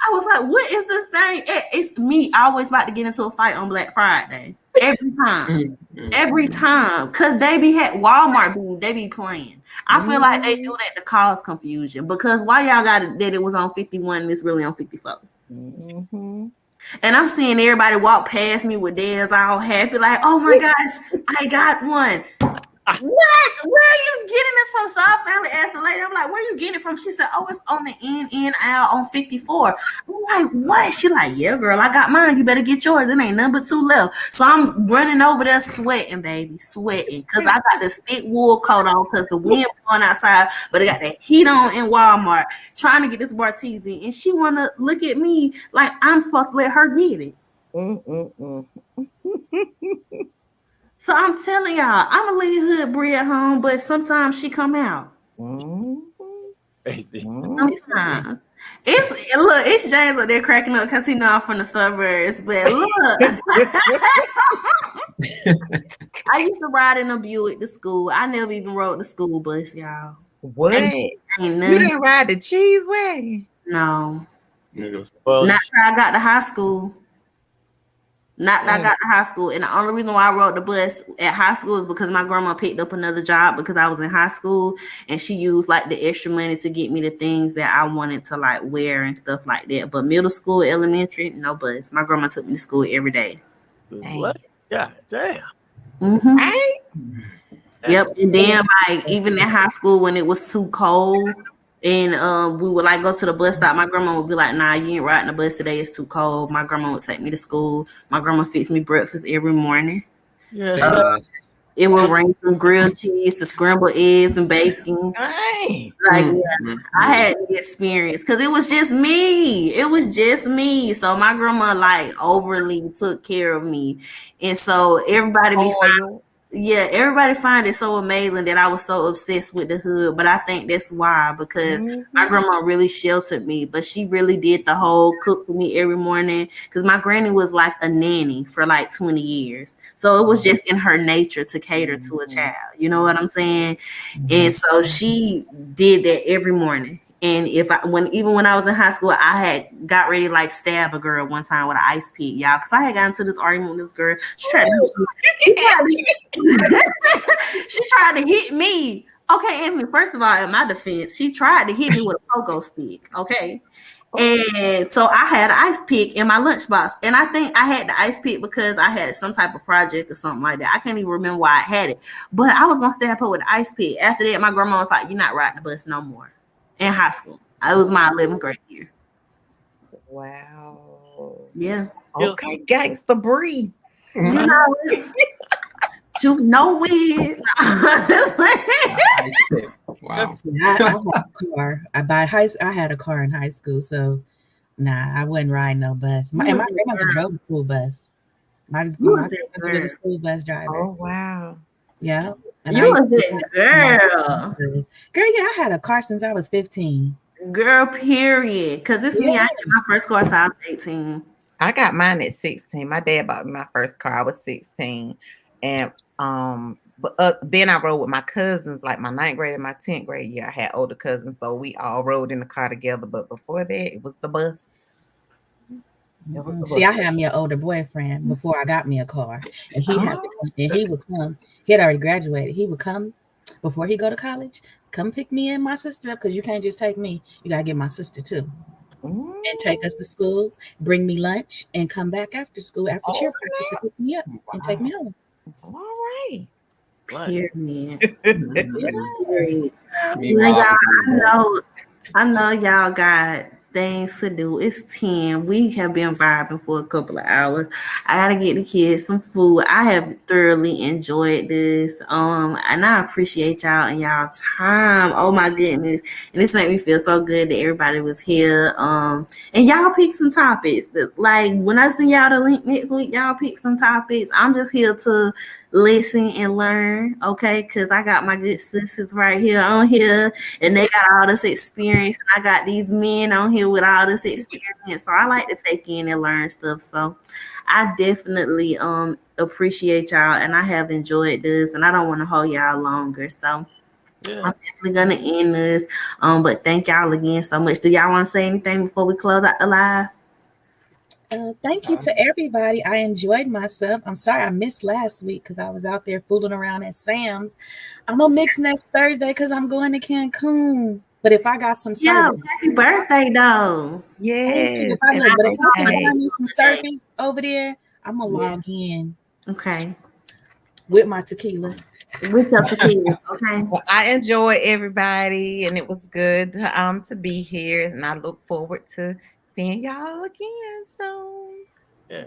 I was like, what is this thing? It's me always about to get into a fight on Black Friday. Every time. Every time. Because they be Walmart, they be playing. I feel like they do that to cause confusion. Because why y'all got it that it was on 51 and it's really on 54? And I'm seeing everybody walk past me with theirs all happy, like, oh my gosh, I got one. What? Where are you getting this from? So I finally asked the lady, I'm like, where are you getting it from? She said, oh, it's on the in aisle on 54. I'm like, what? She like, yeah, girl, I got mine. You better get yours. It ain't number 2 left. So I'm running over there sweating, baby, sweating. Because I got this thick wool coat on because the wind blowing outside, but I got that heat on in Walmart trying to get this Bartesian. And she want to look at me like I'm supposed to let her get it. So I'm telling y'all, I'm gonna leave Hood Bre at home, but sometimes she come out. Sometimes. It's James up there cracking up because he know I'm from the suburbs. But look, I used to ride in a Buick to school. I never even rode the school bus, y'all. What? And Ain't You none. didn't ride the cheese wagon? No. Nigga, well, Not till I got to high school. Not till I got to high school. And the only reason why I rode the bus at high school is because my grandma picked up another job because I was in high school, and she used like the extra money to get me the things that I wanted to like wear and stuff like that. But middle school, elementary, no bus. My grandma took me to school every day. God damn. Mm-hmm. Right? Yep. And then like even in high school when it was too cold and we would like go to the bus stop, my grandma would be like, nah, you ain't riding the bus today, it's too cold. My grandma would take me to school. My grandma fixed me breakfast every morning. Yeah. It would bring some grilled cheese to scrambled eggs and bacon. Dang. Like, yeah, I had the experience because it was just me. It was just me. So my grandma like overly took care of me. And so everybody be fine. Yeah, everybody find it so amazing that I was so obsessed with the hood, but I think that's why, because my grandma really sheltered me, but she really did the whole cook for me every morning, because my granny was like a nanny for like 20 years. So it was just in her nature to cater to a child. You know what I'm saying? And so she did that every morning. And even when I was in high school, I had got ready to like stab a girl one time with an ice pick, y'all, because I had gotten into this argument with this girl. She tried to hit me. Okay, Anthony, first of all, in my defense, she tried to hit me with a pogo stick. Okay. And so I had an ice pick in my lunchbox. And I think I had the ice pick because I had some type of project or something like that. I can't even remember why I had it. But I was going to stab her with the ice pick. After that, my grandma was like, you're not riding the bus no more. In high school. It was my 11th grade year. Wow. Yeah. Okay, gangsta Bre. You know, you know it. Wow. I had a car in high school, so nah, I wouldn't ride no bus. My grandmother drove the school bus. My grandmother was a school bus driver. Oh wow. Yeah. And you was that girl. Girl, yeah, I had a car since I was 15. Girl, period. Because it's me. I got my first car until I was 18. I got mine at 16. My dad bought me my first car. I was 16. And but then I rode with my cousins, like my 9th grade and my 10th grade year. I had older cousins, so we all rode in the car together. But before that, it was the bus. See, I had me an older boyfriend before I got me a car, and he'd have to come, and he would come. He had already graduated. He would come before he go to college. Come pick me and my sister up, because you can't just take me. You gotta get my sister too, and take us to school, bring me lunch, and come back after school after cheer practice to pick me up and take me home. All right. Period. Period. I know y'all got things to do. It's 10. We have been vibing for a couple of hours. I gotta get the kids some food. I have thoroughly enjoyed this. And I appreciate y'all and y'all time. Oh my goodness. And this made me feel so good that everybody was here. And y'all pick some topics. Like when I send y'all the link next week, y'all pick some topics. I'm just here to listen and learn, okay? Because I got my good sisters right here on here, and they got all this experience, and I got these men on here with all this experience. So I like to take in and learn stuff. So I definitely appreciate y'all, and I have enjoyed this, and I don't want to hold y'all longer. So I'm definitely gonna end this. But thank y'all again so much. Do y'all want to say anything before we close out the live? Thank you to everybody. I enjoyed myself. I'm sorry I missed last week because I was out there fooling around at Sam's. I'm gonna mix next Thursday because I'm going to Cancun. But if I got some service, happy birthday though! Yes. If I need some service over there, I'm gonna log in. Okay. With my tequila. With your tequila, okay. Well, I enjoyed everybody, and it was good to be here, and I look forward to seeing y'all again soon. Yeah.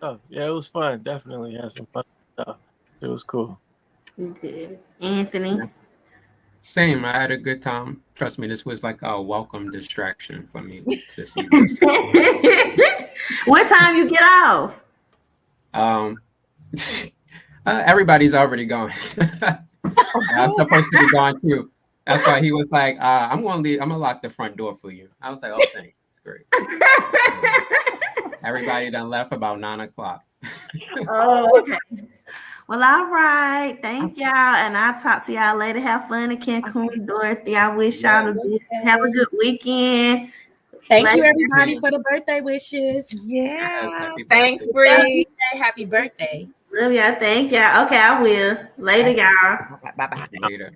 Oh, yeah, it was fun. Definitely had some fun stuff. It was cool. Good. Anthony? Same. I had a good time. Trust me, this was like a welcome distraction for me to see What time you get off? Everybody's already gone. I'm supposed to be gone too. That's why he was like, I'm gonna leave, I'm gonna lock the front door for you. I was like, oh, thanks. Great. Everybody done left about 9 o'clock. Oh, okay. Well, all right. Thank y'all. And I'll talk to y'all later. Have fun in Cancun, Dorothy. I wish y'all the best. Have a good weekend. Thank you, Later. everybody, for the birthday wishes. Yeah. Yes, happy Thanks, birthday. Bree. Happy birthday. Love y'all. Thank y'all. Okay, I will. Later, y'all. Bye bye. Later.